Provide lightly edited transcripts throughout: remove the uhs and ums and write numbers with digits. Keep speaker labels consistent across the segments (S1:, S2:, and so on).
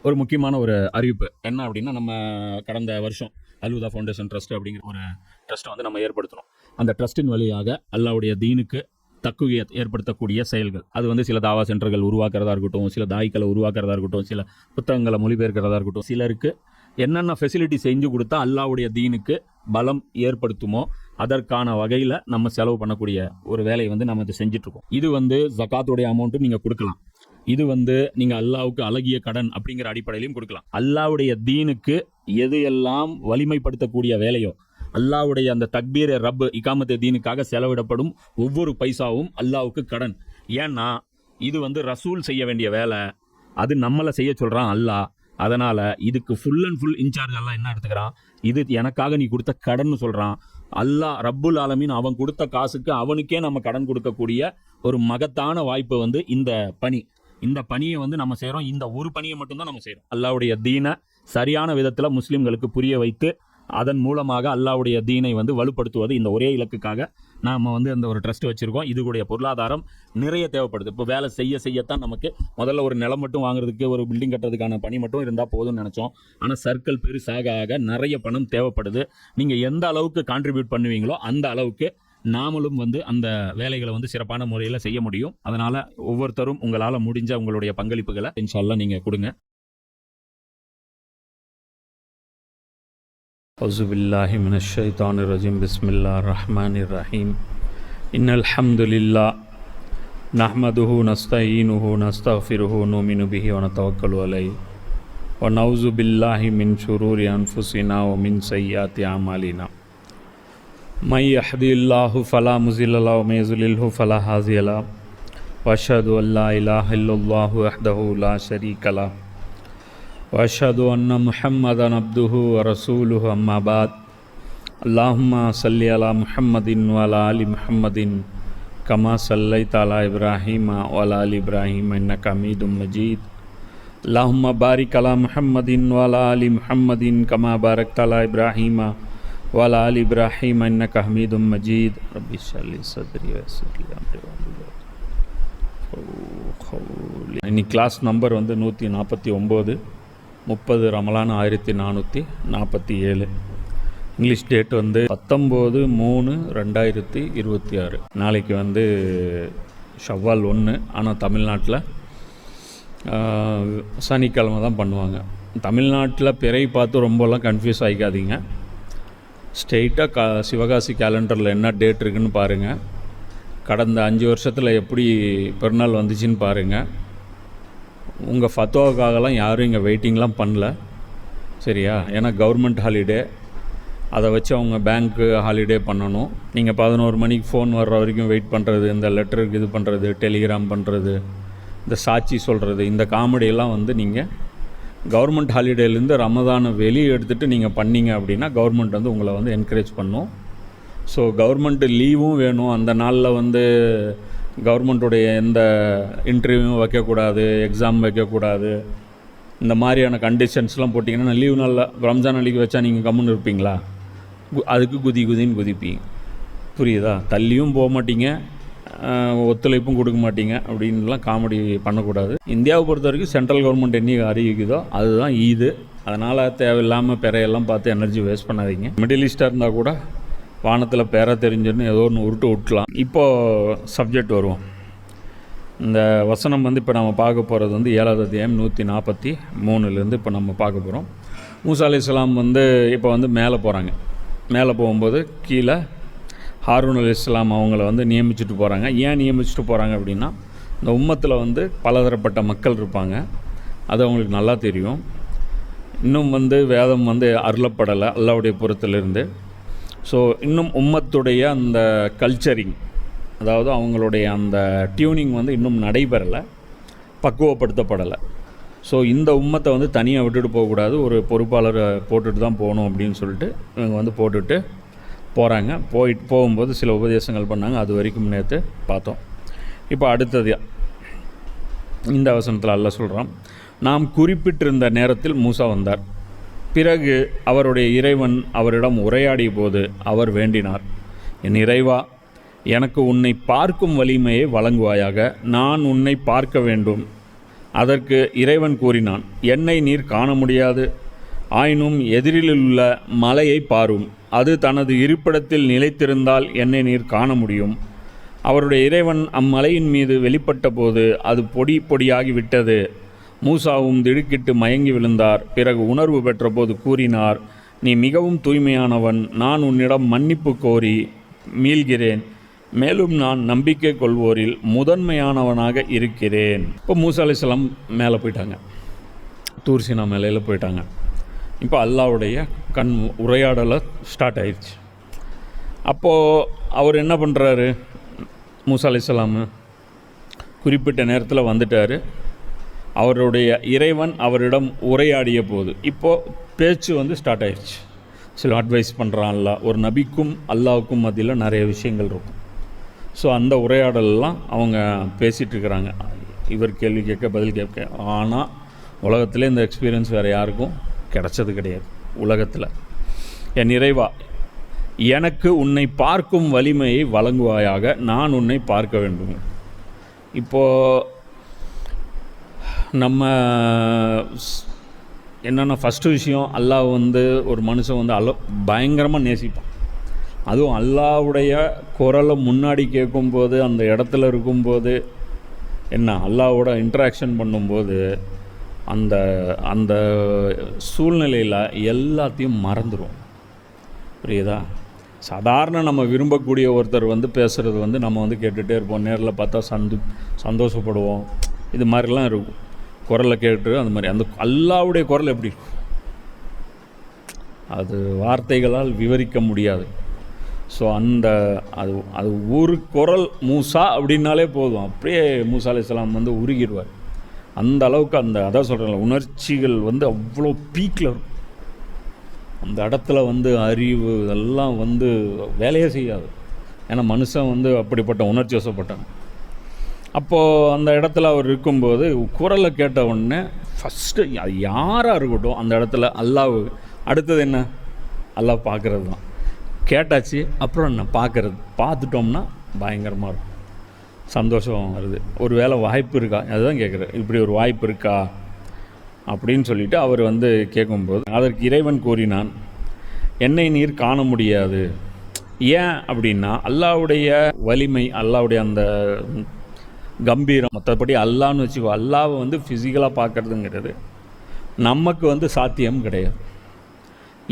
S1: ஒரு முக்கியமான ஒரு அறிவிப்பு என்ன அப்படின்னா, நம்ம கடந்த வருஷம் அல்ஹுதா ஃபவுண்டேஷன் ட்ரஸ்ட் அப்படிங்கிற ஒரு ட்ரஸ்ட்டை வந்து நம்ம ஏற்படுத்தணும். அந்த ட்ரஸ்ட்டின் வழியாக அல்லாஹ்வுடைய தீனுக்கு தக்குவியத் ஏற்படுத்தக்கூடிய செயல்கள், அது வந்து சில தாவா சென்டர்கள் உருவாக்குறதா இருக்கட்டும், சில தாய்க்களை உருவாக்குறதா இருக்கட்டும், சில புத்தகங்களை மொழிபெயர்க்கிறதா இருக்கட்டும், சிலருக்கு என்னென்ன ஃபெசிலிட்டி செஞ்சு கொடுத்தா அல்லாஹ்வுடைய தீனுக்கு பலம் ஏற்படுத்துமோ அதற்கான வகையில் நம்ம செலவு பண்ணக்கூடிய ஒரு வேலையை வந்து நம்ம இதை செஞ்சிட்ருக்கோம். இது வந்து ஜகாத்துடைய அமௌண்ட்டும் நீங்கள் கொடுக்கலாம். இது வந்து நீங்கள் அல்லாஹ்வுக்கு அழகிய கடன் அப்படிங்கிற அடிப்படையிலையும் கொடுக்கலாம். அல்லாஹ்வுடைய தீனுக்கு எது எல்லாம் வலிமைப்படுத்தக்கூடிய வேலையோ, அல்லாஹ்வுடைய அந்த தக்பீர் ரப் இகாமத்து தீனுக்காக செலவிடப்படும் ஒவ்வொரு பைசாவும் அல்லாஹ்வுக்கு கடன். ஏன்னா இது வந்து ரசூல் செய்ய வேண்டிய வேலை, அது நம்மளை செய்ய சொல்கிறான் அல்லாஹ். அதனால் இதுக்கு ஃபுல் அண்ட் ஃபுல் இன்சார்ஜ் அல்லாஹ் என்ன எடுத்துக்கிறான், இது எனக்காக நீ கொடுத்த கடன் சொல்கிறான். அல்லாஹ் ரப்புல் ஆலமீன் அவன் கொடுத்த காசுக்கு அவனுக்கே நம்ம கடன் கொடுக்கக்கூடிய ஒரு மகத்தான வாய்ப்பு வந்து இந்த பணி. இந்த பணியை வந்து நம்ம செய்கிறோம். இந்த ஒரு பணியை மட்டும்தான் நம்ம செய்கிறோம். அல்லாஹ்வுடைய தீனை சரியான விதத்தில் முஸ்லீம்களுக்கு புரிய வைத்து அதன் மூலமாக அல்லாஹ்வுடைய தீனை வந்து வலுப்படுத்துவது, இந்த ஒரே இலக்குக்காக நாம் வந்து அந்த ஒரு ட்ரஸ்ட் வச்சுருக்கோம். இதுடைய பொருளாதாரம் நிறைய தேவைப்படுது. இப்போ வேலை செய்யத்தான் நமக்கு முதல்ல ஒரு நிலம் மட்டும் வாங்குறதுக்கு, ஒரு பில்டிங் கட்டுறதுக்கான பணி மட்டும் இருந்தால் போதும்னு நினச்சோம். ஆனால் சர்க்கிள் பெருசாக ஆக நிறைய பணம் தேவைப்படுது. நீங்கள் எந்த அளவுக்கு கான்ட்ரிபியூட் பண்ணுவீங்களோ அந்த அளவுக்கு நாமளும் வந்து அந்த வேலைகளை வந்து சிறப்பான முறையில் செய்ய முடியும். அதனால் ஒவ்வொருத்தரும் உங்களால் முடிஞ்ச உங்களுடைய பங்களிப்புகளை இன்ஷா அல்லாஹ் நீங்கள் கொடுங்க.
S2: அவுஸு பில்லாஹி மினஷ் ஷைத்தானிர் ரஜீம். பிஸ்மில்லாஹிர் ரஹ்மானிர் ரஹீம். இன்னல் ஹம்துலில்லாஹ் நஹ்மதுஹு நஸ்தஈனுஹு நஸ்தக்ஃபிருஹு நுமினு பிஹி வ நதவக்கலு அலைஹி வ நஊஸு பில்லாஹி மின் ஷுரூரி அன்ஃபுஸினா வ மின் ஸய்யிஆத்தி அமாலினா. மை யஹ்தில்லாஹு ஃபலா முஸில்ல லஹு வ மை யுضلில்ஹு ஃபலா ஹாதிய லஹு வ அஷ்ஹது அல்லா இலாஹ இல்லல்லாஹு வஹ்தஹு லா ஷரீக லஹு வ அஷ்ஹது அன்ன முஹம்மதன் அப்துஹு வ ரசூலுஹு. அம்மா பாத். அல்லாஹும்ம ஸல்லி அலா முஹம்மதின் வ அலா ஆலி முஹம்மதின் கமா ஸல்லைத அலா இப்ராஹீம வ அலா ஆலி இப்ராஹீம இன்னக ஹமீதும் மஜீத். அல்லாஹும்ம பாரிக் அலா முஹம்மதின் வ அலா ஆலி முஹம்மதின் கமா பாரக்த அலா இப்ராஹீம வ அலா ஆலி இப்ராஹீம இன்னக ஹமீதும் மஜீத். ரப்பி ஷ்ரஹ் லி ஸத்ரி வ யஸ்ஸிர் லி அம்ரி இன்னைக்கு கிளாஸ் நம்பர் வந்து 149, 30 ரமலான் 1447. இங்கிலீஷ் டேட் வந்து 19/3/2026. நாளைக்கு வந்து ஷவ்வால் 1. ஆனால் தமிழ்நாட்டில் சனிக்கிழமை தான் பண்ணுவாங்க. தமிழ்நாட்டில் பிறை பார்த்து ரொம்பலாம் கன்ஃபியூஸ் ஆகிக்காதீங்க. ஸ்ட்ரெயிட்டாக சிவகாசி கேலண்டரில் என்ன டேட் இருக்குதுன்னு பாருங்கள். கடந்த 5 வருஷத்தில் எப்படி பெருநாள் வந்துச்சுன்னு பாருங்கள். உங்கள் ஃபத்வாவுக்காகலாம் யாரும் இங்கே வெயிட்டிங்லாம் பண்ணல, சரியா? ஏன்னா கவர்மெண்ட் ஹாலிடே, அதை வச்சு அவங்க பேங்க்கு ஹாலிடே பண்ணணும். நீங்கள் 11 மணிக்கு ஃபோன் வர்ற வரைக்கும் வெயிட் பண்ணுறது, இந்த லெட்டருக்கு இது பண்ணுறது, டெலிகிராம் பண்ணுறது, இந்த சாட்சி சொல்கிறது, இந்த காமெடியெல்லாம் வந்து நீங்கள் கவர்மெண்ட் ஹாலிடேலேருந்து ரமதானை வெளியே எடுத்துகிட்டு நீங்கள் பண்ணீங்க அப்படின்னா கவர்மெண்ட் வந்து உங்களை வந்து என்கரேஜ் பண்ணும். ஸோ கவர்மெண்ட்டு லீவும் வேணும். அந்த நாளில் வந்து கவர்மெண்ட்டுடைய எந்த இன்டர்வியூவும் வைக்கக்கூடாது, எக்ஸாம் வைக்கக்கூடாது, இந்த மாதிரியான கண்டிஷன்ஸ்லாம் போட்டிங்கன்னா லீவ் நாளில் ரம்ஜான் அன்றைக்கி வச்சா நீங்கள் கம்முன்னு இருப்பீங்களா? அதுக்கு குதின்னு குதிப்பீங்க. புரியுதா? தள்ளியும் போக மாட்டீங்க, ஒத்துழைப்பும் கொடுக்க மாட்டீங்க அப்படின்லாம் காமெடி பண்ணக்கூடாது. இந்தியாவை பொறுத்த வரைக்கும் சென்ட்ரல் கவர்மெண்ட் என்ன அறிவிக்குதோ அதுதான் ஈது. அதனால் தேவையில்லாமல் பெறையெல்லாம் பார்த்து எனர்ஜி வேஸ்ட் பண்ணாதீங்க. மிடில் ஈஸ்டாக இருந்தால் கூட வானத்தில் பேர தெரிஞ்சுன்னு ஏதோ ஒன்று உருட்டு விட்டுலாம். இப்போது சப்ஜெக்ட் வருவோம். இந்த வசனம் வந்து இப்போ நம்ம பார்க்க போகிறது வந்து 7வது அத்தியாயம் 143 இப்போ நம்ம பார்க்க போகிறோம். மூசா அலைஹிஸ்ஸலாம் வந்து இப்போ வந்து மேலே போகிறாங்க. மேலே போகும்போது கீழே ஹாரூன் அலைஹிஸ்ஸலாம் அவங்கள வந்து நியமிச்சுட்டு போகிறாங்க. ஏன் நியமிச்சுட்டு போகிறாங்க அப்படின்னா, இந்த உம்மத்தில் வந்து பலதரப்பட்ட மக்கள் இருப்பாங்க, அது அவங்களுக்கு நல்லா தெரியும். இன்னும் வந்து வேதம் வந்து அருளப்படலை அல்லாஹ்வுடைய புறத்திலிருந்து. ஸோ இன்னும் உம்மத்துடைய அந்த கல்ச்சரிங், அதாவது அவங்களுடைய அந்த டியூனிங் வந்து இன்னும் நடைபெறலை, பக்குவப்படுத்தப்படலை. ஸோ இந்த உம்மத்தை வந்து தனியாக விட்டுட்டு போகக்கூடாது, ஒரு பொறுப்பாளரை போட்டுட்டு தான் போகணும் அப்படின்னு சொல்லிட்டு இவங்க வந்து போட்டுட்டு போகிறாங்க. போகும்போது சில உபதேசங்கள் பண்ணாங்க. அது வரைக்கும் நேற்று பார்த்தோம். இப்போ அடுத்தது இந்த வசனத்தில் அல்லாஹ் சொல்கிறான், நாம் குறிப்பிட்டிருந்த நேரத்தில் மூசா வந்தார். பிறகு அவருடைய இறைவன் அவரிடம் உரையாடிய போது அவர் வேண்டினார், என் இறைவா, எனக்கு உன்னை பார்க்கும் வலிமையை வழங்குவாயாக. நான் உன்னை பார்க்க வேண்டும், அதற்கு இறைவன் கூறினான், என்னை நீர் காண முடியாது, ஆயினும் எதிரிலுள்ள மலையை பாரும், அது தனது இருப்பிடத்தில் நிலைத்திருந்தால் என்னை நீர் காண முடியும். அவருடைய இறைவன் அம்மலையின் மீது வெளிப்பட்ட போது அது பொடி பொடியாகி விட்டது. மூசாவும் திடுக்கிட்டு மயங்கி விழுந்தார். பிறகு உணர்வு பெற்றபோது கூறினார், நீ மிகவும் தூய்மையானவன், நான் உன்னிடம் மன்னிப்பு கோரி மீள்கிறேன், மேலும் நான் நம்பிக்கை கொள்வோரில் முதன்மையானவனாக இருக்கிறேன். இப்போ மூசா அலைஹிஸ்ஸலாம் மேலே போயிட்டாங்க, தூர்சினா மேலையில் போயிட்டாங்க. இப்போ அல்லாஹ்வுடைய உரையாடலை ஸ்டார்ட் ஆயிடுச்சு. அப்போது அவர் என்ன பண்ணுறாரு, மூசா அலைஹிஸ்ஸலாம் குறிப்பிட்ட நேரத்தில் வந்துட்டார். அவருடைய இறைவன் அவரிடம் உரையாடிய போது இப்போது பேச்சு ஸ்டார்ட் ஆயிடுச்சு. சில அட்வைஸ் பண்ணுறான் அல்லாஹ். ஒரு நபிக்கும் அல்லாஹ்வுக்கும் மத்தியில் நிறைய விஷயங்கள் இருக்கும். ஸோ அந்த உரையாடலாம் அவங்க பேசிகிட்டு இருக்கிறாங்க, இவர் கேள்வி கேட்க பதில் கேட்க. ஆனால் உலகத்தில் இந்த எக்ஸ்பீரியன்ஸ் வேறு யாருக்கும் கிடைச்சது கிடையாது. உலகத்தில் என் இறைவா, எனக்கு உன்னை பார்க்கும் வலிமையை வழங்குவாயாக, நான் உன்னை பார்க்க வேண்டும். இப்போது நம்ம என்னென்னா ஃபஸ்ட்டு விஷயம், அல்லாஹ் ஒரு மனுஷன் பயங்கரமாக நேசிப்பான். அதுவும் அல்லாஹ்வுடைய குரலை முன்னாடி கேட்கும்போது, அந்த இடத்துல இருக்கும்போது, அல்லாஹ்வோட இன்ட்ராக்ஷன் பண்ணும்போது அந்த அந்த சூழ்நிலையில் எல்லாத்தையும் மறந்துடும். புரியுதா? சாதாரண நம்ம விரும்பக்கூடிய ஒருத்தர் பேசுகிறது நம்ம கேட்டுகிட்டே இருப்போம். நேரில் பார்த்தா சந்தோஷப்படுவோம். இது மாதிரிலாம் இருக்கும். குரலை கேட்டு அந்த மாதிரி அந்த அல்லாஹ்வுடைய குரல் எப்படி இருக்கும், அது வார்த்தைகளால் விவரிக்க முடியாது. ஸோ அது ஒரு குரல் மூசா அப்படின்னாலே போதும், அப்படியே மூசா அலைஹிஸ்ஸலாம் உருகிடுவார். அந்த அளவுக்கு அதான் சொல்கிறேன், உணர்ச்சிகள் அவ்வளோ பீக்கில் இருக்கும். அந்த இடத்துல அறிவு இதெல்லாம் வேலையே செய்யாது. ஏன்னா மனுஷன் அப்படிப்பட்ட உணர்ச்சி வசப்பட்டாங்க. அப்போது அந்த இடத்துல அவர் இருக்கும்போது குரலை கேட்ட உடனே ஃபஸ்ட்டு அது யாராக இருக்கட்டும் அந்த இடத்துல அல்லாஹ், அடுத்தது என்ன, அல்லாஹ் பார்க்குறது தான். கேட்டாச்சு, அப்புறம் என்ன பார்க்குறது, பார்த்துட்டோம்னா பயங்கரமாக இருக்கும், சந்தோஷம் வருது. ஒரு வேளை வாய்ப்பு இருக்கா, அதுதான் கேட்குறேன், இப்படி ஒரு வாய்ப்பு இருக்கா அப்படின்னு சொல்லிவிட்டு அவர் கேட்கும்போது அதற்கு இறைவன் கூறினான், என்னை நீர் காண முடியாது. ஏன் அப்படின்னா அல்லாஹ்வுடைய வலிமை, அல்லாஹ்வுடைய அந்த கம்பீரம், மற்றபடி அல்லான்னு வச்சுக்கோ, அல்லாஹ்வை ஃபிசிக்கலாக பார்க்குறதுங்கிறது நமக்கு சாத்தியம் கிடையாது.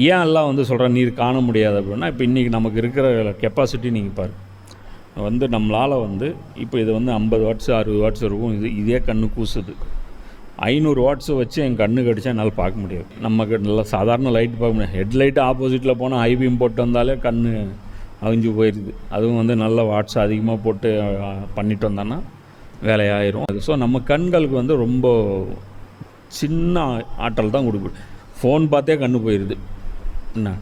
S2: ஏன் அல்லாஹ் சொல்கிறேன் நீர் காண முடியாது அப்படின்னா, இப்போ இன்றைக்கி நமக்கு இருக்கிற கெப்பாசிட்டி நீங்கள் பாரு, நம்மளால் இப்போ இது 50 வாட்ஸ் 60 வாட்ஸ் இருக்கும், இதே கண்ணு கூசுது. 500 வாட்ஸ் வச்சு என் கண்ணு கடிச்சா என்னால் பார்க்க முடியாது. நமக்கு நல்லா சாதாரண லைட் பார்க்க முடியாது. ஹெட்லைட்டு ஆப்போசிட்டில் போனால் ஐபீம் போட்டு வந்தாலே கண் அழிஞ்சு போயிடுது. அதுவும் நல்ல வாட்ஸ் அதிகமாக போட்டு பண்ணிட்டு வந்தோன்னா வேலையாயிரும். ஸோ நம்ம கண்களுக்கு ரொம்ப சின்ன ஆற்றல் தான் கொடுக்குது. ஃபோன் பார்த்தே கண்ணு போயிடுது,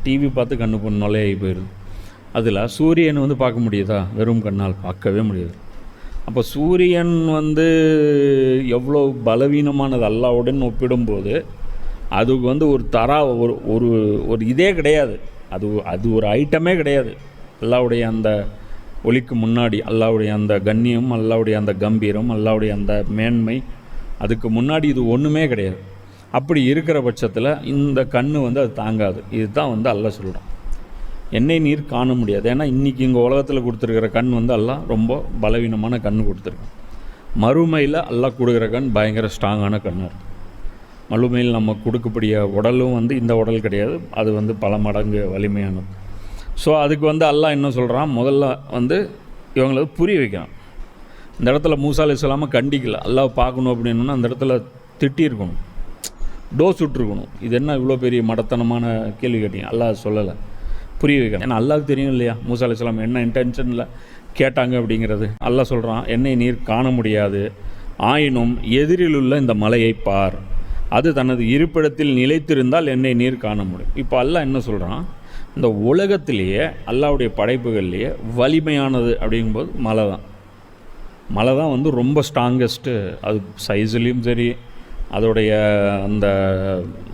S2: டிவி பார்த்து கண்ணு நொலையாகி போயிடுது. அதில் சூரியன் பார்க்க முடியுதா, வெறும் கண்ணால் பார்க்கவே முடியாது. அப்போ சூரியன் எவ்வளோ பலவீனமானது அல்லாஹ்வுடன் ஒப்பிடும்போது அதுக்கு ஒரு ஒரு ஒரு இதே கிடையாது, அது ஒரு ஐட்டமே கிடையாது. அல்லாஹ்வுடைய அந்த ஒளிக்கு முன்னாடி அல்லாஹ்வுடைய அந்த கண்ணியம், அல்லாஹ்வுடைய அந்த கம்பீரம், அல்லாஹ்வுடைய அந்த மேன்மை, அதுக்கு முன்னாடி இது ஒன்றுமே கிடையாது. அப்படி இருக்கிற பட்சத்தில் இந்த கண்ணு அது தாங்காது. இதுதான் அல்லாஹ் சொல்கிறான், என்னை நீர் காண முடியாது. ஏன்னா இன்றைக்கி இங்கே உலகத்தில் கொடுத்துருக்கிற கண் அல்லாஹ் ரொம்ப பலவீனமான கண் கொடுத்துருக்கான். மறுமையில் அல்லாஹ் கொடுக்குற கண் பயங்கர ஸ்ட்ராங்கான கண்ணாக இருக்கும். மறுமையில் நம்ம கொடுக்கக்கூடிய உடலும் இந்த உடல் கிடையாது, அது பல மடங்கு வலிமையானது. ஸோ அதுக்கு அல்லாஹ் என்ன சொல்கிறான், முதல்ல இவங்களை புரிய வைக்கிறான். இந்த இடத்துல மூசா அலைஹிஸ்ஸலாமை கண்டிக்கல. அல்லாஹ் பார்க்கணும் அப்படின்னா அந்த இடத்துல திட்டியிருக்கணும், டோஸ் விட்டுருக்கணும். இது என்ன இவ்வளோ பெரிய மடத்தனமான கேள்வி கேட்டீங்க, அல்லாஹ் சொல்லலை, புரிய வைக்கணும். ஏன்னா அல்லாஹ்க்கு தெரியும் இல்லையா மூசா அலைஹிஸ்ஸலாம் என்ன இன்டென்ஷனில் கேட்டாங்க அப்படிங்கிறது. அல்லாஹ் சொல்கிறான், என்னை நீர் காண முடியாது, ஆயினும் எதிரில் உள்ள இந்த மலையை பார், அது தனது இருப்பிடத்தில் நிலைத்திருந்தால் என்னை நீர் காண முடியும். இப்போ அல்லாஹ் என்ன சொல்கிறான், இந்த உலகத்திலேயே அல்லாஹ்வுடைய படைப்புகள்லேயே வலிமையானது அப்படிங்கும்போது மலை தான். மலை தான் ரொம்ப ஸ்ட்ராங்கஸ்ட்டு. அது சைஸ்லேயும் சரி, அதோடைய அந்த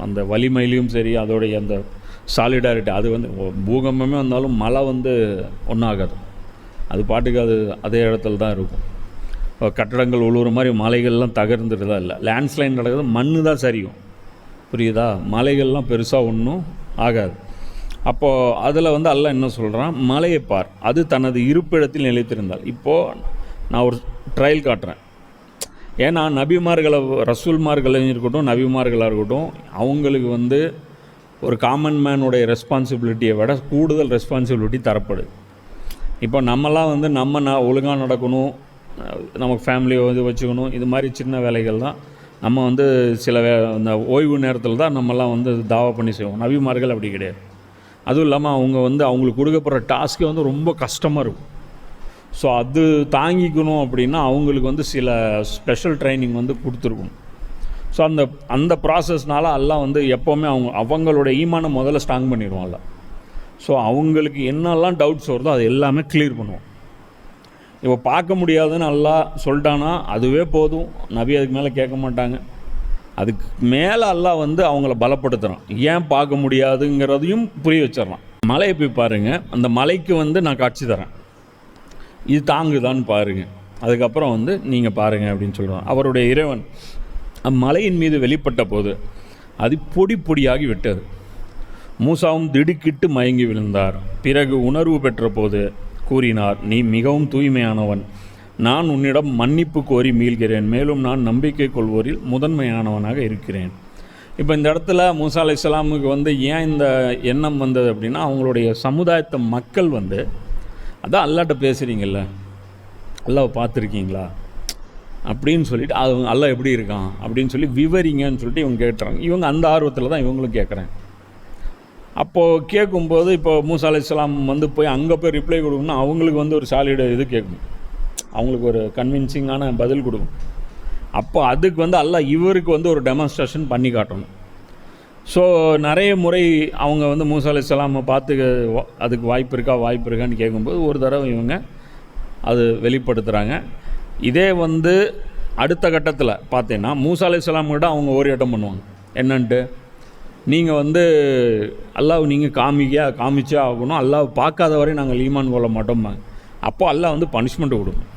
S2: அந்த வலிமையிலையும் சரி, அதோடைய அந்த சாலிடாரிட்டி, அது பூகம்பமே வந்தாலும் மலை ஒன்றாகாது, அது பாட்டுக்கு அது அதே இடத்துல தான் இருக்கும். கட்டடங்கள் உழுவுற மாதிரி மலைகள்லாம் தகர்ந்துடுறதா இல்லை. லேண்ட்ஸ்லைன் நடக்குது, மண் தான் சரியும், புரியுதா? மலைகள்லாம் பெருசாக ஒன்றும் ஆகாது. அப்போது அதில் வந்து அல்லாஹ் என்ன சொல்கிறான், மலையை பார், அது தனது இருப்பிடத்தில் நிலைத்திருந்தால். இப்போது நான் ஒரு ட்ரையல் காட்டுறேன். ஏன்னா நபிமார்களை, ரசூல்மார்களையும் இருக்கட்டும், நபிமார்களாக இருக்கட்டும், அவங்களுக்கு வந்து ஒரு காமன் மேனுடைய ரெஸ்பான்சிபிலிட்டியை விட கூடுதல் ரெஸ்பான்சிபிலிட்டி தரப்படுது. இப்போ நம்மலாம் வந்து ஒழுங்காக நடக்கணும், நமக்கு ஃபேமிலியை வந்து வச்சுக்கணும், இது மாதிரி சின்ன வேலைகள் தான் நம்ம வந்து சில இந்த ஓய்வு நேரத்தில் தான் நம்மலாம் வந்து தாவா பண்ணி செய்வோம். நபிமார்கள் அப்படி கிடையாது. அதுவும் இல்லாமல் அவங்க வந்து அவங்களுக்கு கொடுக்கப்படுற டாஸ்க்கு வந்து ரொம்ப கஷ்டமாக இருக்கும். ஸோ அது தாங்கிக்கணும் அப்படின்னா அவங்களுக்கு வந்து சில ஸ்பெஷல் ட்ரைனிங் வந்து கொடுத்துருக்கணும். ஸோ அந்த ப்ராசஸ்னால எல்லாம் வந்து எப்போவுமே அவங்களோட ஈமானை முதல்ல ஸ்ட்ராங் பண்ணிடுவாங்கல்ல. ஸோ அவங்களுக்கு என்னெல்லாம் டவுட்ஸ் வருதோ அது எல்லாமே கிளியர் பண்ணுவோம். இப்போ பார்க்க முடியாதுன்னு அல்லாஹ் சொல்லிட்டானா அதுவே போதும், நபி அதுக்கு மேலே கேட்க மாட்டாங்க. அதுக்கு மேலே அல்லாஹ் வந்து அவங்கள பலப்படுத்துகிறான். ஏன் பார்க்க முடியாதுங்கிறதையும் புரிய வச்சிடறான். மலையை போய் பாருங்கள், அந்த மலைக்கு வந்து நான் காட்சி தரேன், இது தாங்குதான்னு பாருங்கள், அதுக்கப்புறம் வந்து நீங்கள் பாருங்கள் அப்படின்னு சொல்கிறான். அவருடைய இறைவன் அம்மலையின் மீது வெளிப்பட்ட போது அது பொடி பொடியாகி விட்டது. மூசாவும் திடுக்கிட்டு மயங்கி விழுந்தார். பிறகு உணர்வு பெற்ற போது கூறினார், நீ மிகவும் தூய்மையானவன், நான் உன்னிடம் மன்னிப்பு கோரி மீள்கிறேன், மேலும் நான் நம்பிக்கை கொள்வோரில் முதன்மையானவனாக இருக்கிறேன். இப்போ இந்த இடத்துல மூசா அலைஹிஸ்ஸலாமுக்கு வந்து ஏன் இந்த எண்ணம் வந்தது அப்படின்னா, அவங்களுடைய சமுதாயத்தை மக்கள் வந்து அதான் அல்லாட்ட பேசுகிறீங்கல்ல, அல்லாவை பார்த்துருக்கீங்களா அப்படின்னு சொல்லிட்டு அல்லாஹ் எப்படி இருக்கான் அப்படின்னு சொல்லி விவரிங்கன்னு சொல்லிட்டு இவங்க கேட்டுறாங்க. இவங்க அந்த ஆர்வத்தில் தான் இவங்களும் கேட்குறாங்க. அப்போது கேட்கும்போது இப்போ மூசா அலைஹிஸ்ஸலாம் வந்து போய் அங்கே போய் ரிப்ளை கொடுக்கணும்னா அவங்களுக்கு வந்து ஒரு சாலிட் இது கேட்கணும், அவங்களுக்கு ஒரு கன்வின்சிங்கான பதில் கொடுக்கும். அப்போ அதுக்கு வந்து அல்லாஹ் இவருக்கு வந்து ஒரு டெமான்ஸ்ட்ரேஷன் பண்ணி காட்டணும். ஸோ நிறைய முறை அவங்க வந்து மூசா அலைஹிஸ்ஸலாமை பார்த்து அதுக்கு வாய்ப்பு இருக்கான்னு கேட்கும்போது ஒரு தடவை இவங்க அது வெளிப்படுத்துகிறாங்க. இதே வந்து அடுத்த கட்டத்தில் பார்த்தீங்கன்னா மூசா அலைஹிஸ்ஸலாம் கிட்ட அவங்க ஒரு இடம் பண்ணுவாங்க, என்னன்ட்டு, நீங்கள் வந்து அல்லாஹ் நீங்கள் காமிச்சே ஆகணும், அல்லாஹ் பார்க்காத வரை நாங்கள் ஈமான் கொள்ள மாட்டோம்பாங்க. அப்போ அல்லாஹ் வந்து பனிஷ்மெண்ட்டு கொடுக்கும்,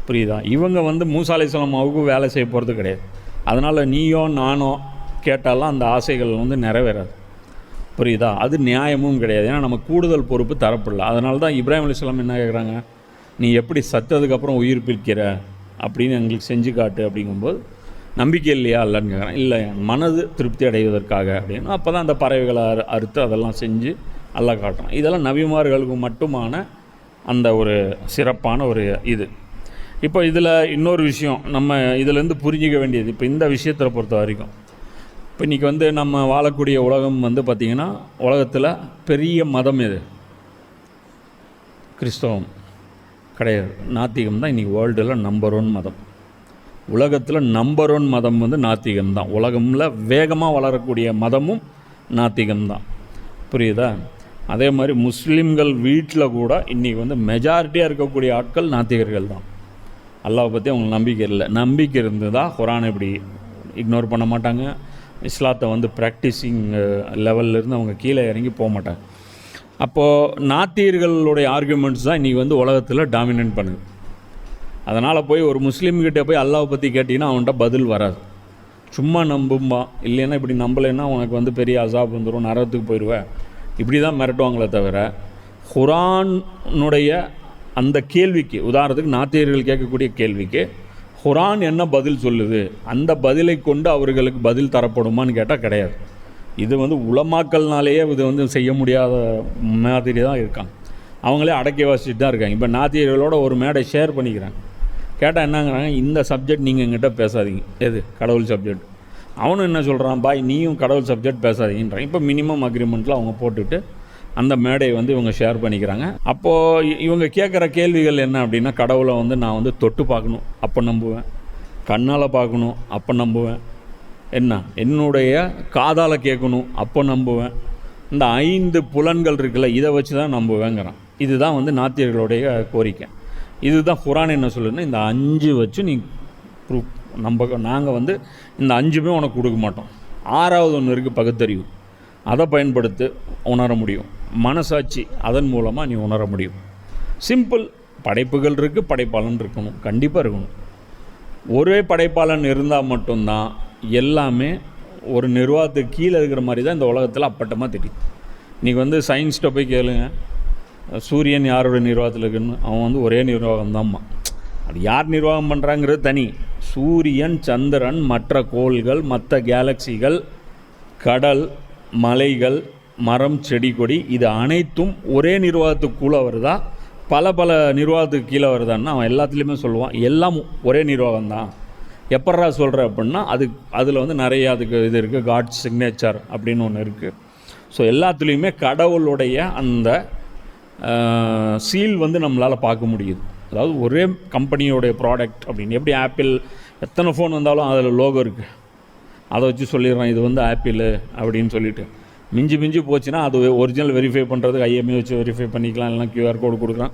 S2: புரியுதா? இவங்க வந்து மூசா அலைஹிஸ்ஸலாமுக்கு வேலை செய்ய போகிறது கிடையாது. அதனால் நீயோ நானோ கேட்டாலாம் அந்த ஆசைகள் வந்து நிறைவேறாது, புரியுதா? அது நியாயமும் கிடையாது. ஏன்னா நம்ம கூடுதல் பொறுப்பு தரப்படல. அதனால தான் இப்ராஹிம் அலைஹிஸ்ஸலாம் என்ன கேட்குறாங்க, நீ எப்படி சத்ததுக்கப்புறம் உயிர் பிரிக்கிற அப்படின்னு எங்களுக்கு செஞ்சு காட்டு அப்படிங்கும்போது, நம்பிக்கை இல்லையா இல்லைன்னு கேட்குறேன். இல்லை, மனது திருப்தி அடைவதற்காக அப்படின்னு. அப்போ தான் அந்த பறவைகளை அறுத்து அதெல்லாம் செஞ்சு அல்லாஹ் காட்டுறான். இதெல்லாம் நபிமார்களுக்கு மட்டுமான அந்த ஒரு சிறப்பான ஒரு இது. இப்போ இதில் இன்னொரு விஷயம் நம்ம இதிலேருந்து புரிஞ்சிக்க வேண்டியது, இப்போ இந்த விஷயத்தை பொறுத்த வரைக்கும், இப்போ இன்றைக்கி வந்து நம்ம வாழக்கூடிய உலகம் வந்து பார்த்திங்கன்னா, உலகத்தில் பெரிய மதம் எது? கிறிஸ்தவம் கிடையாது, நாத்திகம் தான் இன்றைக்கி வேர்ல்டில் நம்பர் 1 மதம். உலகத்தில் நம்பர் 1 மதம் வந்து நாத்திகம் தான். உலகமில் வேகமாக வளரக்கூடிய மதமும் நாத்திகம் தான், புரியுதா? அதே மாதிரி முஸ்லீம்கள் வீட்டில் கூட இன்றைக்கி வந்து மெஜாரிட்டியாக இருக்கக்கூடிய ஆட்கள் நாத்திகர்கள் தான். அல்லாஹ் பற்றி அவங்களுக்கு நம்பிக்கை இல்லை. நம்பிக்கை இருந்து தான் குரானை இப்படி இக்னோர் பண்ண மாட்டாங்க. இஸ்லாத்தை வந்து ப்ராக்டிஸிங் லெவல்லேருந்து அவங்க கீழே இறங்கி போக மாட்டாங்க. அப்போது நாத்திகர்களுடைய ஆர்குமெண்ட்ஸ் தான் இன்றைக்கி வந்து உலகத்தில் டாமினேட் பண்ணுது. அதனால் போய் ஒரு முஸ்லீம்கிட்ட போய் அல்லாவை பற்றி கேட்டிங்கன்னா அவன்கிட்ட பதில் வராது. சும்மா நம்பும்பா, இல்லைன்னா இப்படி நம்பலைன்னா உனக்கு வந்து பெரிய அசாப் வந்துடும், நரகத்துக்கு போயிடுவேன், இப்படி தான் மிரட்டுவாங்களே தவிர குரானுடைய அந்த கேள்விக்கு, உதாரணத்துக்கு நாத்திகர்கள் கேட்கக்கூடிய கேள்விக்கு குரான் என்ன பதில் சொல்லுது, அந்த பதிலை கொண்டு அவர்களுக்கு பதில் தரப்படுமான்னு கேட்டால் கிடையாது. இது வந்து உலமாக்கள்னாலேயே இது வந்து செய்ய முடியாத மாதிரி தான் இருக்காங்க. அவங்களே அடக்கி வாசிச்சுட்டு தான் இருக்காங்க. இப்போ நாத்திகர்களோட ஒரு மேடை ஷேர் பண்ணிக்கிறாங்க. கேட்டால் என்னங்கிறாங்க, இந்த சப்ஜெக்ட் நீங்கள் எங்கிட்ட பேசாதீங்க, எது கடவுள் சப்ஜெக்ட். அவனும் என்ன சொல்கிறான், பாய் நீயும் கடவுள் சப்ஜெக்ட் பேசாதீங்கன்றான். இப்போ மினிமம் அக்ரிமெண்ட்டில் அவங்க போட்டுட்டு அந்த மேடையை வந்து இவங்க ஷேர் பண்ணிக்கிறாங்க. அப்போது இவங்க கேட்குற கேள்விகள் என்ன அப்படின்னா, கடவுளை வந்து நான் வந்து தொட்டு பார்க்கணும் அப்போ நம்புவேன், கண்ணால் பார்க்கணும் அப்போ நம்புவேன், என்னுடைய காதால் கேட்கணும் அப்போ நம்புவேன், இந்த 5 புலன்கள் இருக்குல்ல இதை வச்சு தான் நம்புவேங்கிறான். இதுதான் வந்து நாத்திகர்களுடைய கோரிக்கை. இதுதான் குரான் என்ன சொல்லுதுன்னா, இந்த 5 வச்சு நீ ப்ரூஃப் நாங்கள் வந்து இந்த 5மே உனக்கு கொடுக்க மாட்டோம். 6வது ஒன்று இருக்குது, பகுத்தறிவு. அதை பயன்படுத்தி உணர முடியும். மனசாட்சி, அதன் மூலமாக நீ உணர முடியும். சிம்பிள். படைப்புகள் இருக்குது, படைப்பாளன் இருக்கணும், கண்டிப்பாக இருக்கணும். ஒரே படைப்பாளன் இருந்தால் மட்டும்தான் எல்லாமே ஒரு நிர்வாகத்துக்கு கீழே இருக்கிற மாதிரி தான் இந்த உலகத்தில் அப்பட்டமாக தெரியும். இன்றைக்கி வந்து சயின்ஸ்கிட்ட போய் கேளுங்க, சூரியன் யாரோட நிர்வாகத்தில் இருக்குன்னு, அவன் வந்து ஒரே நிர்வாகம் தான்மா. அது யார் நிர்வாகம் பண்ணுறாங்கிறது தனி. சூரியன், சந்திரன், மற்ற கோள்கள், மற்ற கேலக்சிகள், கடல், மலைகள், மரம், செடி, கொடி, இது அனைத்தும் ஒரே நிர்வாகத்துக்குள்ளே வருதா, பல பல நிர்வாகத்துக்கு கீழே வருதான்னு அவன் எல்லாத்துலேயுமே சொல்லுவான். எல்லாம் ஒரே நிர்வாகம் தான். எப்பட்றா சொல்கிற அப்படின்னா அதில் வந்து நிறைய அதுக்கு இது இருக்குது, காட் சிக்னேச்சர் அப்படின்னு ஒன்று இருக்குது. ஸோ எல்லாத்துலேயுமே கடவுளுடைய அந்த சீல் வந்து நம்மளால் பார்க்க முடியுது. அதாவது ஒரே கம்பெனியோடைய ப்ராடக்ட் அப்படின்னு. எப்படி ஆப்பிள் எத்தனை ஃபோன் வந்தாலும் அதில் லோகோ இருக்குது, அதை வச்சு சொல்லிடுறான் இது வந்து ஆப்பிள் அப்படின்னு சொல்லிட்டு. மிஞ்சி மிஞ்சி போச்சுன்னா அது ஒரிஜினல் வெரிஃபை பண்ணுறதுக்கு ஐஎம்ஏ வச்சு வெரிஃபை பண்ணிக்கலாம், இல்லைனா கியூஆர் கோடு கொடுக்குறான்.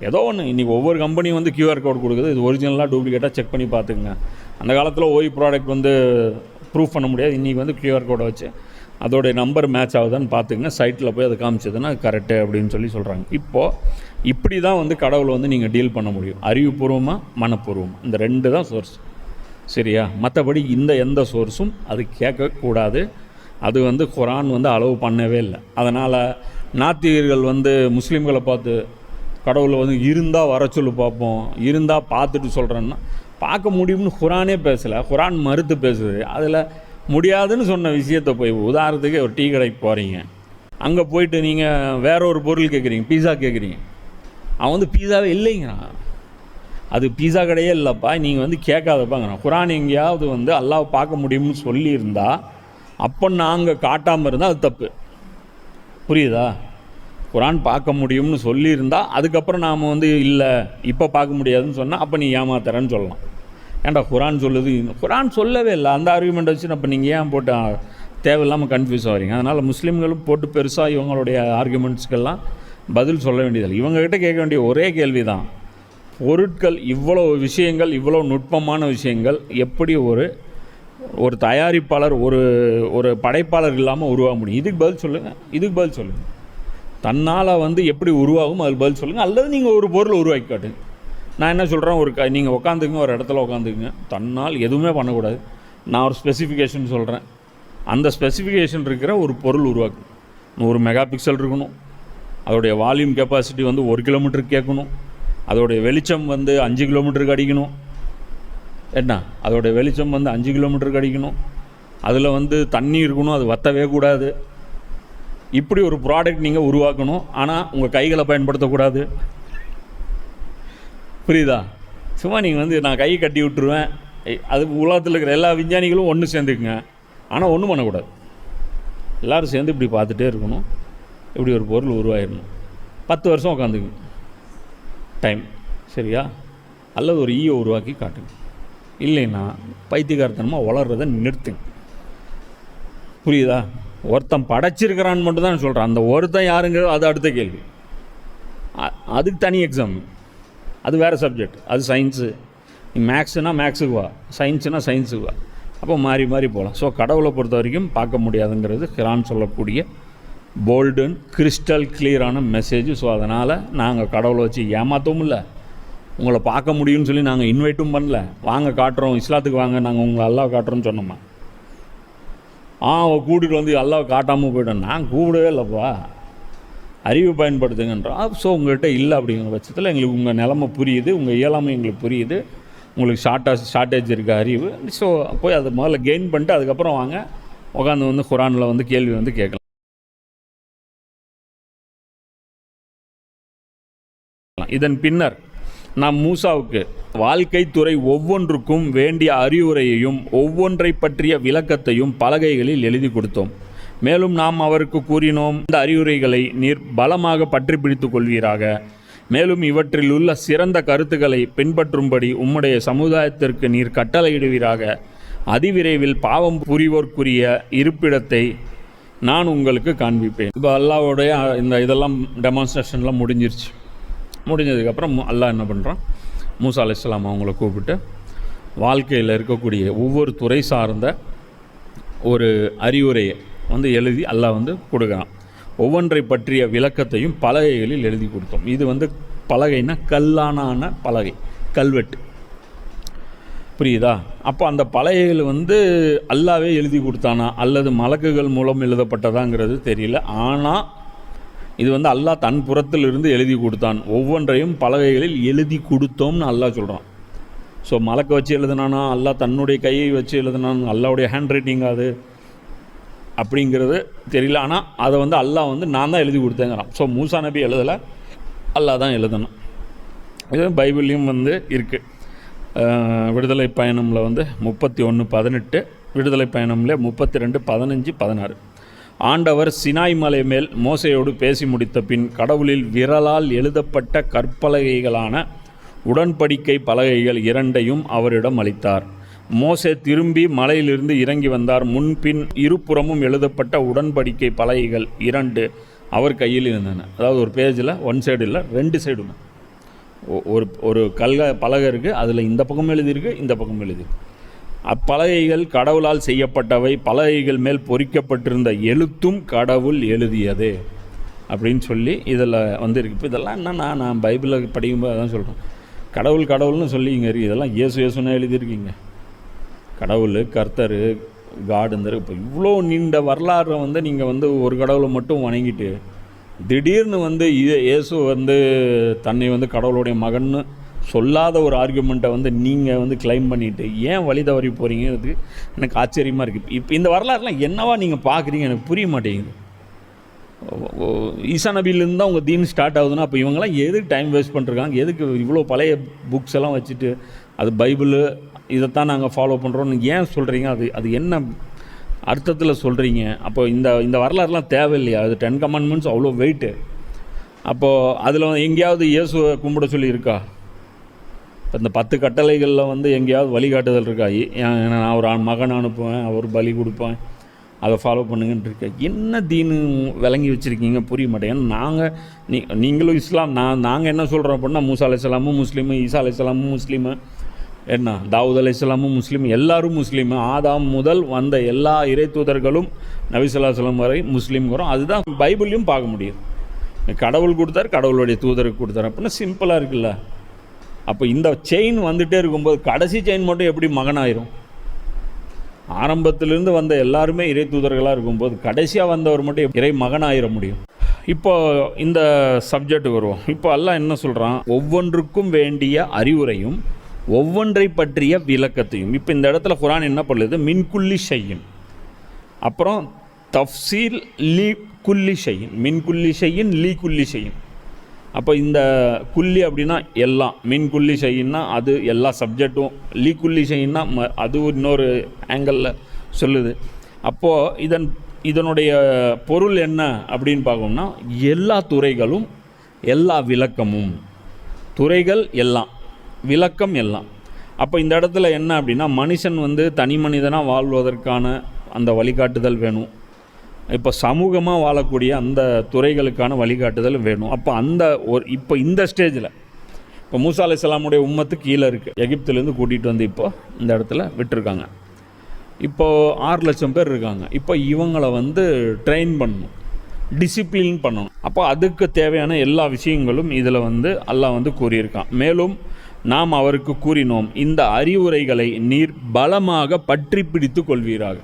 S2: ஏதோ ஒன்று இன்றைக்கி ஒவ்வொரு கம்பெனியும் வந்து கியூஆர் கோடு கொடுக்குது. இது ஒரிஜினலாக டூப்ளிகேட்டாக செக் பண்ணி பார்த்துக்குங்க. அந்த காலத்தில் ஓய் ப்ராடக்ட் வந்து ப்ரூஃப் பண்ண முடியாது. இன்றைக்கி வந்து கியூஆர் கோடை வச்சு அதோடைய நம்பர் மேட்ச் ஆகுதான்னு பார்த்துங்க. சைட்டில் போய் அதை காமிச்சதுன்னா அது கரெக்டு அப்படின்னு சொல்கிறாங்க. இப்போது இப்படி தான் வந்து கடவுளை வந்து நீங்கள் டீல் பண்ண முடியும். அறிவுபூர்வமாக, மனப்பூர்வமாக, இந்த ரெண்டு தான் சோர்ஸ். சரியா? மற்றபடி எந்த சோர்ஸும் அது கேட்கக்கூடாது. அது வந்து குரான் வந்து அளவு பண்ணவே இல்லை. அதனால் நாத்திகர்கள் வந்து முஸ்லீம்களை பார்த்து கடவுளை வந்து இருந்தால் வர சொல்லு பார்ப்போம், இருந்தால் பார்த்துட்டு சொல்கிறேன்னா, பார்க்க முடியும்னு குரானே பேசலை, குரான் மறுத்து பேசுது. அதில் முடியாதுன்னு சொன்ன விஷயத்தை போய், உதாரணத்துக்கு ஒரு டீ கடைக்கு போகிறீங்க, அங்கே போயிட்டு நீங்கள் வேற ஒரு பொருள் கேட்குறீங்க, பீஸா கேட்குறீங்க, அவன் வந்து பீஸாவே இல்லைங்கிறான். அது பீஸா கடையே இல்லைப்பா, நீங்கள் வந்து கேட்காதப்பாங்கிறான். குரான் எங்கேயாவது வந்து அல்லாஹ் பார்க்க முடியும்னு சொல்லியிருந்தா அப்போ நாங்கள் காட்டாமல் இருந்தால் அது தப்பு. புரியுதா? குரான் பார்க்க முடியும்னு சொல்லியிருந்தால் அதுக்கப்புறம் நாம் வந்து இல்லை இப்போ பார்க்க முடியாதுன்னு சொன்னால் அப்போ நீ ஏமாத்துறன்னு சொல்லலாம். ஏன்டா குரான் சொல்லுது, குரான் சொல்லவே இல்லை. அந்த ஆர்குமெண்ட் வச்சு அப்போ நீங்கள் ஏன் போட்டு தேவையில்லாமல் கன்ஃபியூஸ் ஆகிறீங்க? அதனால் முஸ்லீம்களும் போட்டு பெருசாக இவங்களுடைய ஆர்குமெண்ட்ஸ்க்கெல்லாம் பதில் சொல்ல வேண்டியதில்லை. இவங்ககிட்ட கேட்க வேண்டிய ஒரே கேள்வி தான், பொருட்கள் இவ்வளோ விஷயங்கள், இவ்வளோ நுட்பமான விஷயங்கள் எப்படி ஒரு தயாரிப்பாளர் ஒரு படைப்பாளர் இல்லாமல் உருவாக முடியும்? இதுக்கு பதில் சொல்லுங்கள். தன்னால் வந்து எப்படி உருவாகும் அதுக்கு பதில் சொல்லுங்கள். அல்லது நீங்கள் ஒரு பொருள் உருவாக்கி காட்டுங்க. நான் என்ன சொல்கிறேன், நீங்கள் உட்காந்துக்குங்க, ஒரு இடத்துல உட்காந்துக்குங்க, தன்னால் எதுவுமே பண்ணக்கூடாது. நான் ஒரு ஸ்பெசிஃபிகேஷன் சொல்கிறேன், அந்த ஸ்பெசிஃபிகேஷன் இருக்கிற ஒரு பொருள் உருவாக்கு. 100 மெகா பிக்சல் இருக்கணும், அதோடைய வால்யூம் கெப்பாசிட்டி வந்து 1 கிலோமீட்டருக்கு கேட்கணும், அதோடைய வெளிச்சம் வந்து 5 கிலோமீட்டருக்கு அடிக்கணும். என்ன, அதோடைய வெளிச்சம் வந்து 5 கிலோமீட்டருக்கு அடிக்கணும், அதில் வந்து தண்ணி இருக்கணும், அது வற்றவே கூடாது. இப்படி ஒரு ப்ராடக்ட் நீங்கள் உருவாக்கணும். ஆனால் உங்கள் கைகளை பயன்படுத்தக்கூடாது. புரியுதா? சும்மா நீங்கள் வந்து நான் கை கட்டி விட்டுருவேன், அது உலகத்தில் இருக்கிற எல்லா விஞ்ஞானிகளும் ஒன்று சேர்ந்துக்குங்க, ஆனால் ஒன்றும் பண்ணக்கூடாது. எல்லோரும் சேர்ந்து இப்படி பார்த்துட்டே இருக்கணும். இப்படி ஒரு பொருள் உருவாயிடணும். 10 வருஷம் உட்காந்துக்குங்க டைம். சரியா? அல்லது ஒரு ஈயை உருவாக்கி காட்டுங்க. இல்லைன்னா பைத்தியக்காரத்தனமாக வளர்றதை நிறுத்துங்க. புரியுதா? ஒருத்தன் படைச்சிருக்கிறான்னு மட்டும் தான் சொல்கிறான். அந்த ஒருத்தன் யாருங்கிறது அது அடுத்த கேள்வி. அதுக்கு தனி எக்ஸாம், அது வேறு சப்ஜெக்ட், அது சயின்ஸு. மேக்ஸுனா மேக்ஸுக்கு வா, சயின்ஸுனா சயின்ஸுக்கு வா. அப்போ மாறி மாறி போகலாம். ஸோ கடவுளை பொறுத்த வரைக்கும் பார்க்க முடியாதுங்கிறது குர்ஆன் சொல்லக்கூடிய போல்டு அண்ட் கிறிஸ்டல் கிளியரான மெசேஜ். ஸோ அதனால் நாங்கள் கடவுளை வச்சு ஏமாற்றவும் இல்லை, உங்களை பார்க்க முடியும்னு சொல்லி நாங்கள் இன்வைட்டும் பண்ணல. வாங்க காட்டுறோம், இஸ்லாத்துக்கு வாங்க, நாங்கள் உங்களை அல்லாஹ் காட்டுறோன்னு சொன்னோமா? அவன் கூட்டிகிட்டு வந்து அல்லாஹ் காட்டாமல் போய்ட்டேன். நான் கூப்பிடவே இல்லைப்பா, அறிவு பயன்படுத்துங்கன்றான். ஸோ உங்கள்கிட்ட இல்லை அப்படிங்கிற பட்சத்தில் எங்களுக்கு உங்கள் நிலமை புரியுது, உங்கள் இயலாமை எங்களுக்கு புரியுது, உங்களுக்கு ஷார்ட்டேஜ் இருக்க அறிவு. ஸோ போய் அதை முதல்ல கெயின் பண்ணிட்டு அதுக்கப்புறம் வாங்க உட்காந்து வந்து குர்ஆனில் வந்து கேள்வி வந்து கேட்கலாம். இதன் பின்னர் நாம் மூசாவுக்கு வாழ்க்கை துறை ஒவ்வொன்றுக்கும் வேண்டிய அறிவுரையையும் ஒவ்வொன்றை பற்றிய விளக்கத்தையும் பலகைகளில் எழுதி கொடுத்தோம். மேலும் நாம் அவருக்கு கூறினோம், இந்த அறிவுரைகளை நீர் பலமாக பற்றி பிடித்துக் கொள்வீராக. மேலும் இவற்றில் உள்ள சிறந்த கருத்துக்களை பின்பற்றும்படி உம்முடைய சமுதாயத்திற்கு நீர் கட்டளையிடுவீராக. அதிவிரைவில் பாவம் புரிவோர்க்குரிய இருப்பிடத்தை நான் உங்களுக்கு காண்பிப்பேன். இப்போ அல்லாஹ்வுடைய இதெல்லாம் டெமான்ஸ்ட்ரேஷன்லாம் முடிஞ்சதுக்கப்புறம் அல்லாஹ் என்ன பண்ணுறான், மூசா அலைஹிஸ்ஸலாம் அவங்கள கூப்பிட்டு வாழ்க்கையில் இருக்கக்கூடிய ஒவ்வொரு துறை சார்ந்த ஒரு அறிவுரையை வந்து எழுதி அல்லாஹ் வந்து கொடுக்குறான். ஒவ்வொன்றை பற்றிய விளக்கத்தையும் பலகைகளில் எழுதி கொடுத்தோம். இது வந்து பலகைனா கல்லான பலகை, கல்வெட்டு. புரியுதா? அப்போ அந்த பலகைகள் வந்து அல்லாவே எழுதி கொடுத்தானா அல்லது மலக்குகள் மூலம் எழுதப்பட்டதாங்கிறது தெரியல. ஆனால் இது வந்து அல்லாஹ் தன் புறத்தில் இருந்து எழுதி கொடுத்தான். ஒவ்வொன்றையும் பலகைகளில் எழுதி கொடுத்தோம்னு அல்லாஹ் சொல்கிறான். ஸோ மலக்கை வச்சு எழுதுனானா, அல்லாஹ் தன்னுடைய கையை வச்சு எழுதுனான், அல்லாவுடைய ஹேண்ட் ரைட்டிங் அது அப்படிங்கிறது தெரியல. ஆனால் அதை வந்து அல்லாஹ் வந்து நான் தான் எழுதி கொடுத்தேங்கிறான். ஸோ மூசா நபி எழுதலை, அல்லாஹ் தான் எழுதணும். இது பைபிள்லேயும் வந்து இருக்குது. விடுதலை பயணமில் வந்து 31:18, விடுதலை பயணமில் 32:15-16. ஆண்டவர் சினாய் மலை மேல் மோசையோடு பேசி முடித்த பின் கடவுளில் விரலால் எழுதப்பட்ட கற்பலகைகளான உடன்படிக்கை பலகைகள் 2ஐயும் அவரிடம் அளித்தார். மோசே திரும்பி மலையிலிருந்து இறங்கி வந்தார். முன்பின் இருபுறமும் எழுதப்பட்ட உடன்படிக்கை பலகைகள் 2 அவர் கையில் இருந்தன. அதாவது ஒரு பேஜில் ஒன் சைடு இல்லை, 2 சைடுமே ஒரு பலகை இருக்குது. அதில் இந்த பக்கம் எழுதியிருக்கு, இந்த பக்கம் எழுதியிருக்கு. அப்பலகைகள் கடவுளால் செய்யப்பட்டவை, பலகைகள் மேல் பொறிக்கப்பட்டிருந்த எழுத்தும் கடவுள் எழுதியது அப்படின்னு சொல்லி இதில் வந்து இருக்குது. இப்போ இதெல்லாம் என்னன்னா, நான் பைபிளில் படிக்கும்போது அதான் சொல்கிறேன், கடவுள்னு சொல்லி இங்கே இருக்குது. இதெல்லாம் இயேசுன்னு எழுதியிருக்கீங்க. கடவுள், கர்த்தர், காடுந்தர். இப்போ இவ்வளோ நீண்ட வரலாறு வந்து நீங்கள் வந்து ஒரு கடவுளை மட்டும் வணங்கிட்டு திடீர்னு வந்து இயேசு வந்து தன்னை வந்து கடவுளுடைய மகன்னு சொல்லாத ஒரு ஆர்குமெண்ட்டை வந்து நீங்கள் வந்து கிளைம் பண்ணிவிட்டு ஏன் வழி தவறி போகிறீங்கிறது எனக்கு ஆச்சரியமாக இருக்குது. இப்போ இந்த வரலாறுலாம் என்னவா நீங்கள் பார்க்குறீங்க எனக்கு புரிய மாட்டேங்குது. ஈசா நபியிலேருந்து தான் உங்கள் தீன் ஸ்டார்ட் ஆகுதுன்னா அப்போ இவங்கெல்லாம் எதுக்கு டைம் வேஸ்ட் பண்ணிருக்காங்க? எதுக்கு இவ்வளோ பழைய புக்ஸ் எல்லாம் வச்சுட்டு அது பைபிள் இதைத்தான் நாங்கள் ஃபாலோ பண்ணுறோன்னு ஏன் சொல்கிறீங்க? அது என்ன அர்த்தத்தில் சொல்கிறீங்க? அப்போ இந்த வரலாறுலாம் தேவையில்லையா? அது 10 கமாண்ட்மெண்ட்ஸ் அவ்வளோ வெயிட்டு. அப்போது அதில் எங்கேயாவது இயேசுவை கும்பிட சொல்லி இருக்கா? இப்போ இந்த 10 கட்டளைகளில் வந்து எங்கேயாவது வழிகாட்டுதல் இருக்கா? நான் ஒரு மகன் அனுப்புவேன், அவர் பலி கொடுப்பேன், அதை ஃபாலோ பண்ணுங்கன்னு இருக்கேன். என்ன தீனு விளங்கி வச்சுருக்கீங்க புரிய மாட்டேங்க. நீங்களும் இஸ்லாம், நாங்கள் என்ன சொல்கிறோம் அப்படின்னா மூசா அலைஹிஸ்ஸலாமும் முஸ்லீமு, ஈசா அலைஹிஸ்ஸலாமும் முஸ்லீமு, என்ன தாவூத் அலைஹிஸ்ஸலாமும் முஸ்லீம், எல்லாரும் முஸ்லீமு. ஆதாம் முதல் வந்த எல்லா இறை தூதர்களும் நபி ஸல்லல்லாஹு அலைஹி வஸல்லம் வரை முஸ்லீம்ங்கிறோம். அதுதான் பைபிள்லையும் பார்க்க முடியும். கடவுள் கொடுத்தார், கடவுளுடைய தூதருக்கு கொடுத்தார் அப்படின்னா சிம்பிளாக இருக்குல்ல. அப்போ இந்த செயின் வந்துகிட்டே இருக்கும்போது கடைசி செயின் மட்டும் எப்படி மகனாயிரும்? ஆரம்பத்திலிருந்து வந்த எல்லாருமே இறை தூதர்களாக இருக்கும்போது கடைசியாக வந்தவர் மட்டும் இறை மகனாயிர முடியும்? இப்போ இந்த சப்ஜெக்ட் வருவோம். இப்போ அல்லாஹ் என்ன சொல்கிறான்? ஒவ்வொன்றுக்கும் வேண்டிய அறிவுரையும் ஒவ்வொன்றை பற்றிய விளக்கத்தையும். இப்போ இந்த இடத்துல குர்ஆன் என்ன பண்ணுது? மின்குல்லி ஷையின், அப்புறம் தஃப்சீல் லீ குல்லி ஷையின், மின்குல்லி ஷையின் லீ குல்லி ஷையின். அப்போ இந்த குல்லி அப்படின்னா எல்லாம், மின் குல்லி ஷையின்னா அது எல்லா சப்ஜெக்டும், லீ குல்லி ஷையின்னா அது இன்னொரு ஆங்கிளில் சொல்லுது. அப்போது இதனுடைய பொருள் என்ன அப்படின்னு பார்க்கணும்னா எல்லா துறைகளும், எல்லா விளக்கமும், துறைகள் எல்லாம், விளக்கம் எல்லாம். அப்போ இந்த இடத்துல என்ன அப்படின்னா மனுஷன் வந்து தனி மனிதனாக வாழ்வதற்கான அந்த வழிகாட்டுதல் வேணும். இப்போ சமூகமாக வாழக்கூடிய அந்த துறைகளுக்கான வழிகாட்டுதல் வேணும். அப்போ இப்போ இந்த ஸ்டேஜில் இப்போ மூசா அலைஹிஸ்ஸலாமுடைய உம்மத்து கீழே இருக்குது, எகிப்திலேருந்து கூட்டிகிட்டு வந்து இப்போ இந்த இடத்துல விட்டுருக்காங்க. இப்போது 6 லட்சம் பேர் இருக்காங்க. இப்போ இவங்களை வந்து ட்ரெயின் பண்ணணும், டிசிப்ளின் பண்ணணும். அப்போ அதுக்கு தேவையான எல்லா விஷயங்களும் இதில் வந்து அல்லாஹ் வந்து கூறியிருக்கான். மேலும் நாம் அவருக்கு கூறினோம், இந்த அறிவுரைகளை நீர் பலமாக பற்றி பிடித்து கொள்வீராக.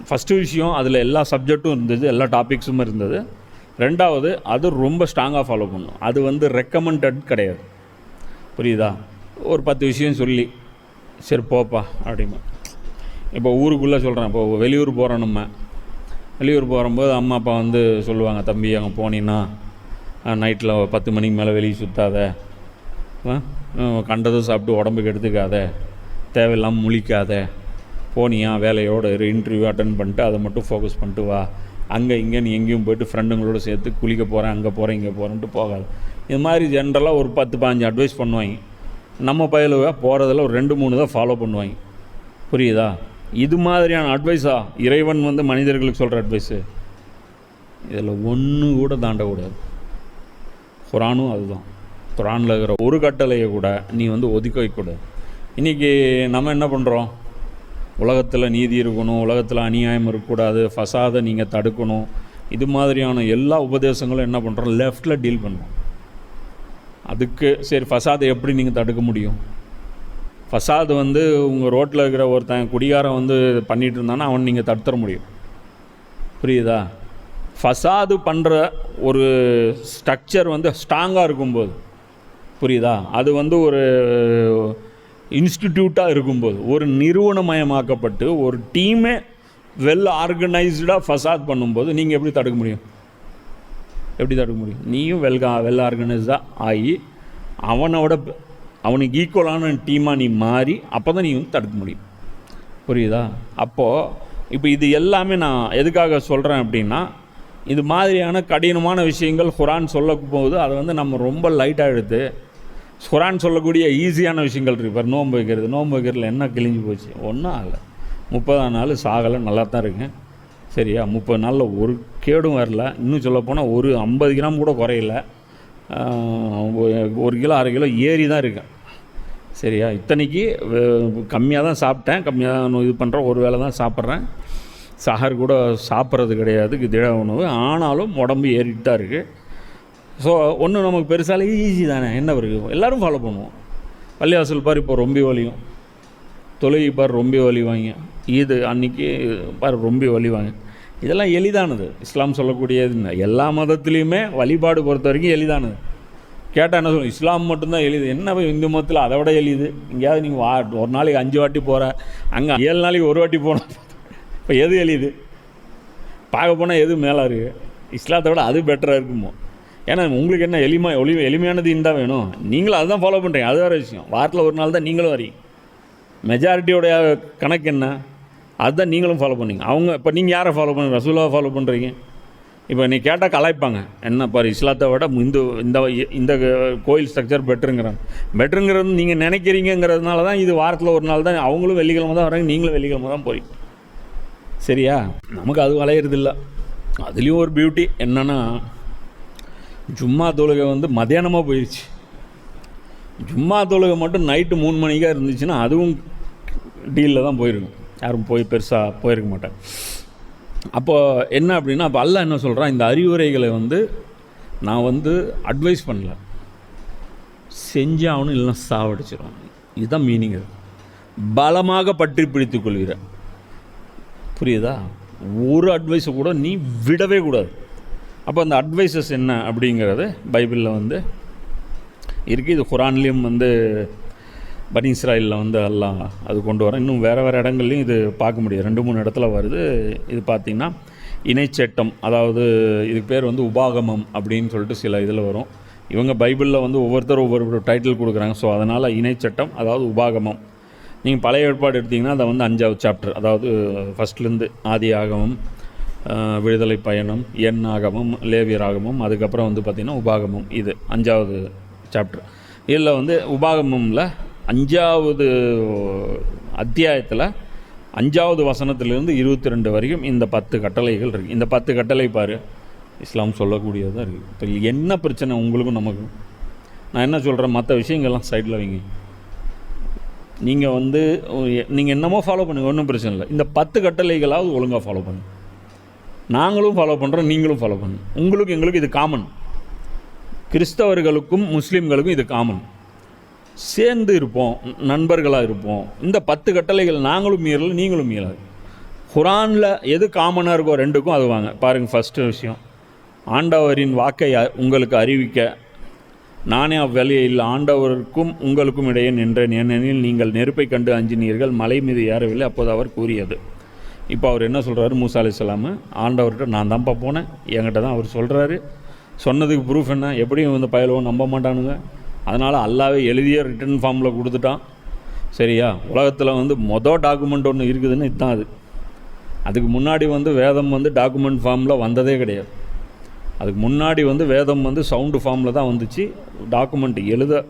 S2: ஃபஸ்ட்டு விஷயம், அதில் எல்லா சப்ஜெக்டும் இருந்தது, எல்லா டாபிக்ஸும் இருந்தது. ரெண்டாவது, அது ரொம்ப ஸ்ட்ராங்காக ஃபாலோ பண்ணணும். அது வந்து ரெக்கமெண்டட் கிடையாது, புரியுதா? ஒரு 10 விஷயம் சொல்லி சரி போப்பா அப்படிமா. இப்போ ஊருக்குள்ளே சொல்கிறேன், இப்போ வெளியூர் போகிறோம், நம்ம வெளியூர் போகும்போது அம்மா அப்பா வந்து சொல்லுவாங்க, தம்பி அங்கே போனீங்கன்னா நைட்டில் 10 மணிக்கு மேலே வெளியே சுற்றாத, கண்டதும் சாப்பிட்டு உடம்புக்கு எடுத்துக்காத, தேவையில்லாமல் முழிக்காத, போனியா வேலையோடு இன்டர்வியூ அட்டன் பண்ணிட்டு அதை மட்டும் ஃபோக்கஸ் பண்ணிட்டு வா, அங்கே இங்கே நீ எங்கேயும் போய்ட்டு ஃப்ரெண்டுங்களோட சேர்த்து குளிக்க போகிறேன், அங்கே போகிறேன், இங்கே போகிறேன்ட்டு போகாது. இது மாதிரி ஜென்ரலாக ஒரு 10-15 அட்வைஸ் பண்ணுவாங்க. நம்ம பயிலுவா போகிறதில் ஒரு 2-3 தான் ஃபாலோ பண்ணுவாங்க, புரியுதா? இது மாதிரியான அட்வைஸா இறைவன் வந்து மனிதர்களுக்கு சொல்கிற அட்வைஸு? இதில் ஒன்று கூட தாண்டக்கூடாது. குர்ஆனும் அதுதான். குர்ஆனில் இருக்கிற ஒரு கட்டளையை கூட நீ வந்து ஒதுக்க வைக்கக்கூடாது. இன்றைக்கி நம்ம என்ன பண்ணுறோம்? உலகத்தில் நீதி இருக்கணும், உலகத்தில் அநியாயம் இருக்கக்கூடாது, ஃபசாதை நீங்கள் தடுக்கணும், இது மாதிரியான எல்லா உபதேசங்களும் என்ன பண்ணுறோம்? லெஃப்டில் டீல் பண்ணுறோம். அதுக்கு சரி ஃபசாதை எப்படி நீங்கள் தடுக்க முடியும்? ஃபசாது வந்து உங்கள் ரோட்டில் இருக்கிற ஒருத்தன் குடிகாரம் வந்து பண்ணிகிட்டு இருந்தானா அவன் நீங்கள் தடுத்துற முடியும். புரியுதா? ஃபசாது பண்ணுற ஒரு ஸ்ட்ரக்சர் வந்து ஸ்ட்ராங்காக இருக்கும்போது, புரியுதா, அது வந்து ஒரு இன்ஸ்டிடியூட்டாக இருக்கும்போது, ஒரு நிறுவனமயமாக்கப்பட்டு ஒரு டீமே வெல் ஆர்கனைஸ்டாக ஃபசாத் பண்ணும்போது நீங்கள் எப்படி தடுக்க முடியும்? எப்படி தடுக்க முடியும்? நீயும் வெல் ஆர்கனைஸ்டாக ஆகி அவனுக்கு ஈக்குவலான டீமாக நீ மாறி அப்போ தான் நீ வந்து தடுக்க முடியும். புரியுதா? அப்போது இப்போ இது எல்லாமே நான் எதுக்காக சொல்கிறேன் அப்படின்னா, இது மாதிரியான கடினமான விஷயங்கள் குரான் சொல்ல போகுது. அதை வந்து நம்ம ரொம்ப லைட்டாக எடுத்து குரான் சொல்லக்கூடிய ஈஸியான விஷயங்கள் இருக்குது. இப்போ நோன்பு வைக்கிறதுல என்ன கிழிஞ்சு போச்சு? ஒன்றும் ஆகலை. 30ஆம் நாள் சாகலை, நல்லா தான் இருக்குங்க. சரியா? 30 நாளில் ஒரு கேடும் வரல. இன்னும் சொல்லப்போனால் ஒரு 50 கிராம் கூட குறையில. 1 கிலோ 1/2 கிலோ ஏறி தான் இருக்கேன். சரியா? இத்தனைக்கு கம்மியாக தான் சாப்பிட்டேன், கம்மியாக தான் இது பண்ணுறேன், ஒரு வேளை தான் சாப்பிட்றேன். சஹர் கூட சாப்பிட்றது கிடையாது, திட உணவு. ஆனாலும் உடம்பு ஏறிட்டு தான் இருக்குது. ஸோ ஒன்றும் நமக்கு பெருசால ஈஸி தானே, என்ன இருக்குது, எல்லோரும் ஃபாலோ பண்ணுவோம். பள்ளிவாசல் பார் இப்போ ரொம்ப வலியும், தொழுகை பார் ரொம்ப வலிவாங்க, ஈது அன்றைக்கி பார் ரொம்ப வலிவாங்க. இதெல்லாம் எளிதானது. இஸ்லாம் சொல்லக்கூடியது எல்லா மதத்துலேயுமே வழிபாடு பொறுத்த வரைக்கும் எளிதானது. கேட்டால் என்ன சொல்லுவோம்? இஸ்லாம் மட்டும்தான் எளிது. என்ன இந்து மதத்தில் அதை விட எளிது? எங்கேயாவது நீங்கள் ஒரு நாளைக்கு 5 வாட்டி போகிற, அங்கே 7 நாளைக்கு ஒரு வாட்டி போனால் இப்போ எது எளிது? பார்க்க போனால் எது மேலே இருக்குது? இஸ்லாத்தை விட அது பெட்டராக இருக்குமோ? ஏன்னா உங்களுக்கு என்ன எளிமையானது இருந்தால் வேணும். நீங்களும் அதுதான் ஃபாலோ பண்ணுறீங்க, அது வேறு விஷயம். வாரத்தில் ஒரு நாள் தான் நீங்களும் வரீங்க. மெஜாரிட்டியோடைய கணக்கு என்ன? அதுதான் நீங்களும் ஃபாலோ பண்ணீங்க. அவங்க இப்போ நீங்கள் யாரை ஃபாலோ பண்ணுறீங்க? ரசூலாவை ஃபாலோ பண்ணுறீங்க. இப்போ நீ கேட்டால் கலாய்ப்பாங்க, என்ன பாரு இஸ்லாத்தை விட இந்த கோயில் ஸ்ட்ரக்சர் பெட்டருங்கிறது நீங்கள் நினைக்கிறீங்கிறதுனால தான் இது வாரத்தில் ஒரு நாள் தான். அவங்களும் வெள்ளிக்கிழமை தான் வராங்க, நீங்களும் வெள்ளிக்கிழமை தான் போறீங்க. சரியா? நமக்கு அது வளையிறதில்ல. அதுலேயும் ஒரு பியூட்டி என்னென்னா, ஜும்மா தொழுகை வந்து மத்தியானமாக போயிடுச்சு. ஜும்மா தொழுகை மட்டும் நைட்டு 3 மணிக்காக இருந்துச்சுன்னா அதுவும் டீலில் தான் போயிருக்கும். யாரும் பெருசாக போயிருக்க மாட்டாங்க. அப்போது என்ன அப்படின்னா, அப்போ அல்லாஹ் என்ன சொல்கிறான், இந்த அறிவுரைகளை வந்து நான் வந்து அட்வைஸ் பண்ணல, செஞ்சாகணும், இல்லைன்னா சாவடிச்சிடும். இதுதான் மீனிங். அது பலமாக பற்றி பிடித்து கொள்கிற. புரியுதா? ஒரு அட்வைஸை கூட நீ விடவே கூடாது. அப்போ அந்த அட்வைசஸ் என்ன அப்படிங்கிறது பைபிளில் வந்து இருக்குது. இது குரான்லேயும் வந்து பனி இஸ்ராயலில் வந்து எல்லாம் அது கொண்டு வரேன். இன்னும் வேறு இடங்கள்லையும் இது பார்க்க முடியும். 2-3 இடத்துல வருது. இது பார்த்திங்கன்னா இணைச்சட்டம், அதாவது இதுக்கு பேர் வந்து உபாகமம் அப்படின்னு சொல்லிட்டு சில இதில் வரும். இவங்க பைபிளில் வந்து ஒவ்வொருத்தரும் ஒவ்வொரு டைட்டில் கொடுக்குறாங்க. ஸோ அதனால் இணைச்சட்டம், அதாவது உபாகமம். நீங்கள் பழைய ஏற்பாடு எடுத்திங்கன்னா அதை வந்து 5வது சாப்டர், அதாவது ஃபஸ்ட்லேருந்து ஆதி ஆகமம், விடுதலை பயணம், எண் ஆகமம், லேவியர் ஆகமம், அதுக்கப்புறம் வந்து பார்த்திங்கன்னா உபாகமம். இது 5வது சாப்டர். இதில் வந்து உபாகமமில் 5வது அத்தியாயத்தில் 5வது வசனத்திலிருந்து 22 வரைக்கும் இந்த 10 கட்டளைகள் இருக்குது. இந்த 10 கட்டளை பாரு, இஸ்லாம் சொல்லக்கூடியதாக இருக்குது. இப்போ என்ன பிரச்சனை உங்களுக்கும் நமக்கும்? நான் என்ன சொல்கிறேன், மற்ற விஷயங்கள்லாம் சைடில் வைங்க. நீங்கள் என்னமோ ஃபாலோ பண்ணுங்கள், ஒன்றும் பிரச்சனை இல்லை. இந்த 10 கட்டளைகளாவது ஒழுங்காக ஃபாலோ பண்ணுங்கள். நாங்களும் ஃபாலோ பண்ணுறோம், நீங்களும் ஃபாலோ பண்ணுங்கள். எங்களுக்கு இது காமன். கிறிஸ்தவர்களுக்கும் முஸ்லீம்களுக்கும் இது காமன். சேர்ந்து இருப்போம், நண்பர்களாக இருப்போம். இந்த 10 கட்டளைகள் நாங்களும் மீறல, நீங்களும் மீறாது. குரானில் எது காமனாக இருக்கோ ரெண்டுக்கும் அது வாங்க பாருங்கள். ஃபஸ்ட்டு விஷயம், ஆண்டவரின் வாக்கை உங்களுக்கு அறிவிக்க நானே அவ்வேளையில் ஆண்டவருக்கும் உங்களுக்கும் இடையே நின்றேன், ஏனெனில் நீங்கள் நெருப்பை கண்டு அஞ்சினீர்கள், மலை மீது ஏறவில்லை. அப்போது அவர் கூறியது. இப்போ அவர் என்ன சொல்கிறாரு? மூசா அலைஹிஸ்ஸலாம் ஆண்டவர்கிட்ட நான் தான்ப்பா போனேன், என்கிட்ட தான் அவர் சொல்கிறாரு. சொன்னதுக்கு ப்ரூஃப் என்ன? எப்படியும் வந்து பயலவும் நம்ப மாட்டானுங்க. அதனால் அல்லாவே எழுதிய ரிட்டன் ஃபார்மில் கொடுத்துட்டான். சரியா? உலகத்தில் வந்து டாக்குமெண்ட் ஒன்று இருக்குதுன்னு இதுதான். அதுக்கு முன்னாடி வந்து வேதம் வந்து டாக்குமெண்ட் ஃபார்மில் வந்ததே கிடையாது. அதுக்கு முன்னாடி வந்து வேதம் வந்து சவுண்டு ஃபார்மில் தான் வந்துச்சு. டாக்குமெண்ட் எழுத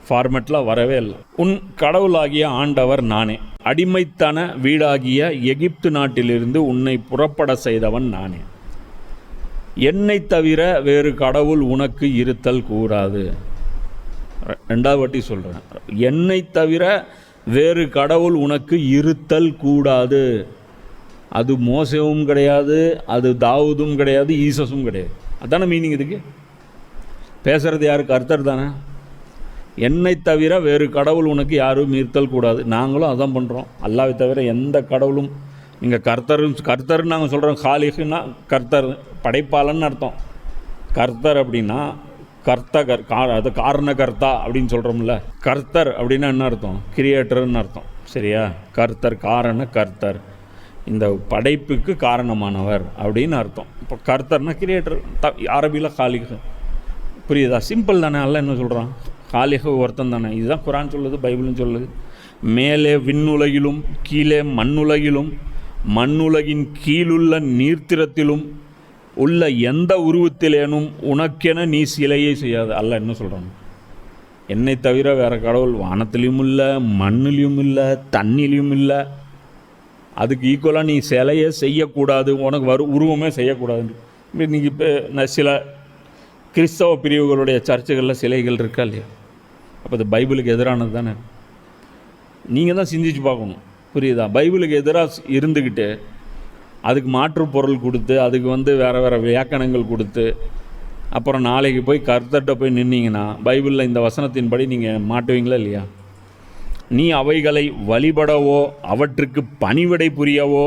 S2: ஃபார்மேட்டில் வரவே இல்லை. உன் கடவுளாகிய ஆண்டவர் நானே, அடிமைத்தன வீடாகிய எகிப்து நாட்டிலிருந்து உன்னை புறப்பட செய்தவன் நானே, என்னை தவிர வேறு கடவுள் உனக்கு இருத்தல் கூடாது. 2வது வாட்டி சொல்கிறேன், என்னை தவிர வேறு கடவுள் உனக்கு இருத்தல் கூடாது. அது மோசவும் கிடையாது, அது தாவூதும் கிடையாது, ஈசஸும் கிடையாது. அதான மீனிங். இதுக்கு பேசுகிறது யாருக்கு? கர்த்தர் தானே. என்னை தவிர வேறு கடவுள் உனக்கு யாரும் மீறுத்தல் கூடாது. நாங்களும் அதான் பண்ணுறோம். அல்லாஹ்வை தவிர எந்த கடவுளும் நீங்கள் கர்த்தர்னு நாங்கள் சொல்கிறோம். காலிகுன்னா கர்த்தர், படைப்பாளன்னு அர்த்தம். கர்த்தர் அப்படின்னா அது காரணகர்த்தா அப்படின்னு சொல்கிறோம்ல. கர்த்தர் அப்படின்னா என்ன அர்த்தம்? கிரியேட்டர்னு அர்த்தம். சரியா? கர்த்தர் கர்த்தர், இந்த படைப்புக்கு காரணமானவர் அப்படின்னு அர்த்தம். இப்போ கர்த்தர்னா கிரியேட்டர், அரபியில் காலிகு. புரியுதா? சிம்பிள் தானே. அல்ல என்ன சொல்கிறான்? காலிகு ஒருத்தன் தானே. இதுதான் குரான் சொல்லுது, பைபிளும் சொல்லுது. மேலே விண்ணுலகிலும் கீழே மண்ணுலகிலும் மண்ணுலகின் கீழுள்ள நீர்த்திரத்திலும் உள்ள எந்த உருவத்திலேனும் உனக்கென நீ சிலையை செய்யாது. அல்ல என்ன சொல்கிறான்? என்னை தவிர வேறு கடவுள் வானத்திலையும் இல்லை, மண்ணிலையும் இல்லை, தண்ணிலையும் இல்லை. அதுக்கு ஈக்குவலாக நீ சிலையை செய்யக்கூடாது, உனக்கு உருவமே செய்யக்கூடாது. இன்றைக்கி இப்போ சில கிறிஸ்தவ பிரிவுகளுடைய சர்ச்சுகளில் சிலைகள் இருக்கா இல்லையா? அப்போ அது பைபிளுக்கு எதிரானது தானே. நீங்கள் தான் சிந்திச்சு பார்க்கணும். புரியுதா? பைபிளுக்கு எதிராக இருந்துக்கிட்டு அதுக்கு மாற்று பொருள் கொடுத்து அதுக்கு வேறு வியாக்கணங்கள் கொடுத்து அப்புறம் நாளைக்கு போய் கர்த்தர்கிட்ட போய் நின்னீங்கன்னா பைபிளில் இந்த வசனத்தின்படி நீங்கள் மாட்டுவீங்களா இல்லையா? நீ அவைகளை வழிபடவோ அவற்றுக்கு பணிவிடை புரியவோ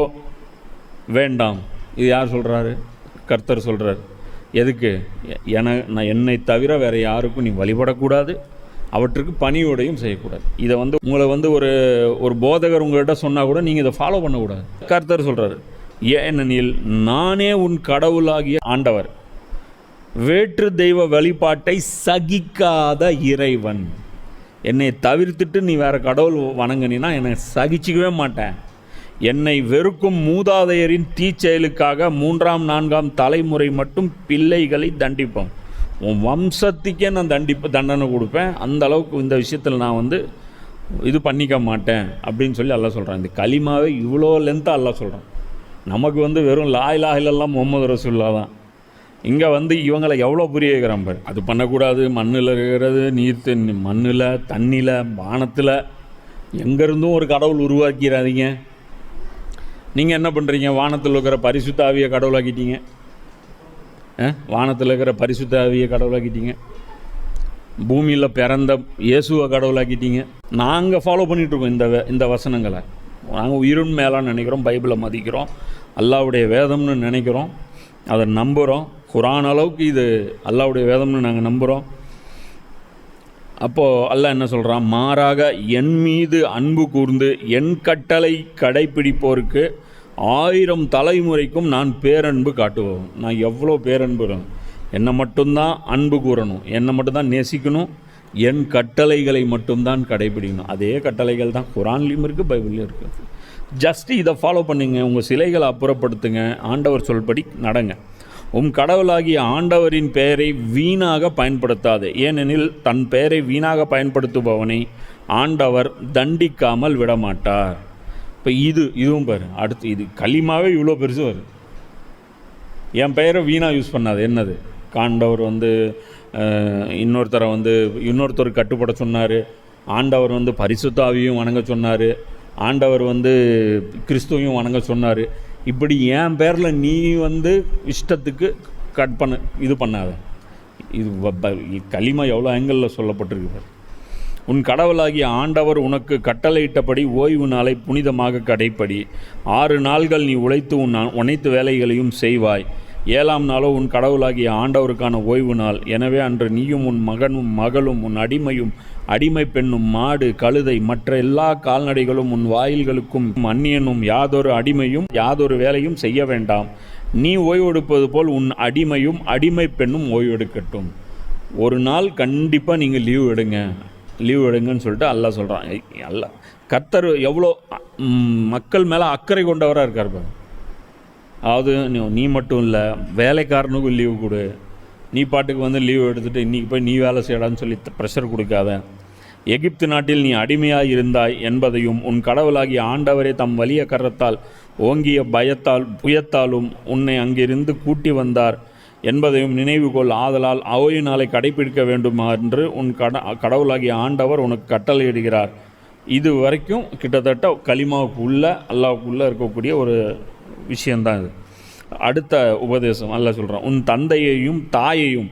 S2: வேண்டாம். இது யார் சொல்கிறாரு? கர்த்தர் சொல்கிறார். எதுக்கு? என்னை தவிர வேறு யாருக்கும் நீ வழிபடக்கூடாது, அவற்றுக்கு பணிவிடையும் செய்யக்கூடாது. இதை உங்களை ஒரு போதகர் உங்கள்கிட்ட சொன்னால் கூட நீங்கள் இதை ஃபாலோ பண்ணக்கூடாது. கர்த்தர் சொல்கிறாரு, ஏனெனில் நானே உன் கடவுளாகிய ஆண்டவர், வேற்று தெய்வ வழிபாட்டை சகிக்காத இறைவன். என்னை தவிர்த்துட்டு நீ வேறு கடவுள் வணங்கினா என்னை சகிச்சிக்கவே மாட்டேன். என்னை வெறுக்கும் மூதாதையரின் தீச்செயலுக்காக 3ஆம் 4ஆம் தலைமுறை மட்டும் பிள்ளைகளை தண்டிப்போம். உன் வம்சத்துக்கே நான் தண்டனை கொடுப்பேன். அந்த அளவுக்கு இந்த விஷயத்தில் நான் இது பண்ணிக்க மாட்டேன் அப்படின்னு சொல்லி அல்லாஹ் சொல்கிறான். இந்த கலிமாவே இவ்வளோ லென்த்தாக அல்லாஹ் சொல்கிறான். நமக்கு வெறும் லா இலாஹ இல்லல்லாஹ் முஹம்மது ரசூலுல்லாஹ் தான். இங்கே இவங்களை எவ்வளோ புரிய வைக்கிறான் பாரு. அது பண்ணக்கூடாது, மண்ணில் இருக்கிறது, மண்ணில், தண்ணியில், வானத்தில், எங்கேருந்தும் ஒரு கடவுள் உருவாக்கிறாதீங்க. நீங்கள் என்ன பண்ணுறீங்க? வானத்தில் இருக்கிற பரிசுத்த ஆவியை கடவுளாக்கிட்டீங்க. வானத்தில் இருக்கிற பரிசுத்த ஆவியை கடவுளாக்கிட்டீங்க. பூமியில் பிறந்த இயேசுவை கடவுளாக்கிட்டீங்க. நாங்கள் ஃபாலோ பண்ணிகிட்ருக்கோம் இந்த வசனங்களை. நாங்கள் உயிரின் மேலான்னு நினைக்கிறோம், பைபிளை மதிக்கிறோம், அல்லாஹ்வுடைய வேதம்னு நினைக்கிறோம், அதை நம்புகிறோம். குரான் அளவுக்கு இது அல்லாஹ்வுடைய வேதம்னு நாங்கள் நம்புகிறோம். அப்போது அல்லாஹ் என்ன சொல்கிறான்? மாறாக என் மீது அன்பு கூர்ந்து என் கட்டளை கடைப்பிடிப்போருக்கு 1000 தலைமுறைக்கும் நான் பேரன்பு காட்டுவோம். நான் எவ்வளோ பேரன்பு? என்னை மட்டும்தான் அன்பு கூறணும், என்னை மட்டும்தான் நேசிக்கணும், என் கட்டளைகளை மட்டும்தான் கடைப்பிடிக்கணும். அதே கட்டளைகள் தான் குரான்லேயும் இருக்குது, பைபிள்லேயும் இருக்குது. ஜஸ்ட்டு இதை ஃபாலோ பண்ணுங்க. உங்கள் சிலைகளை அப்புறப்படுத்துங்க, ஆண்டவர் சொல்படி நடங்க. கடவுளாகிய ஆண்டவரின் பெயரை வீணாக பயன்படுத்தாது. ஏனெனில் தன் பெயரை வீணாக பயன்படுத்துபவனை ஆண்டவர் தண்டிக்காமல் விடமாட்டார். இப்போ இதுவும் பாரு. அடுத்து இது கலிமாவே இவ்வளோ பெருசு வரும். என் பெயரை வீணாக யூஸ் பண்ணாது. என்னது? ஆண்டவர் இன்னொருத்தர் கட்டுப்பட சொன்னார். ஆண்டவர் பரிசுத்த ஆவியும் வணங்க சொன்னார். ஆண்டவர் கிறிஸ்துவையும் வணங்க சொன்னார். இப்படி என் பேரில் நீ இஷ்டத்துக்கு இது பண்ணாத. இது கலிமா எவ்வளோ ஆங்கிளில் சொல்லப்பட்டிருக்கு. உன் கடவுளாகிய ஆண்டவர் உனக்கு கட்டளையிட்டபடி ஓய்வு நாளை புனிதமாக கடைப்படி. 6 நாள்கள் நீ உழைத்து உன் அனைத்து வேலைகளையும் செய்வாய். 7ஆம் நாளோ உன் கடவுளாகிய ஆண்டவருக்கான ஓய்வு நாள். எனவே அன்று நீயும் உன் மகனும் மகளும் உன் அடிமையும் அடிமை பெண்ணும் மாடு கழுதை மற்ற எல்லா கால்நடைகளும் உன் வாயில்களுக்கும் அந்நியனும் யாதொரு அடிமையும் யாதொரு வேலையும் செய்ய வேண்டாம். நீ ஓய்வெடுப்பது போல் உன் அடிமையும் அடிமை பெண்ணும் ஓய்வெடுக்கட்டும். ஒரு நாள் கண்டிப்பாக நீங்கள் லீவ் எடுங்கன்னு சொல்லிட்டு அல்லாஹ் சொல்கிறான். அல்லாஹ் கர்த்தர் எவ்வளோ மக்கள் மேலே அக்கறை கொண்டவராக இருக்கார் பாரு. அதாவது நீ மட்டும் இல்லை, வேலைக்காரனுக்கும் லீவு கொடு. நீ பாட்டுக்கு லீவ் எடுத்துகிட்டு இன்றைக்கி போய் நீ வேலை செய்யடான்னு சொல்லி ப்ரெஷர் கொடுக்காத. எகிப்து நாட்டில் நீ அடிமையாக இருந்தாய் என்பதையும் உன் கடவுளாகிய ஆண்டவரே தம் வலிய கரத்தால் ஓங்கிய புயத்தாலும் உன்னை அங்கிருந்து கூட்டி வந்தார் என்பதையும் நினைவுகொள். ஆதலால் ஓய்வு நாளை கடைப்பிடிக்க வேண்டுமா என்று உன் கடவுளாகிய ஆண்டவர் உனக்கு கட்டளையிடுகிறார். இது வரைக்கும் கிட்டத்தட்ட கலிமாவுக்குள்ளே அல்லாஹ்வுக்குள்ளே இருக்கக்கூடிய ஒரு விஷயந்தான் இது. அடுத்த உபதேசம் அல்லாஹ் சொல்கிறான், உன் தந்தையையும் தாயையும்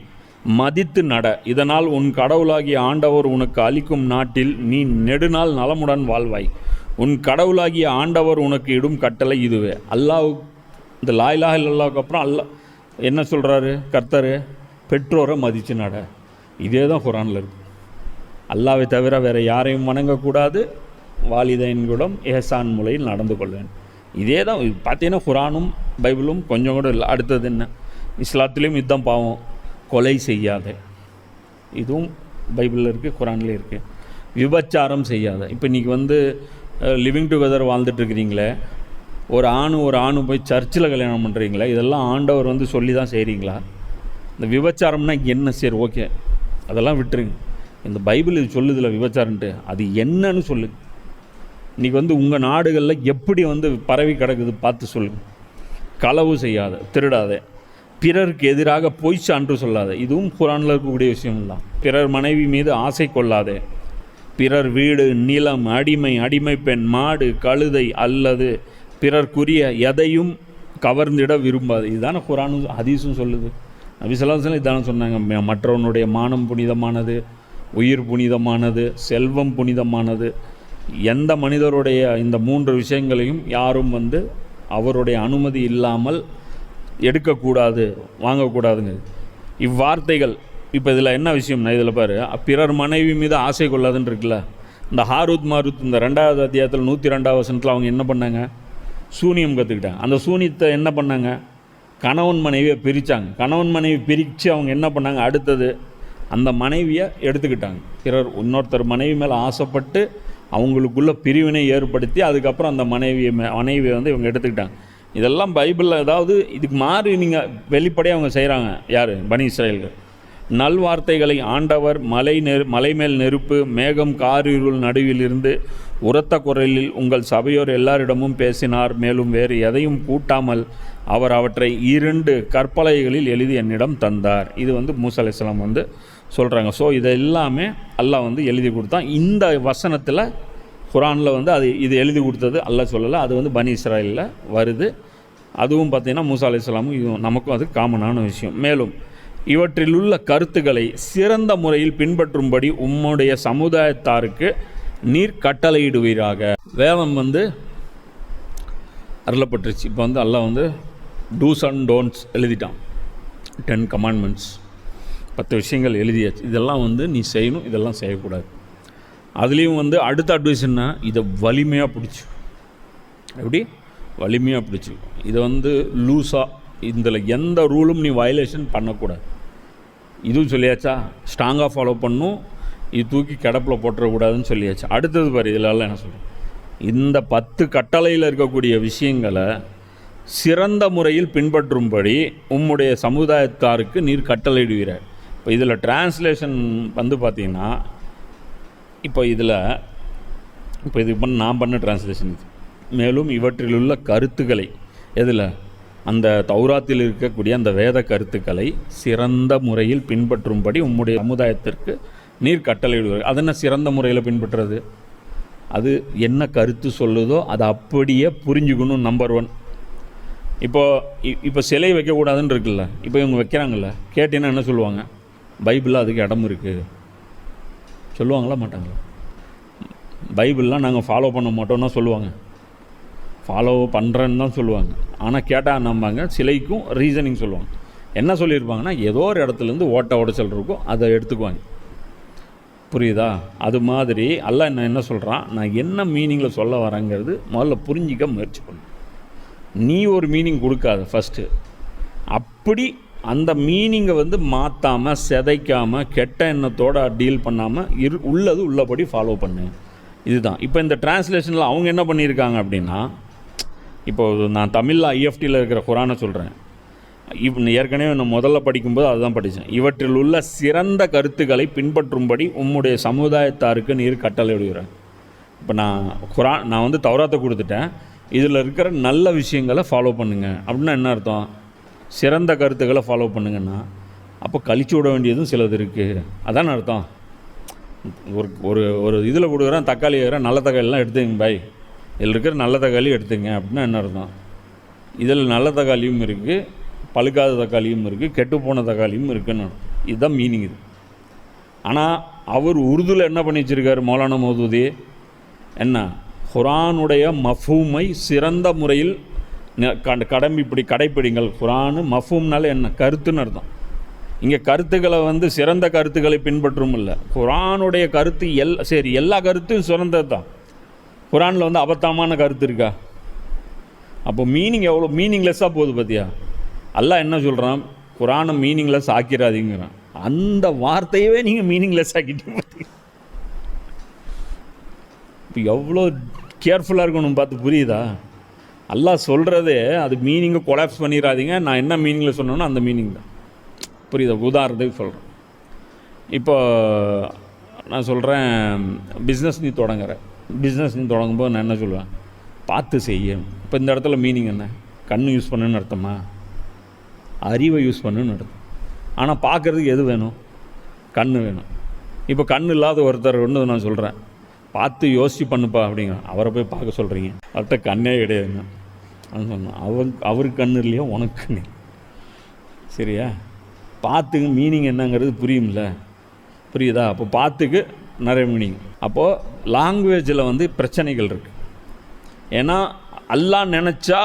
S2: மதித்து நட, இதனால் உன் கடவுளாகிய ஆண்டவர் உனக்கு அளிக்கும் நாட்டில் நீ நெடுநாள் நலமுடன் வாழ்வாய். உன் கடவுளாகிய ஆண்டவர் உனக்கு இடும் கட்டளை இதுவே. அல்லாஹ் இந்த லா இலாஹ இல்லல்லாஹ்வுக்கு அப்புறம் அல்லாஹ் என்ன சொல்கிறாரு கர்த்தர்? பெற்றோரை மதித்து நட. இதே தான் குரானில் இருக்குது. அல்லாவை தவிர வேறு யாரையும் வணங்கக்கூடாது, வாலிதைன்குடம் ஏசான் முறையில் நடந்து கொள்வேன். இதே தான் பார்த்தீங்கன்னா குரானும் பைபிளும் கொஞ்சம் கூட இல்லை. அடுத்தது என்ன? இஸ்லாத்துலேயும் இதுதான் பாவம், கொலை செய்யாத. இதுவும் பைபிளில் இருக்குது, குரான்லேயும் இருக்குது. விபச்சாரம் செய்யாத. இப்போ இன்றைக்கி லிவிங் டுகெதர் வாழ்ந்துட்டுருக்கிறீங்களே, ஒரு ஆணு போய் சர்ச்சில் கல்யாணம் பண்ணுறீங்களே, இதெல்லாம் ஆண்டவர் சொல்லி தான் செய்கிறீங்களா? இந்த விபச்சாரம்னா என்ன? சரி, ஓகே, அதெல்லாம் விட்டுருங்க. இந்த பைபிள் இது சொல்லுதில்ல விபச்சாரன்ட்டு, அது என்னன்னு சொல்லு. இன்றைக்கி உங்கள் நாடுகளில் எப்படி பரவி கிடக்குது பார்த்து சொல்லுங்கள். களவு செய்யாத, திருடாத, பிறருக்கு எதிராக பொய் சான்று சொல்லாத. இதுவும் குரானில் இருக்கக்கூடிய விஷயம்தான். பிறர் மனைவி மீது ஆசை கொள்ளாதே. பிறர் வீடு, நிலம், அடிமை பெண், மாடு, கழுதை அல்லது பிறர்க்குரிய எதையும் கவர்ந்திட விரும்பாது. இதுதானே குரானும் ஹதீஸும் சொல்லுது. நபி ஸல்லல்லாஹு அலைஹி வஸல்லம் இதான சொன்னாங்க. மற்றவனுடைய மானம் புனிதமானது, உயிர் புனிதமானது, செல்வம் புனிதமானது. எந்த மனிதருடைய இந்த 3 விஷயங்களையும் யாரும் அவருடைய அனுமதி இல்லாமல் எடுக்கக்கூடாது, வாங்கக்கூடாதுங்க. இவ்வார்த்தைகள் இப்போ இதில் என்ன விஷயம்னா, இதில் பாரு, பிறர் மனைவி மீது ஆசை கொள்ளாதுன்னு இருக்குல்ல. இந்த ஹாரூத் மாரூத் இந்த 2வது அத்தியாயத்தில் 102வது வசனத்தில் அவங்க என்ன பண்ணாங்க? சூனியம் கற்றுக்கிட்டாங்க. அந்த சூனியத்தை என்ன பண்ணாங்க? கணவன் மனைவியை பிரித்தாங்க. கணவன் மனைவி பிரித்து அவங்க என்ன பண்ணாங்க? அடுத்தது அந்த மனைவியை எடுத்துக்கிட்டாங்க. இன்னொருத்தர் மனைவி மேலே ஆசைப்பட்டு அவங்களுக்குள்ள பிரிவினை ஏற்படுத்தி அதுக்கப்புறம் அந்த மனைவியை இவங்க எடுத்துக்கிட்டாங்க. இதெல்லாம் பைபிளில். ஏதாவது இதுக்கு மாறி நீங்கள் வெளிப்படையாக அவங்க செய்கிறாங்க. யார்? பனி இஸ்ரவேலர்கள். நல்வார்த்தைகளை ஆண்டவர் மலை மேல் நெருப்பு, மேகம், காரிருள் நடுவிலிருந்து உரத்த குரலில் உங்கள் சபையோர் எல்லாரிடமும் பேசினார். மேலும் வேறு எதையும் கூட்டாமல் அவர் அவற்றை 2 கற்பலகைகளில் எழுதி என்னிடம் தந்தார். இது மூசா அலைஹிஸ்ஸலாம் சொல்கிறாங்க. ஸோ இதெல்லாமே அல்லாஹ் எழுதி கொடுத்தான். இந்த வசனத்தில் குரானில் அது இது எழுதி கொடுத்தது அல்லாஹ் சொல்லலை. அது பனி இஸ்ராயலில் வருது. அதுவும் பார்த்திங்கன்னா மூசா அலைஹிஸ்ஸலாமும் இதுவும் நமக்கும் அது காமனான விஷயம். மேலும் இவற்றில் உள்ள கருத்துக்களை சிறந்த முறையில் பின்பற்றும்படி உம்முடைய சமுதாயத்தாருக்கு நீர் கட்டளையிடுவீராக. வேதம் அருளப்பட்டுருச்சு. இப்போ அல்லாஹ் டூஸ் அண்ட் டோன்ட்ஸ் எழுதிட்டான். 10 கமாண்ட்மெண்ட்ஸ், 10 விஷயங்கள் எழுதியாச்சு. இதெல்லாம் நீ செய்யணும், இதெல்லாம் செய்யக்கூடாது. அதுலேயும் அடுத்த அட்வைஸ் என்ன? இதை வலிமையாக பிடிச்சி, எப்படி வலிமையாக பிடிச்சி, இதை லூஸாக, இதில் எந்த ரூலும் நீ வயலேஷன் பண்ணக்கூடாது. இதுவும் சொல்லியாச்சா? ஸ்ட்ராங்காக ஃபாலோ பண்ணும், இது தூக்கி கிடப்பில் போட்டுறக்கூடாதுன்னு சொல்லியாச்சு. அடுத்தது பாரு, இதிலெல்லாம் என்ன சொல்கிறேன்? இந்த 10 கட்டளையில் இருக்கக்கூடிய விஷயங்களை சிறந்த முறையில் பின்பற்றும்படி உம்முடைய சமுதாயத்தாருக்கு நீர் கட்டளையிடுவீர். இப்போ இதில் டிரான்ஸ்லேஷன் பார்த்திங்கன்னா, இப்போ நான் பண்ண டிரான்ஸ்லேஷன் இது. மேலும் இவற்றில் உள்ள கருத்துக்களை, எதில்? அந்த தௌராத்தில் இருக்கக்கூடிய அந்த வேத கருத்துக்களை சிறந்த முறையில் பின்பற்றும்படி உம்முடைய சமுதாயத்திற்கு நீர் கட்டளையிடுவார். அது என்ன சிறந்த முறையில் பின்பற்றுறது? அது என்ன கருத்து சொல்லுதோ அதை அப்படியே புரிஞ்சுக்கணும். நம்பர் 1. இப்போ சிலை வைக்கக்கூடாதுன்னு இருக்குல்ல, இப்போ இவங்க வைக்கிறாங்கல்ல, கேட்டீங்கன்னா என்ன சொல்லுவாங்க? பைபிளில் அதுக்கு இடம் இருக்குது சொல்லுவாங்களா மாட்டாங்களா? பைபிள்லாம் நாங்கள் ஃபாலோ பண்ண மாட்டோம்னா சொல்லுவாங்க. ஃபாலோ பண்ணுறேன்னு தான் சொல்லுவாங்க. ஆனால் கேட்டால் நம்பாங்க. சிலைக்கும் ரீசனிங் சொல்லுவாங்க. என்ன சொல்லியிருப்பாங்கன்னா, ஏதோ ஒரு இடத்துலேருந்து ஓட்ட உடைச்சல் இருக்கும், அதை எடுத்துக்குவாங்க. புரியுதா? அது மாதிரி அல்லாஹ் என்ன சொல்கிறான், நான் என்ன மீனிங்கில் சொல்ல வரேங்கிறது முதல்ல புரிஞ்சிக்க முயற்சி பண்ணு. நீ ஒரு மீனிங் கொடுக்காத ஃபஸ்ட்டு. அப்படி அந்த மீனிங்கை மாற்றாமல், சிதைக்காமல், கெட்ட எண்ணத்தோடு டீல் பண்ணாமல் உள்ளது உள்ளபடி ஃபாலோ பண்ணு. இதுதான். இப்போ இந்த டிரான்ஸ்லேஷனில் அவங்க என்ன பண்ணியிருக்காங்க அப்படின்னா, இப்போது நான் தமிழில் ஐஎஃப்டியில் இருக்கிற குரானை சொல்கிறேன். ஏற்கனவே நான் முதல்ல படிக்கும்போது அதுதான் படித்தேன். இவற்றில் உள்ள சிறந்த கருத்துக்களை பின்பற்றும்படி உம்முடைய சமுதாயத்தாருக்கு நீர் கட்டளையிடுகிறேன். இப்போ நான் தௌராத்தை கொடுத்துட்டேன், இதில் இருக்கிற நல்ல விஷயங்களை ஃபாலோ பண்ணுங்க அப்படின்னா என்ன அர்த்தம்? சிறந்த கருத்துக்களை ஃபாலோ பண்ணுங்கன்னா அப்போ கழிச்சு விட வேண்டியதும் சிலது இருக்குது. அதான் அர்த்தம். ஒரு இதில் கொடுக்குறேன், தக்காளி இருக்கிறேன், நல்ல தக்காளிலாம் எடுத்துங்க பாய், இதில் இருக்கிற நல்ல தக்காளி எடுத்துங்க அப்படின்னா என்ன அர்த்தம்? இதில் நல்ல தக்காளியும் இருக்குது, பழுக்காத தக்காளியும் இருக்குது, கெட்டுப்போன தக்காளியும் இருக்குன்னு அர்த்தம். இதுதான் மீனிங் இது. ஆனால் அவர் உருதுல என்ன பண்ணி வச்சுருக்காரு மௌலானா மௌதூதி, என்ன குரானுடைய மஃபூமை சிறந்த முறையில் இப்படி கடைப்பிடிங்கள். குரானு மஃபூம்னால என்ன கருத்துன்னு அர்த்தம். இங்கே கருத்துக்களை வந்து சிறந்த கருத்துக்களை பின்பற்றும் இல்லை, குரானுடைய கருத்து சரி எல்லா கருத்தும் சிறந்தது தான். குரானில் வந்து அபத்தமான கருத்து இருக்கா? அப்போ மீனிங் எவ்வளோ மீனிங்லெஸ்ஸாக போகுது பார்த்தியா? அல்லாஹ் என்ன சொல்கிறான், குரானை மீனிங்லெஸ் ஆக்கிடாதீங்கிறான். அந்த வார்த்தையவே நீங்கள் மீனிங்லெஸ் ஆக்கிட்டு இப்போ எவ்வளோ கேர்ஃபுல்லாக இருக்கணும் பார்த்து, புரியுதா? அல்லாஹ் சொல்கிறதே அது மீனிங்கை கொலாப்ஸ் பண்ணிடாதீங்க, நான் என்ன மீனிங்கில் சொன்னேனோ அந்த மீனிங் தான். புரியுதா? உதாரணத்துக்கு சொல்கிறேன். இப்போ நான் சொல்கிறேன், பிஸ்னஸ் நீ தொடங்கும்போது நான் என்ன சொல்லுவேன், பார்த்து செய்ய. இப்போ இந்த இடத்துல மீனிங் என்ன? கண் யூஸ் பண்ணுன்னு அர்த்தமா? அறிவை யூஸ் பண்ணுன்னு அர்த்தம். ஆனால் பார்க்குறதுக்கு எது வேணும்? கண் வேணும். இப்போ கண் இல்லாத ஒருத்தர் ஒன்று நான் சொல்கிறேன், பார்த்து யோசிச்சு பண்ணுப்பா அப்படிங்கிறேன். அவரை போய் பார்க்க சொல்கிறீங்க, அவர்கிட்ட கண்ணே கிடையாதுங்க அப்படின்னு சொன்னேன். அவருக்கு கண் இல்லையா, உனக்கு கண் சரியா? பார்த்துக்கு மீனிங் என்னங்கிறது புரியும்ல, புரியுதா? அப்போ பார்த்துக்கு நிறைய மீனிங். அப்போது லாங்குவேஜில் வந்து பிரச்சனைகள் இருக்குது. ஏன்னா அல்லாஹ் நினச்சா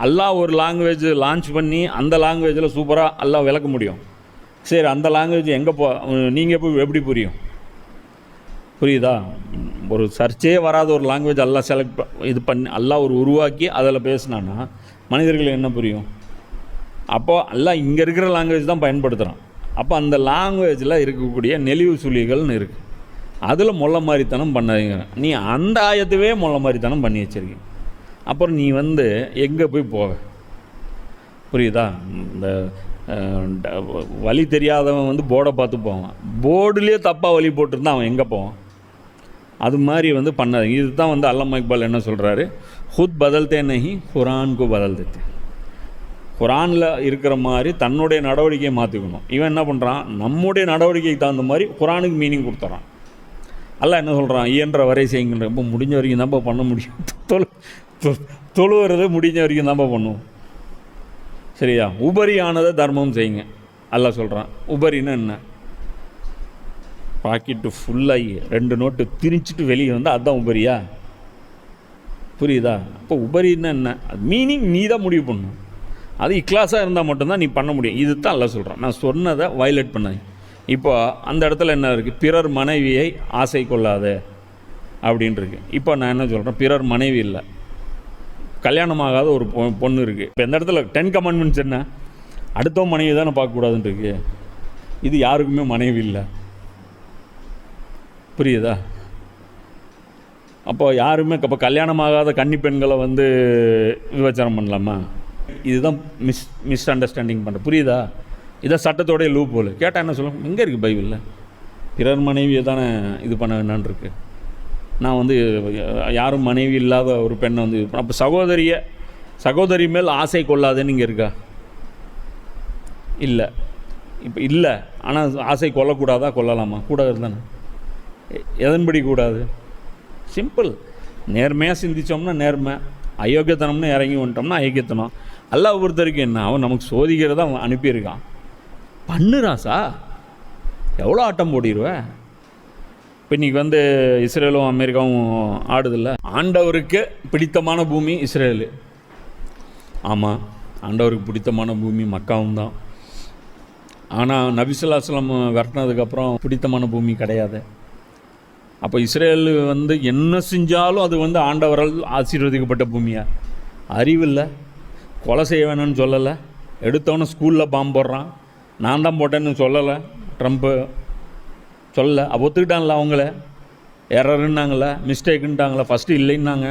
S2: அல்லாஹ் ஒரு லாங்குவேஜ் லான்ச் பண்ணி அந்த லாங்குவேஜில் சூப்பராக அல்லாஹ் விளக்க முடியும். சரி, அந்த லாங்குவேஜ் எங்கே நீங்கள் போய் எப்படி புரியும்? புரியுதா? ஒரு சர்ச்சே வராத ஒரு லாங்குவேஜ் அல்லாஹ் இது பண்ணி அல்லாஹ் ஒரு உருவாக்கி அதில் பேசினான்னா மனிதர்களுக்கு என்ன புரியும்? அப்போது அல்லாஹ் இங்கே இருக்கிற லாங்குவேஜ் தான் பயன்படுத்துகிறான். அப்போ அந்த லாங்குவேஜில் இருக்கக்கூடிய நெளிவு சுழிகள்னு இருக்குது. அதில் மொல்ல மாதிரித்தனம் பண்ணாதீங்க. நீ அந்த ஆயத்தவே மொல்ல மாதிரித்தனம் பண்ணி வச்சுருக்கீங்க. அப்புறம் நீ வந்து எங்கே போய் போவ? புரியுதா? இந்த வழி தெரியாதவன் வந்து போர்டை பார்த்து போவான், போர்டுலேயே தப்பாக வழி போட்டுருந்தா அவன் எங்கே போவான்? அது மாதிரி வந்து பண்ணாதீங்க. இது தான் வந்து அல்லாமா இக்பால் என்ன சொல்கிறாரு, ஹுத் பதல்தே நஹி குரான்கு பதல்தே. குரானில் இருக்கிற மாதிரி தன்னுடைய நடவடிக்கையை மாற்றிக்கணும். இவன் என்ன பண்ணுறான், நம்முடைய நடவடிக்கைக்கு தகுந்த மாதிரி குரானுக்கு மீனிங் கொடுத்துறான். அல்லாஹ் என்ன சொல்கிறான், இயன்ற வரை செய்யுங்கிற. இப்போ முடிஞ்ச வரைக்கும் தான்ப்பா பண்ண முடியும். தொழுவுறது முடிஞ்ச வரைக்கும் தான்ப்பா பண்ணுவோம், சரியா? உபரியானதை தர்மம் செய்யுங்க அல்லாஹ் சொல்கிறான். உபரின்னா என்ன? பாக்கெட்டு ஃபுல்லாகி 2 நோட்டு திரிச்சிட்டு வெளியே வந்தால் அதுதான் உபரியா? புரியுதா? அப்போ உபரின்னா என்ன? அது மீனிங் நீ தான் முடிவு பண்ணணும். அது இக்லாஸாக இருந்தால் மட்டும்தான் நீ பண்ண முடியும். இது தான் அல்லாஹ் சொல்கிறான். நான் சொன்னதை வயலேட் பண்ணாது. இப்போ அந்த இடத்துல என்ன இருக்குது, பிறர் மனைவியை ஆசை கொள்ளாத அப்படின்ட்டுருக்கு. இப்போ நான் என்ன சொல்கிறேன், பிறர் மனைவி இல்லை, கல்யாணமாகாத ஒரு பொண்ணு இருக்குது. இப்போ இந்த இடத்துல 10 கமாண்ட்மெண்ட்ஸ் என்ன? அடுத்த மனைவி தானே பார்க்கக்கூடாதுன்ட்டுருக்கு. இது யாருக்குமே மனைவி இல்லை, புரியுதா? அப்போ யாருமே இப்போ கல்யாணமாகாத கன்னி பெண்களை வந்து விபச்சாரம் பண்ணலாமா? இதுதான் மிஸ் அண்டர்ஸ்டாண்டிங் பண்ணுற, புரியுதா? இதான் சட்டத்தோடைய லூப் போல். கேட்டால் என்ன சொல்லுவோம், எங்கே இருக்குது பைபிளில் பிறர் மனைவியை தானே இது பண்ண வேண்டான்னு இருக்கு. நான் வந்து யாரும் மனைவி இல்லாத ஒரு பெண்ணை வந்து அப்போ சகோதரி மேல் ஆசை கொள்ளாதேன்னு இங்கே இருக்கா? இல்லை. இப்போ இல்லை, ஆனால் ஆசை கொள்ளக்கூடாதா? கொள்ளலாமா? கூடாது தானே. எதன்படி கூடாது? சிம்பிள். நேர்மையாக சிந்தித்தோம்னா நேர்மை, அயோக்கியத்தனம்னு இறங்கி வந்துட்டோம்னா அயோக்கியத்தனம். அல்லாஹ் பொறுத்த வரைக்கும் என்ன, அவன் நமக்கு சோதிக்கிறத அவன் அனுப்பியிருக்கான். பண்ணுறாசா, எவ்வளோ ஆட்டம் போடிடுவேன். இப்போ இன்றைக்கி வந்து இஸ்ரேலும் அமெரிக்காவும் ஆடுதில்ல. ஆண்டவருக்கு பிடித்தமான பூமி இஸ்ரேலு. ஆமாம், ஆண்டவருக்கு பிடித்தமான பூமி மக்காவும் தான். ஆனால் நபி ஸல்லல்லாஹு அலைஹி வஸல்லம் விரட்டினதுக்கப்புறம் பிடித்தமான பூமி கிடையாது. அப்போ இஸ்ரேல் வந்து என்ன செஞ்சாலும் அது வந்து ஆண்டவரால் ஆசீர்வதிக்கப்பட்ட பூமியா? அறிவில்லை, கொலை செய்ய வேணும்னு சொல்லலை, எடுத்தவொன்னே ஸ்கூலில் பாம்பு போடுறான், நான் தான் போட்டேன்னு சொல்லலை, ட்ரம்ப்பு சொல்லலை. அப்போ ஒத்துக்கிட்டாங்களா? அவங்கள எரருன்னாங்களா, மிஸ்டேக்குன்ட்டாங்களா? ஃபஸ்ட்டு இல்லைன்னாங்க,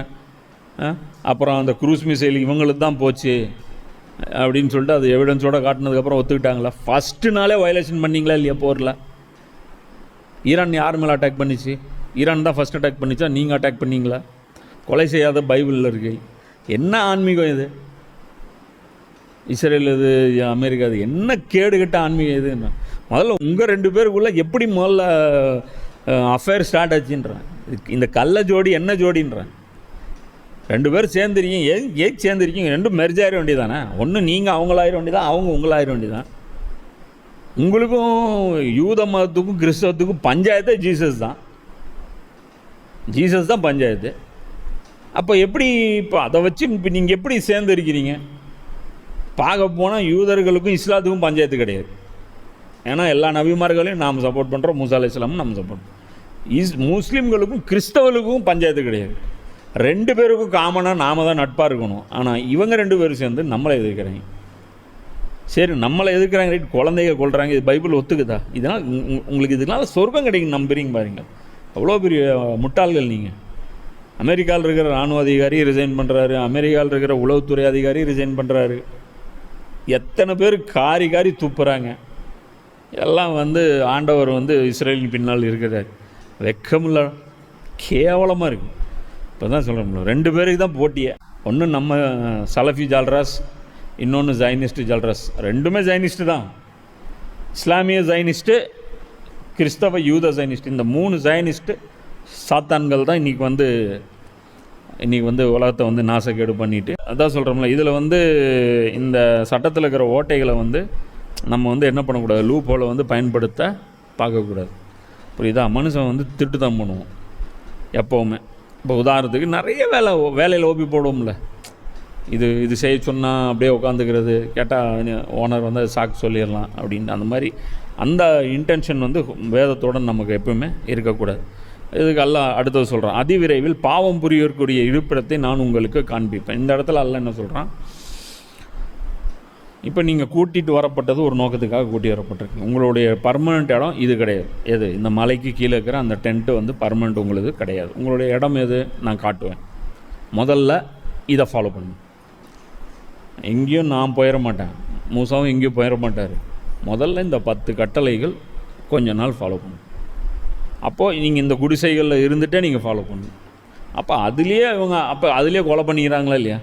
S2: அப்புறம் அந்த க்ரூஸ் மிசைல் இவங்களுக்கு தான் போச்சு அப்படின்னு சொல்லிட்டு அது எவிடன்ஸோடு காட்டினதுக்கப்புறம் ஒத்துக்கிட்டாங்களா? ஃபஸ்ட்டு நாளே வயலேஷன் பண்ணிங்களா இல்லையா போரில்? ஈரான் யார் மேலே அட்டாக் பண்ணிச்சு? ஈரான் தான் ஃபஸ்ட் அட்டாக் பண்ணிச்சா? நீங்கள் அட்டாக் பண்ணிங்களா? கொலை செய்யாத பைபிளில் இருக்கு. என்ன ஆன்மீகம் இது? இஸ்ரேல் இது, அமெரிக்கா இது, என்ன கேடுகட்ட ஆன்மீகம் இதுன்னா? முதல்ல உங்கள் 2 பேருக்குள்ளே எப்படி முதல்ல அஃபேர் ஸ்டார்ட் ஆச்சுன்றேன். இந்த கள்ள ஜோடி என்ன ஜோடின்றேன்? 2 பேரும் சேர்ந்துருக்கீங்க, ஏன் சேர்ந்துருக்கீங்க? 2 மெர்ஜ் ஆயிட வேண்டியதானே? ஒன்று நீங்கள் அவங்களாயிர வேண்டியதான், அவங்க உங்களாயிர வேண்டியதான். உங்களுக்கும் யூத மதத்துக்கும் கிறிஸ்தவத்துக்கும் பஞ்சாயத்தே ஜீசஸ் தான் பஞ்சாயத்து. அப்போ எப்படி இப்போ அதை வச்சு இப்போ நீங்கள் எப்படி சேர்ந்து இருக்கிறீங்க? பார்க்க போனால் யூதர்களுக்கும் இஸ்லாத்துக்கும் பஞ்சாயத்து கிடையாது. ஏன்னா எல்லா நபிமார்களையும் நாம் சப்போர்ட் பண்ணுறோம், மூசா அலைஹிஸ்ஸலாமும் நம்ம சப்போர்ட் பண்ணுறோம். முஸ்லீம்களுக்கும் கிறிஸ்தவர்களுக்கும் பஞ்சாயத்து கிடையாது. 2 பேருக்கும் காமனாக நாம தான் நட்பாக இருக்கணும். ஆனால் இவங்க 2 பேரும் சேர்ந்து நம்மளை எதிர்க்கிறாங்க. சரி, நம்மளை எதிர்க்கிறாங்க, ரைட், குழந்தைங்க கொள்கிறாங்க, இது பைபிள் ஒத்துக்குதா? இதனால் உங்களுக்கு இதனால சொர்க்கம் கிடைக்கும் நம்புறீங்க பாருங்க. அவ்வளோ பெரிய முட்டாள்கள் நீங்கள். அமெரிக்காவில் இருக்கிற இராணுவ அதிகாரி ரிசைன் பண்ணுறாரு, அமெரிக்காவில் இருக்கிற உளவுத்துறை அதிகாரி ரிசைன் பண்ணுறாரு. எத்தனை பேர் காரி துப்புறாங்க. எல்லாம் ஆண்டவர் இஸ்ரேலின் பின்னால் இருக்கிறார். வெக்கமில்ல, கேவலமாக இருக்குது. இப்போ தான் சொல்கிறோம்ல, 2 பேருக்கு தான் போட்டியே. ஒன்று நம்ம சலஃபி ஜால்ராஸ், இன்னொன்று ஜைனிஸ்ட்டு ஜால்ராஸ். 2மே ஜைனிஸ்ட்டு தான். இஸ்லாமிய ஜைனிஸ்ட்டு, கிறிஸ்தவ யூத ஜைனிஸ்ட்டு. இந்த 3 ஜைனிஸ்ட்டு சாத்தான்கள் தான் இன்றைக்கி உலகத்தை நாசக்கேடு பண்ணிட்டு. அதான் சொல்கிறோம்ல, இதில் இந்த சட்டத்தில் இருக்கிற ஓட்டைகளை நம்ம என்ன பண்ணக்கூடாது, லூப் ஹோலை பயன்படுத்த பார்க்கக்கூடாது. புரியுதா? மனுஷன் திட்டு தான் பண்ணுவோம் எப்போவுமே. இப்போ உதாரணத்துக்கு நிறைய வேலையில் ஓபி போடுவோம்ல, இது செய்ய சொன்னால் அப்படியே உட்காந்துக்கிறது, கேட்டால் ஓனர் சாக்கு சொல்லிடலாம் அப்படின்னு. அந்த மாதிரி அந்த இன்டென்ஷன் வேதத்தோடு நமக்கு எப்பவுமே இருக்கக்கூடாது. இதுக்கு அல்லாஹ் அடுத்தது சொல்கிறான், அதிவிரைவில் பாவம் புரியக்கூடிய இருப்பிடத்தை நான் உங்களுக்கு காண்பிப்பேன். இந்த இடத்துல அல்லாஹ் என்ன சொல்கிறான், இப்போ நீங்கள் கூட்டிகிட்டு வரப்பட்டது ஒரு நோக்கத்துக்காக கூட்டி வரப்பட்டிருக்கு. உங்களுடைய பர்மனெண்ட் இடம் இது கிடையாது. எது? இந்த மலைக்கு கீழே இருக்கிற அந்த டென்ட்டு பர்மனெண்ட் உங்களுக்கு கிடையாது. உங்களுடைய இடம் எது நான் காட்டுவேன். முதல்ல இதை ஃபாலோ பண்ணு. எங்கேயும் நான் போயிட மாட்டேன், மூசாவும் எங்கேயும் போயிட மாட்டார். முதல்ல இந்த 10 கட்டளைகள் கொஞ்ச நாள் ஃபாலோ பண்ணு. அப்போது நீங்கள் இந்த குடிசைகளில் இருந்துகிட்டே நீங்கள் ஃபாலோ பண்ணணும். அப்போ அதுலேயே கொலை பண்ணிக்கிறாங்களா இல்லையா?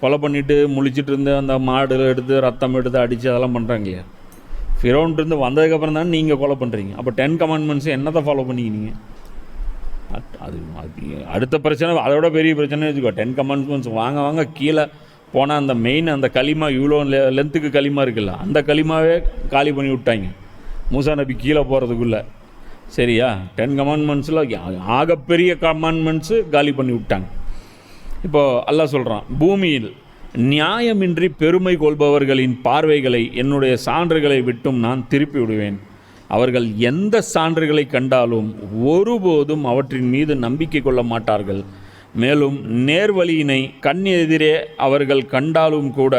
S2: கொலை பண்ணிவிட்டு முழிச்சிட்டு இருந்து அந்த மாடு எடுத்து ரத்தம் எடுத்து அடித்து அதெல்லாம் பண்ணுறாங்க இல்லையா? ஃபிரௌன்ட்டு வந்ததுக்கப்புறம் தானே நீங்கள் கொலை பண்ணுறீங்க. அப்போ 10 கமாண்ட்மெண்ட்ஸ் என்னத்தை ஃபாலோ பண்ணிக்கினீங்க? அது அடுத்த பிரச்சனை, அதோட பெரிய பிரச்சனை வச்சுக்கோ. 10 கமாண்ட்மெண்ட்ஸ் வாங்க கீழே போனால் அந்த மெயின் அந்த களிமா இவ்வளோ லென்த்துக்கு களிமா இருக்குல்ல, அந்த களிமாவே காலி பண்ணி விட்டாங்க மூசா நபி கீழே போகிறதுக்குள்ளே. சரியா? 10 கமாண்ட்மெண்ட்ஸில் ஆகப்பெரிய கமாண்ட்மெண்ட்ஸு காலி பண்ணி விட்டாங்க. இப்போது அல்லாஹ் சொல்கிறான், பூமியில் நியாயமின்றி பெருமை கொள்பவர்களின் பார்வைகளை என்னுடைய சான்றுகளை விட்டும் நான் திருப்பி விடுவேன். அவர்கள் எந்த சான்றுகளை கண்டாலும் ஒருபோதும் அவற்றின் மீது நம்பிக்கை கொள்ள மாட்டார்கள். மேலும் நேர்வழியினை கண் எதிரே அவர்கள் கண்டாலும் கூட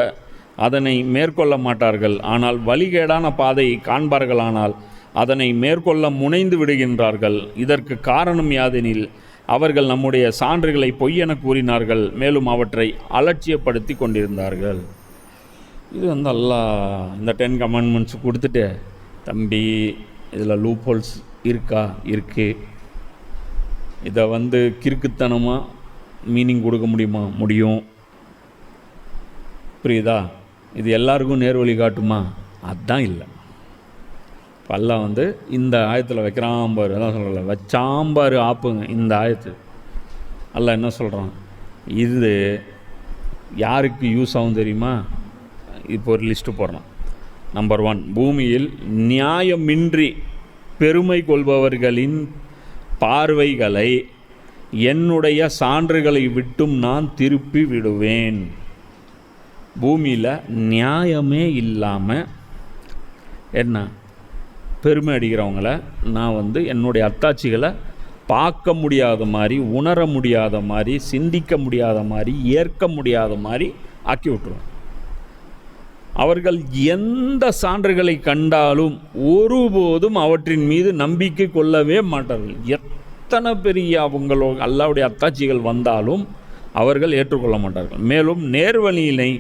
S2: அதனை மேற்கொள்ள மாட்டார்கள். ஆனால் வழிகேடான பாதையை காண்பார்களானால் அதனை மேற்கொள்ள முனைந்து விடுகின்றார்கள். இதற்கு காரணம் யாதெனில் அவர்கள் நம்முடைய சான்றுகளை பொய்யென கூறினார்கள், மேலும் அவற்றை அலட்சியப்படுத்தி கொண்டிருந்தார்கள். இது அல்லாஹ் இந்த 10 கமாண்ட்மெண்ட்ஸ் கொடுத்துட்டு, தம்பி இதில் லூப் ஹோல்ஸ் இருக்கா? இருக்குது. இதை கிறுக்குத்தனமாக மீனிங் கொடுக்க முடியுமா? முடியும். புரியுதா? இது எல்லாருக்கும் நேர்வழி காட்டுமா? அதுதான் இல்லை. இப்போ அல்லாஹ் இந்த ஆயத்தில் வைக்கிறான் பாரு, அதான் சொல்கிறல, வச்சாம்பார் ஆப்புங்க. இந்த ஆயத்து அல்லாஹ் என்ன சொல்கிறான், இது யாருக்கு யூஸ் ஆகும் தெரியுமா? இப்போ ஒரு லிஸ்ட்டு போடுறான். நம்பர் 1, பூமியில் நியாயமின்றி பெருமை கொள்பவர்களின் பார்வைகளை என்னுடைய சான்றுகளை விட்டும் நான் திருப்பி விடுவேன். பூமியில் நியாயமே இல்லாமல் என்ன பெருமை அடிக்கிறவங்கள நான் என்னுடைய அத்தாட்சிகளை பார்க்க முடியாத மாதிரி, உணர முடியாத மாதிரி, சிந்திக்க முடியாத மாதிரி, ஏற்க முடியாத மாதிரி ஆக்கி விட்டுருவேன். அவர்கள் எந்த சான்றுகளை கண்டாலும் ஒருபோதும் அவற்றின் மீது நம்பிக்கை கொள்ளவே மாட்டார்கள். எத்தனை பெரிய அவங்களோட அல்லாஹ்வுடைய அத்தாட்சிகள் வந்தாலும் அவர்கள் ஏற்றுக்கொள்ள மாட்டார்கள். மேலும் நேர்வழியினை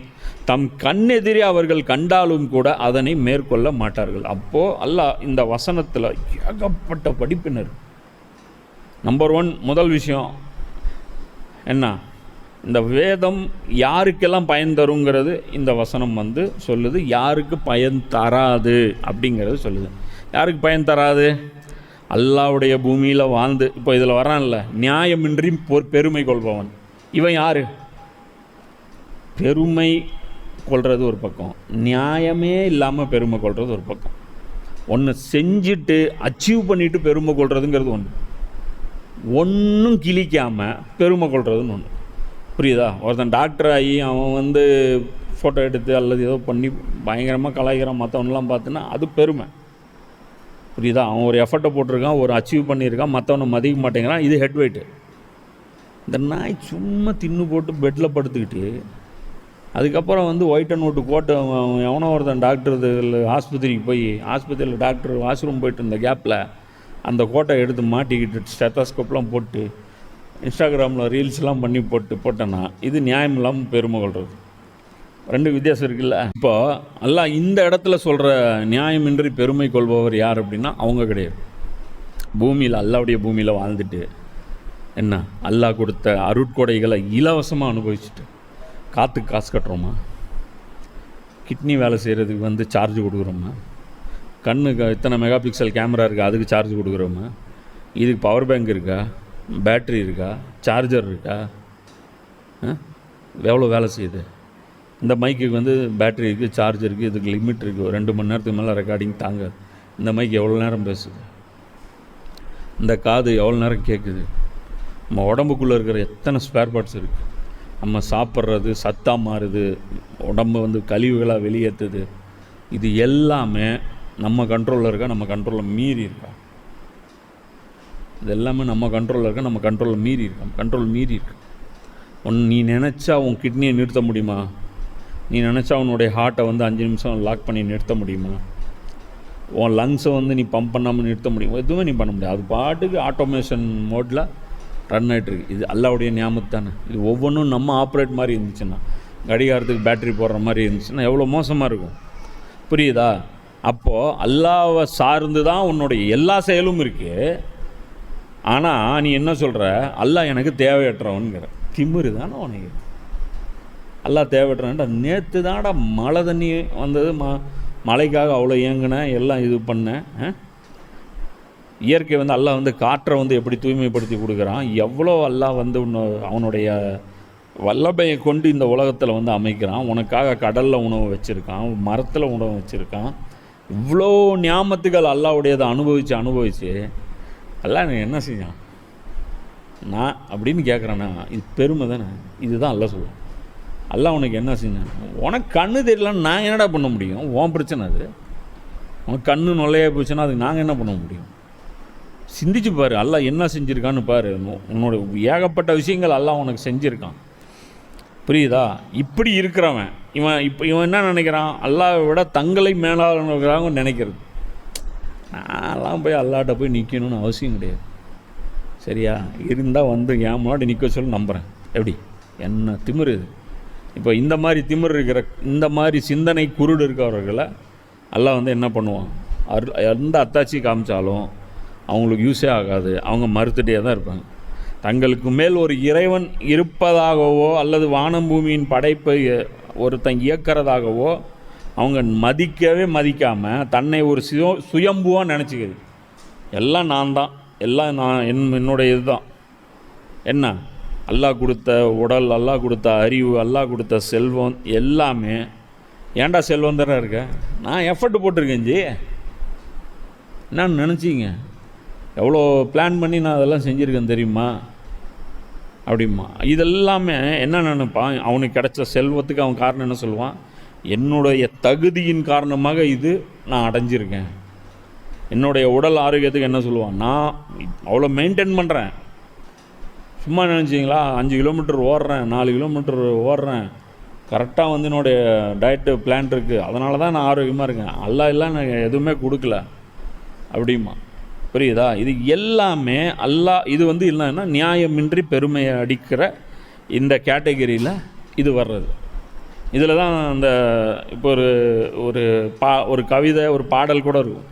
S2: தம் கண்ணெதிரே அவர்கள் கண்டாலும் கூட அதனை மேற்கொள்ள மாட்டார்கள். அப்போது அல்லாஹ் இந்த வசனத்தில் ஏகப்பட்ட படிப்பினர். நம்பர் 1 முதல் விஷயம் என்ன, இந்த வேதம் யாருக்கெல்லாம் பயன் தருங்கிறது இந்த வசனம் சொல்லுது. யாருக்கு பயன் தராது அப்படிங்கிறது சொல்லுது. யாருக்கு பயன் தராது? அல்லாஹ்வுடைய பூமியில் வாழ்ந்து இப்போ இதில் வரான்ல, நியாயமின்றி பெருமை கொள்பவன். இவன் யார்? பெருமை கொள்வது ஒரு பக்கம், நியாயமே இல்லாமல் பெருமை கொள்வது ஒரு பக்கம். ஒன்று செஞ்சுட்டு அச்சீவ் பண்ணிவிட்டு பெருமை கொள்றதுங்கிறது ஒன்று, ஒன்றும் கிழிக்காமல் பெருமை கொள்றதுன்னு ஒன்று. புரியுதா? ஒருத்தன் டாக்டர் ஆகி அவன் வந்து ஃபோட்டோ எடுத்து அல்லது ஏதோ பண்ணி பயங்கரமாக கலாய்க்கிறான் மற்றவனெலாம் பார்த்தினா அது பெருமை. புரியுதா? அவன் ஒரு எஃபர்ட்டை போட்டிருக்கான், ஒரு அச்சீவ் பண்ணியிருக்கான், மற்றவனை மதிக்க மாட்டேங்கிறான், இது ஹெட் வெயிட்டு. இந்த நாய் சும்மா தின்னு போட்டு பெட்டில் படுத்துக்கிட்டு அதுக்கப்புறம் வந்து ஒயிட் அண்ட் ஒட்டு கோட்டை எவனோ ஒருத்தன் டாக்டர் ஆஸ்பத்திரிக்கு போய் ஆஸ்பத்திரியில் டாக்டர் வாஷ்ரூம் போயிட்டு இருந்த கேப்பில் அந்த கோட்டை எடுத்து மாட்டிக்கிட்டு ஸ்டெத்தாஸ்கோப்லாம் போட்டு இன்ஸ்டாகிராமில் ரீல்ஸ்லாம் பண்ணி போட்டேன்னா இது நியாயம் இல்லாமல் பெருமை கொள்வது. ரெண்டு வித்தியாசம் இருக்குல்ல. இப்போ அல்லாஹ் இந்த இடத்துல சொல்கிற நியாயமின்றி பெருமை கொள்பவர் யார் அப்படின்னா அவங்க கிடையாது. பூமியில் அல்லாவுடைய பூமியில் வாழ்ந்துட்டு என்ன அல்லாஹ் கொடுத்த அருட்கொடைகளை இலவசமாக அனுபவிச்சுட்டு காற்றுக்கு காசு கட்டுறோமா? கிட்னி வேலை செய்கிறதுக்கு வந்து சார்ஜ் கொடுக்குறோமா? கண்ணுக்கு இத்தனை மெகா பிக்சல் கேமரா இருக்கா, அதுக்கு சார்ஜ் கொடுக்குறோமா? இதுக்கு பவர் பேங்க் இருக்கா, பேட்ரி இருக்கா, சார்ஜர் இருக்கா? எவ்வளோ வேலை செய்யுது? இந்த மைக்குக்கு வந்து பேட்ரி இருக்குது, சார்ஜர் இருக்குது, இதுக்கு லிமிட் இருக்குது. 2 மணி நேரத்துக்கு மேலே ரெக்கார்டிங் தாங்காது. இந்த மைக் எவ்வளோ நேரம் பேசுது? இந்த காது எவ்வளோ நேரம் கேட்குது? நம்ம உடம்புக்குள்ளே இருக்கிற எத்தனை ஸ்பேர் பார்ட்ஸ் இருக்குது? நம்ம சாப்பிட்றது சத்தாக மாறுது, உடம்பு வந்து கழிவுகளாக வெளியேற்றுது. இது எல்லாமே நம்ம கண்ட்ரோலில் இருக்கா, நம்ம கண்ட்ரோலில் மீறி இருக்கா? இது எல்லாமே நம்ம கண்ட்ரோலில் இருக்கா, நம்ம கண்ட்ரோலில் மீறி இருக்கா? கண்ட்ரோல் மீறி இருக்கா? நீ நினச்சா உன் கிட்னியை நிறுத்த முடியுமா? நீ நினச்சா உன்னுடைய ஹார்ட்டை வந்து 5 நிமிஷம் லாக் பண்ணி நிறுத்த முடியுமா? உன் லங்ஸை வந்து நீ பம்ப் பண்ணாமல் நிறுத்த முடியுமா? எதுவுமே நீ பண்ண முடியாது. அது பாட்டுக்கு ஆட்டோமேஷன் மோடில் ரன் ஆகிட்டுருக்கு. இது அல்லாவுடைய நியாமத்து தானே. இது ஒவ்வொன்றும் நம்ம ஆப்ரேட் மாதிரி இருந்துச்சுன்னா, கடிகாரத்துக்கு பேட்ரி போடுற மாதிரி இருந்துச்சுன்னா எவ்வளோ மோசமாக இருக்கும். புரியுதா? அப்போது அல்லாவை சார்ந்து தான் உன்னுடைய எல்லா செயலும் இருக்குது. ஆனால் நீ என்ன சொல்கிற? அல்லாஹ் எனக்கு தேவையற்றவன்கிற திமிரு தானே உனக்கு. அல்லாஹ் தேவையற்றவன்டா. நேற்று தான்டா மழை தண்ணி வந்தது, மழைக்காக அவ்வளோ ஏங்கினேன், எல்லாம் இது பண்ணேன். இயற்கை வந்து அல்லாஹ் வந்து காற்றை வந்து எப்படி தூய்மைப்படுத்தி கொடுக்குறான், எவ்வளோ அல்லாஹ் வந்து அவனுடைய வல்லமையை கொண்டு இந்த உலகத்தில் வந்து அமைக்கிறான். உனக்காக கடலில் உணவு வச்சுருக்கான், மரத்தில் உணவு வச்சுருக்கான். இவ்வளோ ஞாபகத்துகள் அல்லாவுடையதை அனுபவித்து அல்லாஹ் எனக்கு என்ன செஞ்சான் நான் அப்படின்னு கேட்குறேன்னா இது பெருமை தானே. இதுதான் அல்லாஹ் சொல்லுவான். அல்லாஹ் உனக்கு என்ன செஞ்சான்? உனக்கு கண்ணு தெரியலன்னு நான் என்னடா பண்ண முடியும்? உன் பிரச்சனை அது. உனக்கு கண்ணு நொல்லையாக போச்சுன்னா அதுக்கு நாங்கள் என்ன பண்ண முடியும்? சிந்திச்சு பாரு, அல்லாஹ் என்ன செஞ்சுருக்கான்னு பாரு. உன்னோட ஏகப்பட்ட விஷயங்கள் அல்லாஹ் உனக்கு செஞ்சுருக்கான். புரியுதா? இப்படி இருக்கிறவன் இவன் என்ன நினைக்கிறான்? அல்லாஹ்வை விட தங்களை மேலாளர்களாக நினைக்கிறது. நான்லாம் போய் அல்லாட்ட போய் நிற்கணும்னு அவசியம் கிடையாது. சரியா? இருந்தால் வந்து என் முன்னாடி நிற்க சொல்லி நம்புகிறேன். எப்படி? என்ன திமிரு இது? இப்போ இந்த மாதிரி திமிரு இருக்கிற, இந்த மாதிரி சிந்தனை குருடு இருக்கிறவர்களை அல்லாஹ் வந்து என்ன பண்ணுவான்? எந்த அத்தாட்சி காமிச்சாலும் அவங்களுக்கு யூஸே ஆகாது. அவங்க மறுத்துட்டே தான் இருப்பாங்க. தங்களுக்கு மேல் ஒரு இறைவன் இருப்பதாகவோ அல்லது வானம் பூமியின் படைப்பை ஒருத்தன் இயக்கிறதாகவோ அவங்க மதிக்கவே மதிக்காமல் தன்னை ஒரு சுயம்புவாக நினச்சிக்குது. எல்லாம் நான் தான், எல்லாம் நான், என்னுடைய இதுதான். என்ன? அல்லாஹ் கொடுத்த உடல், அல்லாஹ் கொடுத்த அறிவு, அல்லாஹ் கொடுத்த செல்வம் எல்லாமே ஏன்டா செல்வம் தானே இருக்க? நான் எஃபர்ட் போட்டிருக்கேன் ஜி. என்னன்னு நினச்சிங்க? எவ்வளோ பிளான் பண்ணி நான் அதெல்லாம் செஞ்சுருக்கேன் தெரியுமா அப்படிமா. இதெல்லாமே என்ன நினைப்பான்? அவனுக்கு கிடைச்ச செல்வத்துக்கு அவன் காரணம் என்ன சொல்லுவான்? என்னுடைய தகுதியின் காரணமாக இது நான் அடைஞ்சிருக்கேன். என்னுடைய உடல் ஆரோக்கியத்துக்கு என்ன சொல்லுவான்? நான் அவ்வளோ மெயின்டைன் பண்ணுறேன். சும்மா நினச்சிங்களா? 5 கிலோமீட்டர் ஓடுறேன், 4 கிலோமீட்டர் ஓடுறேன், கரெக்டாக வந்து என்னுடைய டயட்டு பிளான் இருக்குது, அதனால தான் நான் ஆரோக்கியமாக இருக்கேன். அல்லாஹ் எல்லாம் நான் எதுவுமே கொடுக்கல அப்படிமா. புரியுதா? இது எல்லாமே அல்லாஹ் இது வந்து இல்லைன்னா நியாயமின்றி பெருமையை அடிக்கிற இந்த கேட்டகரியில் இது வர்றது. இதில் தான் அந்த இப்போ ஒரு கவிதை, ஒரு பாடல் கூட இருக்கும்.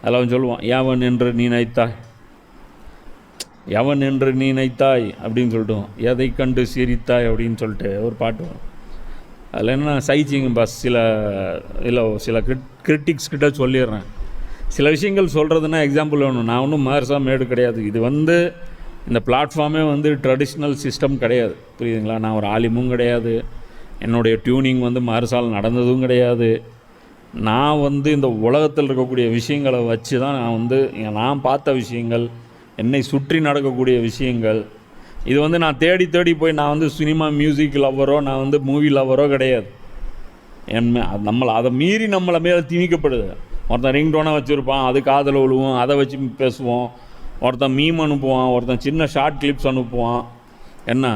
S2: அதில் அவன் சொல்லுவான், எவன் என்று நீ நினைத்தாய், எவன் என்று நீ நினைத்தாய் அப்படின்னு சொல்லிட்டோம், எதை கண்டு சிரித்தாய் அப்படின்னு சொல்லிட்டு ஒரு பாட்டு வரும். அதில் என்ன சைச்சிங்க பஸ் சில கிரிட்டிக்ஸ் கிட்ட சொல்லிடுறேன். சில விஷயங்கள் சொல்கிறதுனா எக்ஸாம்பிள் வேணும். நான் ஒன்றும் மார்ஸாக மேடு கிடையாது. இது வந்து இந்த பிளாட்ஃபார்மே வந்து ட்ரெடிஷ்னல் சிஸ்டம் கிடையாது. புரியுதுங்களா? நான் ஒரு ஆலிமும் கிடையாது. என்னுடைய டியூனிங் வந்து மார்ஸால் நடந்ததும் கிடையாது. நான் வந்து இந்த உலகத்தில் இருக்கக்கூடிய விஷயங்களை வச்சு தான் நான் பார்த்த விஷயங்கள், என்னை சுற்றி நடக்கக்கூடிய விஷயங்கள். இது வந்து நான் தேடி தேடி போய் நான் வந்து சினிமா மியூசிக் லவ்வரோ, நான் வந்து மூவி லவ்வரோ கிடையாது. அதை மீறி நம்மளை மேலே திணிக்கப்படுது. ஒருத்தன் ரிங்டோனாக வச்சுருப்பான், அது காதில் விழுவோம், அதை வச்சு பேசுவோம். ஒருத்தன் மீம் அனுப்புவான், ஒருத்தன் சின்ன ஷார்ட் கிளிப்ஸ் அனுப்புவான். என்ன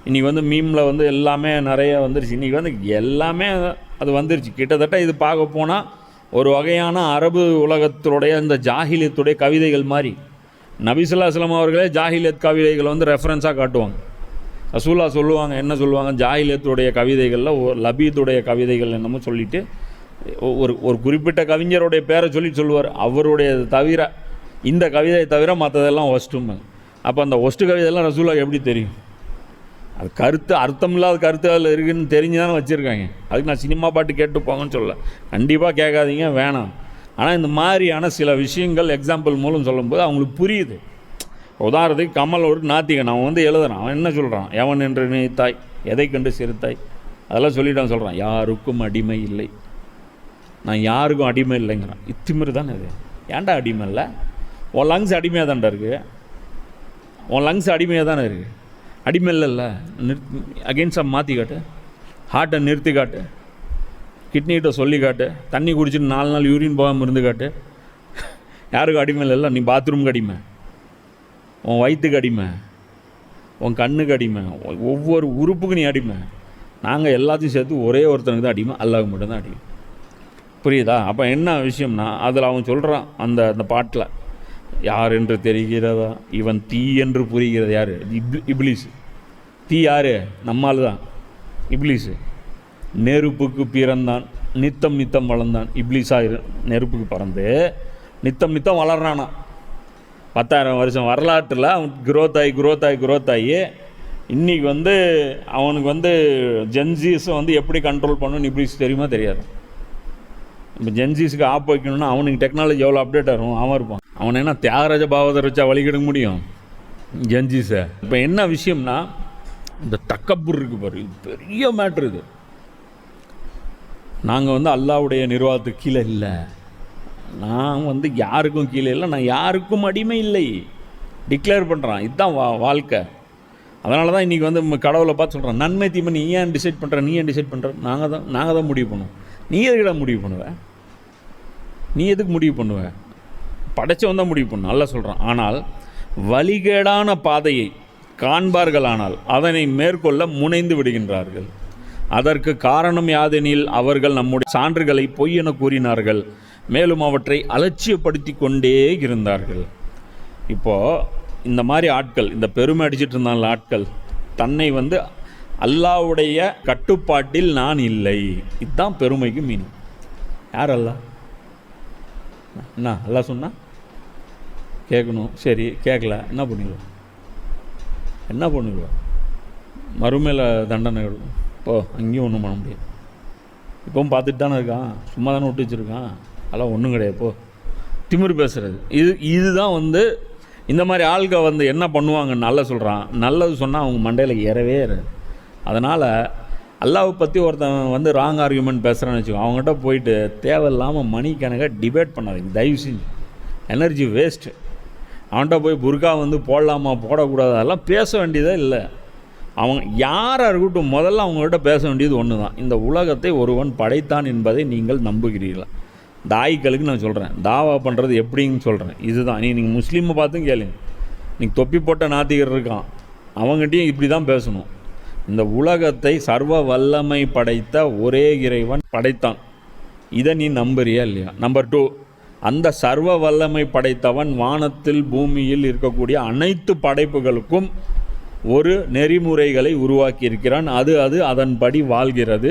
S2: இன்றைக்கி வந்து மீமில் வந்து எல்லாமே நிறைய வந்துருச்சு. இன்றைக்கி வந்து எல்லாமே அது வந்துருச்சு. கிட்டத்தட்ட இது பார்க்க போனால் ஒரு வகையான அரபு உலகத்துடைய இந்த ஜாஹிலியத்துடைய கவிதைகள் மாதிரி. நபி ஸல்லல்லாஹு அலைஹி வஸல்லம் அவர்களே ஜாஹிலியத் கவிதைகளை வந்து ரெஃபரன்ஸாக காட்டுவாங்க. ரசூலா சொல்லுவாங்க, என்ன சொல்லுவாங்க, ஜாஹிலியத்துடைய கவிதைகளில் லபீதுடைய கவிதைகள் என்னமோ சொல்லிவிட்டு ஒரு குறிப்பிட்ட கவிஞருடைய பேரை சொல்லுவார். அவருடைய தவிர, இந்த கவிதையை தவிர மற்றதெல்லாம் ஒஸ்ட்டுங்க. அப்போ அந்த ஒஸ்ட்டு கவிதையெல்லாம் ரசூலாவுக்கு எப்படி தெரியும்? அது கருத்து அர்த்தம் இல்லாத கருத்து அதில் இருக்குதுன்னு தெரிஞ்சு தானே வச்சுருக்காங்க. அதுக்கு நான் சினிமா பாட்டு கேட்டு போங்கன்னு சொல்ல, கண்டிப்பாக கேட்காதீங்க, வேணாம். ஆனால் இந்த மாதிரியான சில விஷயங்கள் எக்ஸாம்பிள் மூலம் சொல்லும்போது அவங்களுக்கு புரியுது. உதாரணத்துக்கு கமல் ஒரு நாத்திகன், அவன் வந்து எழுதுறான். அவன் என்ன சொல்கிறான், எவன் என்று நினைத்தாய், எதை கண்டு சிறுத்தாய், அதெல்லாம் சொல்லிட்டான். சொல்கிறான், யாருக்கும் அடிமை இல்லை, நான் யாருக்கும் அடிமை இல்லைங்கிறான். இத்திமிரு தானே இது. ஏன்டா அடிமை இல்லை? உன் லங்ஸ் அடிமையாக தான்டா இருக்குது. உன் லங்ஸ் அடிமையாக தானே இருக்குது. அடிமை இல்லைல்ல. அகெயின்ஸ்டாக மாற்றி காட்டு, ஹார்ட்டை நிறுத்தி காட்டு, கிட்னிகிட்ட சொல்லி காட்டு, தண்ணி குடிச்சிட்டு 4 நாள் யூரின் போகாமல் இருந்து காட்டு. யாருக்கும் அடிமை இல்லைல்ல. நீ பாத்ரூமுக்கு அடிமை, உன் வயிற்றுக்கு அடிமை, உன் கண்ணுக்கு அடிமை, ஒவ்வொரு உறுப்புக்கு நீ அடிமை. நாங்கள் எல்லாத்தையும் சேர்த்து ஒரே ஒருத்தனுக்கு தான் அடிமை, அல்லாஹ்வுக்கு மட்டும்தான் அடிமை. புரியுதா? அப்போ என்ன விஷயம்னா, அதில் அவன் சொல்கிறான் அந்த பாட்டில், யார் என்று தெரிகிறதா, இவன் தீ என்று புரிகிறது. யார்? இப்லீஸ். தீ யார்? நம்மால் தான், இப்லீஸு. நெருப்புக்கு பிறந்தான், நித்தம் நித்தம் வளர்ந்தான். இப்லீஸாக நெருப்புக்கு பிறந்து நித்தம் நித்தம் வளர்றானா. 10,000 வருஷம் வரலாற்றில் அவன் குரோத் ஆகி இன்றைக்கி வந்து அவனுக்கு வந்து ஜென்ஸீஸை வந்து எப்படி கண்ட்ரோல் பண்ணணும்னு இப்லீஸ் தெரியுமா? தெரியாது. இப்போ ஜென்ஸீஸுக்கு ஆப் வைக்கணும்னா அவனுக்கு டெக்னாலஜி எவ்வளோ அப்டேட் ஆகும். அவன் இருப்பான். அவனை என்ன தியாகராஜ பாவத்தை வச்சா வழிகிட முடியும் ஜென்ஸீஸை? இப்போ என்ன விஷயம்னா, இந்த தக்கப்பூர் இருக்குது பாரு, இது பெரிய மேட்ரு. இது நாங்கள் வந்து அல்லாஹ்வுடைய நிர்வாகத்துக்கு கீழே இல்லை, நான் வந்து யாருக்கும் கீழே இல்லை, நான் யாருக்கும் அடிமை இல்லை டிக்ளேர் பண்ணுறான். இதுதான் வாழ்க்கை. அதனால தான் இன்றைக்கி வந்து கடவுளை பார்த்து சொல்கிறான், நன்மை தீமை நீ ஏன் டிசைட் பண்ணுற, நீ ஏன் டிசைட் பண்ணுற? நாங்கள் தான் முடிவு பண்ணுவோம். நீ எதுக்கிட முடிவு பண்ணுவேன்? நீ எதுக்கு முடிவு பண்ணுவேன்? படைச்சவன் தான் முடிவு பண்ணும், நல்லா சொல்கிறான். ஆனால் வழிகேடான பாதையை காண்பார்களானால் அதனை மேற்கொள்ள முனைந்து விடுகின்றார்கள். அதற்கு காரணம் யாதெனில் அவர்கள் நம்முடைய சான்றுகளை பொய் என கூறினார்கள், மேலும் அவற்றை அலட்சியப்படுத்தி கொண்டே இருந்தார்கள். இப்போது இந்த மாதிரி ஆட்கள், இந்த பெருமை அடிச்சிட்டு இருந்தாங்க ஆட்கள், தன்னை வந்து அல்லாஹ்வுடைய கட்டுப்பாட்டில் நான் இல்லை, இதுதான் பெருமைக்கு மீனிங். யார் அல்லாஹ்? என்ன அல்லாஹ் சொன்னா கேட்கணும், சரி கேட்கல என்ன பண்ணிடுவோம்? மறுமையில் தண்டனை எடுக்கும். இப்போ அங்கேயும் ஒன்றும் பண்ண முடியாது. இப்போவும் பார்த்துட்டு தானே இருக்கான், சும்மா தானே விட்டு வச்சுருக்கான். அதெல்லாம் ஒன்றும் கிடையாது. இப்போ திமிரு பேசுகிறது இதுதான் வந்து இந்த மாதிரி ஆள்க வந்து என்ன பண்ணுவாங்கன்னு நல்லா சொல்கிறான். நல்லது சொன்னால் அவங்க மண்டையில் ஏறவே ஏறாது. அதனால் அல்லாஹ்வை பற்றி ஒருத்தன் வந்து ராங் ஆர்குமெண்ட் பேசுகிறான்னு வச்சுக்கோ, அவங்ககிட்ட போயிட்டு தேவையில்லாமல் மணிக்கணக்காக டிபேட் பண்ணாதீங்க தயவு செஞ்சு. Energy waste. அவன்கிட்ட போய் புர்கா வந்து போடலாமா போடக்கூடாது அதெல்லாம் பேச வேண்டியதே இல்லை. அவங்க யாராக இருக்கட்டும், முதல்ல அவங்ககிட்ட பேச வேண்டியது ஒன்று தான், இந்த உலகத்தை ஒருவன் படைத்தான் என்பதை நீங்கள் நம்புகிறீர்களா? தாய்களுக்கு நான் சொல்கிறேன், தாவா பண்ணுறது எப்படின்னு சொல்கிறேன். இதுதான். நீங்கள் முஸ்லீமை பார்த்தும் கேளுங்க, நீங்கள் தொப்பி போட்ட நாத்திகர் இருக்கான், அவங்ககிட்டையும் இப்படி தான் பேசணும். இந்த உலகத்தை சர்வ வல்லமை படைத்த ஒரே இறைவன் படைத்தான், இதை நீ நம்புறியா இல்லையா? நம்பர் 2, அந்த சர்வ வல்லமை படைத்தவன் வானத்தில் பூமியில் இருக்கக்கூடிய அனைத்து படைப்புகளுக்கும் ஒரு நெறிமுறைகளை உருவாக்கி இருக்கிறான். அது அதன்படி வாழ்கிறது.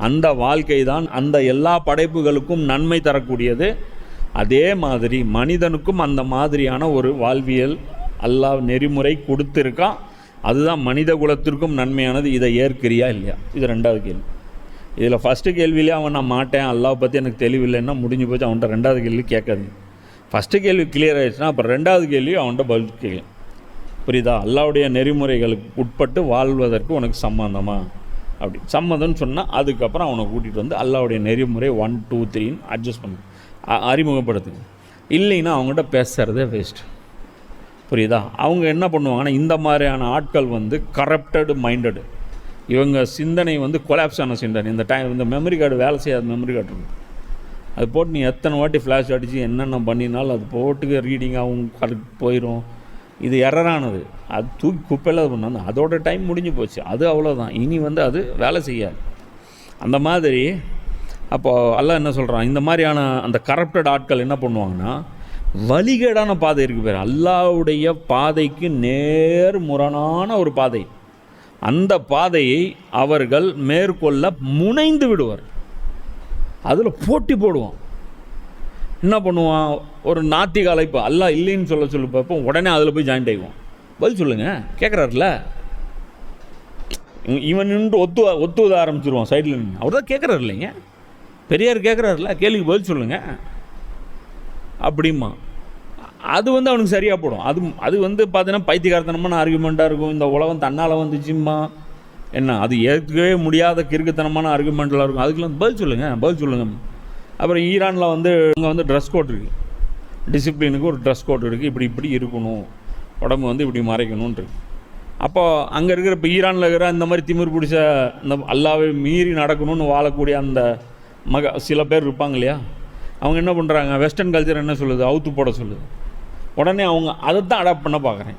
S2: அந்த வாழ்க்கை தான் அந்த எல்லா படைப்புகளுக்கும் நன்மை தரக்கூடியது. அதே மாதிரி மனிதனுக்கும் அந்த மாதிரியான ஒரு வாழ்வியல் அல்லாஹ் நெறிமுறை கொடுத்துருக்கான். அதுதான் மனித குலத்திற்கும் நன்மையானது. இதை ஏற்கிறியா இல்லையா? இது 2வது கேள்வி. இதில் ஃபஸ்ட்டு கேள்வியிலே அவன் நான் மாட்டேன், அல்லாஹ் பற்றி எனக்கு தெளிவில்லைன்னா முடிஞ்சு போச்சு. அவன்கிட்ட 2வது கேள்வி கேட்காது. ஃபஸ்ட்டு கேள்வி கிளியர் ஆகிடுச்சுன்னா அப்புறம் 2வது கேள்வி அவன்கிட்ட பதில் கேட்கலாம். புரியுதா? அல்லாஹ்வுடைய நெறிமுறைகளுக்கு உட்பட்டு வாழ்வதற்கு உனக்கு சம்மந்தமா அப்படி சம்மதம்னு சொன்னால் அதுக்கப்புறம் அவனை கூட்டிகிட்டு வந்து அல்லாவுடைய நெறிமுறை 1 2 3ன்னு அட்ஜஸ்ட் பண்ணு, அறிமுகப்படுத்துங்க. இல்லைன்னா அவங்ககிட்ட பேசுகிறதே வேஸ்ட். புரியுதா? அவங்க என்ன பண்ணுவாங்கன்னா, இந்த மாதிரியான ஆட்கள் வந்து கரப்டடு மைண்டடு, இவங்க சிந்தனை வந்து கொலாப்ஸ் ஆன சிந்தனை. இந்த மெமரி கார்டு வேலை செய்யாத மெமரி கார்டு இருக்கும், அது போட்டு நீ எத்தனை வாட்டி ஃப்ளாஷ் அடித்து என்னென்ன பண்ணினாலும் அது போட்டுக்க ரீடிங்காகவும் அதுக்கு போயிடும். இது எரரானது, அது தூக்கி குப்பையில் பண்ணால் அதோட டைம் முடிஞ்சு போச்சு, அது அவ்வளோதான். இனி வந்து அது வேலை செய்யாது. அந்த மாதிரி அப்போது அல்லாஹ் என்ன சொல்கிறான், இந்த மாதிரியான அந்த கரப்டட் ஆட்கள் என்ன பண்ணுவாங்கன்னா, வழிகேடான பாதை இருக்குது பேர், அல்லாஹ்வுடைய பாதைக்கு நேர் முரணான ஒரு பாதை, அந்த பாதையை அவர்கள் மேற்கொள்ள முனைந்து விடுவார். அதில் போட்டி போடுவான். என்ன பண்ணுவான், ஒரு நாத்திக அழைப்பு அல்லாஹ் இல்லைன்னு சொல்லி பார்ப்போம், உடனே அதில் போய் ஜாயின்ட் ஆகிக்குவான். பதில் சொல்லுங்கள் கேட்குறாருல, இவன் நின்று ஒத்துவத ஆரம்பிச்சிருவான் சைடில் நின்று. அவர் தான் கேட்குறாரு இல்லைங்க, பெரியார் கேட்குறாருல, கேள்விக்கு பதில் சொல்லுங்கள் அப்படிமா. அது வந்து அவனுக்கு சரியாக போடும். அது வந்து பார்த்தீங்கன்னா பைத்தியகாரத்தனமான ஆர்குமெண்ட்டாக இருக்கும். இந்த உலகம் தன்னால் வந்துச்சும்மா என்ன, அது ஏற்கவே முடியாத கிறுக்குத்தனமான ஆர்குமெண்ட்லாம் இருக்கும். அதுக்கெல்லாம் பதில் சொல்லுங்கள். அப்புறம் ஈரானில் வந்து அங்கே வந்து ட்ரெஸ் கோட் இருக்குது, டிசிப்ளினுக்கு ஒரு ட்ரெஸ் கோட் இருக்குது, இப்படி இருக்கணும், உடம்பு வந்து இப்படி மறைக்கணுன்ட்டு. அப்போ அங்கே இருக்கிற இப்போ ஈரானில் இருக்கிற இந்த மாதிரி திமிர் பிடிச்ச இந்த அல்லாவை மீறி நடக்கணும்னு வாழக்கூடிய அந்த சில பேர் இருப்பாங்க இல்லையா, அவங்க என்ன பண்ணுறாங்க, வெஸ்டர்ன் கல்ச்சர் என்ன சொல்லுது, அவுத்து போட சொல்லுது. உடனே அவங்க அதை தான் அடாப்ட் பண்ண பார்க்குறேன்.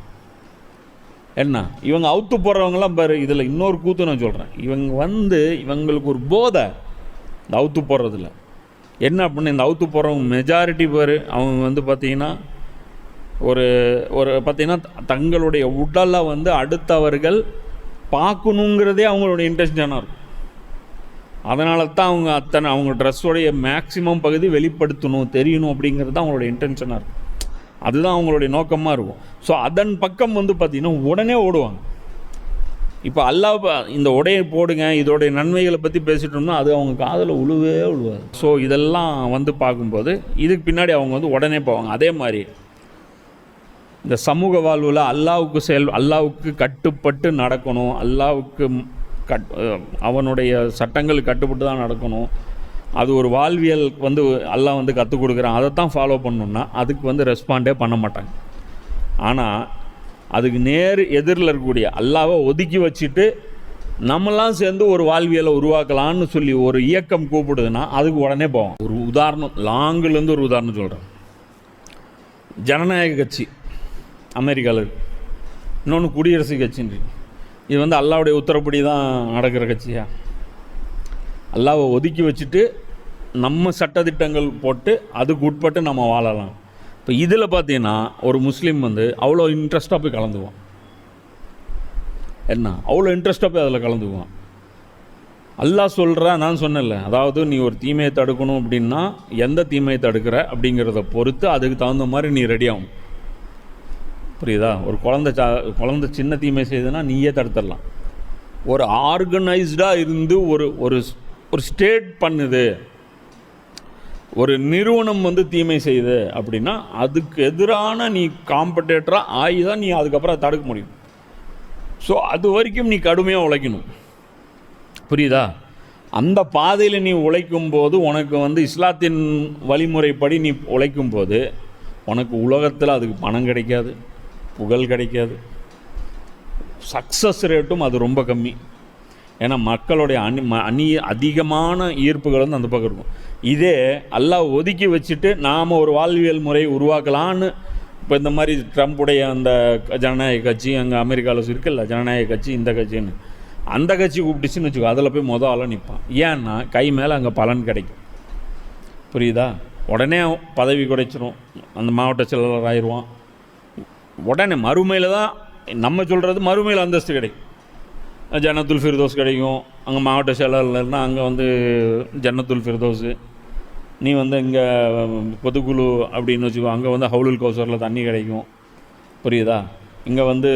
S2: என்ன இவங்க அவுத்து போடுறவங்களாம் பாரு, இதில் இன்னொரு கூத்து நான் சொல்கிறேன், இவங்களுக்கு ஒரு போதை இந்த அவுத்து போடுறதில்ல. என்ன அப்படின்னு, இந்த அவுத்து போடுறவங்க மெஜாரிட்டி பேர் அவங்க வந்து பார்த்திங்கன்னா ஒரு பார்த்திங்கன்னா தங்களுடைய உடலை வந்து அடுத்தவர்கள் பார்க்கணுங்கிறதே அவங்களுடைய இன்டென்ஷனாக இருக்கும். அதனால தான் அவங்க ட்ரெஸ்ஸோடைய மேக்ஸிமம் பகுதி வெளிப்படுத்தணும், தெரியணும் அப்படிங்கிறது தான் அவங்களோட இன்டென்ஷனாக இருக்கும். அதுதான் அவங்களுடைய நோக்கமாக இருக்கும். ஸோ அதன் பக்கம் வந்து பார்த்திங்கன்னா உடனே ஓடுவாங்க. இப்போ அல்லாஹ் இந்த உடையை போடுங்க, இதோடைய நன்மைகளை பற்றி பேசிட்டோம்னா அது அவங்க காதில் உழுவாது. ஸோ இதெல்லாம் வந்து பார்க்கும்போது இதுக்கு பின்னாடி அவங்க வந்து உடனே போவாங்க. அதே மாதிரி இந்த சமூக வாழ்வில் அல்லாஹ்வுக்கு கட்டுப்பட்டு நடக்கணும், அல்லாஹ்வுக்கு அவனுடைய சட்டங்களுக்கு கட்டுப்பட்டு தான் நடக்கணும். அது ஒரு வாழ்வியல் வந்து அல்லாஹ் வந்து கற்றுக் கொடுக்குறான், அதை தான் ஃபாலோ பண்ணணுன்னா அதுக்கு வந்து ரெஸ்பாண்டே பண்ண மாட்டாங்க. ஆனால் அதுக்கு நேர் எதிரில் இருக்கக்கூடிய அல்லாஹ்வை ஒதுக்கி வச்சுட்டு நம்மளாம் சேர்ந்து ஒரு வாழ்வியலை உருவாக்கலான்னு சொல்லி ஒரு இயக்கம் கூப்பிடுதுன்னா அதுக்கு உடனே போவோம். ஒரு உதாரணம், லாங்குலேருந்து ஒரு உதாரணம் சொல்கிறேன். ஜனநாயக கட்சி அமெரிக்காவில் இருக்குது, இன்னொன்று குடியரசு கட்சின்னு. இது வந்து அல்லாஹ்வுடைய உத்தரப்படி தான் நடக்கிற கட்சியா? அல்லாஹ்வை ஒதுக்கி வச்சுட்டு நம்ம சட்டத்திட்டங்கள் போட்டு அதுக்கு உட்பட்டு நம்ம வாழலாம். இப்போ இதில் பார்த்தீங்கன்னா ஒரு முஸ்லீம் வந்து அவ்வளோ இன்ட்ரெஸ்ட்டாக போய் கலந்துக்குவான். அவ்வளோ இன்ட்ரெஸ்ட்டாக போய் அதில் கலந்துக்குவான். அல்லாஹ் சொல்கிற, நான் சொன்னேன்ல, அதாவது நீ ஒரு தீமையை தடுக்கணும் அப்படின்னா எந்த தீமையை தடுக்கிற அப்படிங்கிறத பொறுத்து அதுக்கு தகுந்த மாதிரி நீ ரெடி ஆகும். புரியுதா? ஒரு குழந்தை சின்ன தீமை செய்யுதுன்னா நீயே தடுத்துடலாம். ஒரு ஆர்கனைஸ்டாக இருந்து ஒரு ஸ்டேட் பண்ணுது, ஒரு நிறுவனம் வந்து தீமை செய்யுது அப்படின்னா அதுக்கு எதிரான நீ காம்படேட்டராக ஆகி தான் நீ அதுக்கப்புறம் தடுக்க முடியும். ஸோ அது வரைக்கும் நீ கடுமையாக உழைக்கணும். புரியுதா? அந்த பாதையில் நீ உழைக்கும் போது உனக்கு வந்து இஸ்லாத்தின் வழிமுறைப்படி நீ உழைக்கும் போது உனக்கு உலகத்தில் அதுக்கு பணம் கிடைக்காது, புகழ் கிடைக்காது, சக்ஸஸ் ரேட்டும் அது ரொம்ப கம்மி. ஏன்னா மக்களுடைய அதிகமான ஈர்ப்புகள் வந்து அந்த பக்கம் இருக்கும். இதே அல்லாஹ் ஒதுக்கி வச்சுட்டு நாம் ஒரு வாழ்வியல் முறை உருவாக்கலான்னு இப்போ இந்த மாதிரி ட்ரம்ப்புடைய அந்த ஜனநாயக கட்சி அங்கே அமெரிக்காவில் இருக்குல்ல, ஜனநாயக கட்சி, இந்த கட்சின்னு, அந்த கட்சி கூப்பிட்டுச்சுன்னு வச்சுக்கோ, அதில் போய் ஆளாக நிற்பான். ஏன்னா கை மேலே அங்கே பலன் கிடைக்கும். புரியுதா? உடனே பதவி கிடைச்சிரும், அந்த மாவட்ட செயலாளர் ஆயிடுவான். உடனே மறுமையில் தான் நம்ம சொல்கிறது, மறுமையில் அந்தஸ்து கிடைக்கும், ஜன்னத்துல் ஃபிர்தோஸ் கிடைக்கும். அங்கே மாவட்ட செயலாளர்னா அங்கே வந்து ஜன்னத்துல் ஃபிர்தோஸு. நீ வந்து இங்கே பொதுக்குழு அப்படின்னு வச்சுக்கோ, அங்கே வந்து ஹவுலுல் கௌசரில் தண்ணி கிடைக்கும். புரியுதா? இங்கே வந்து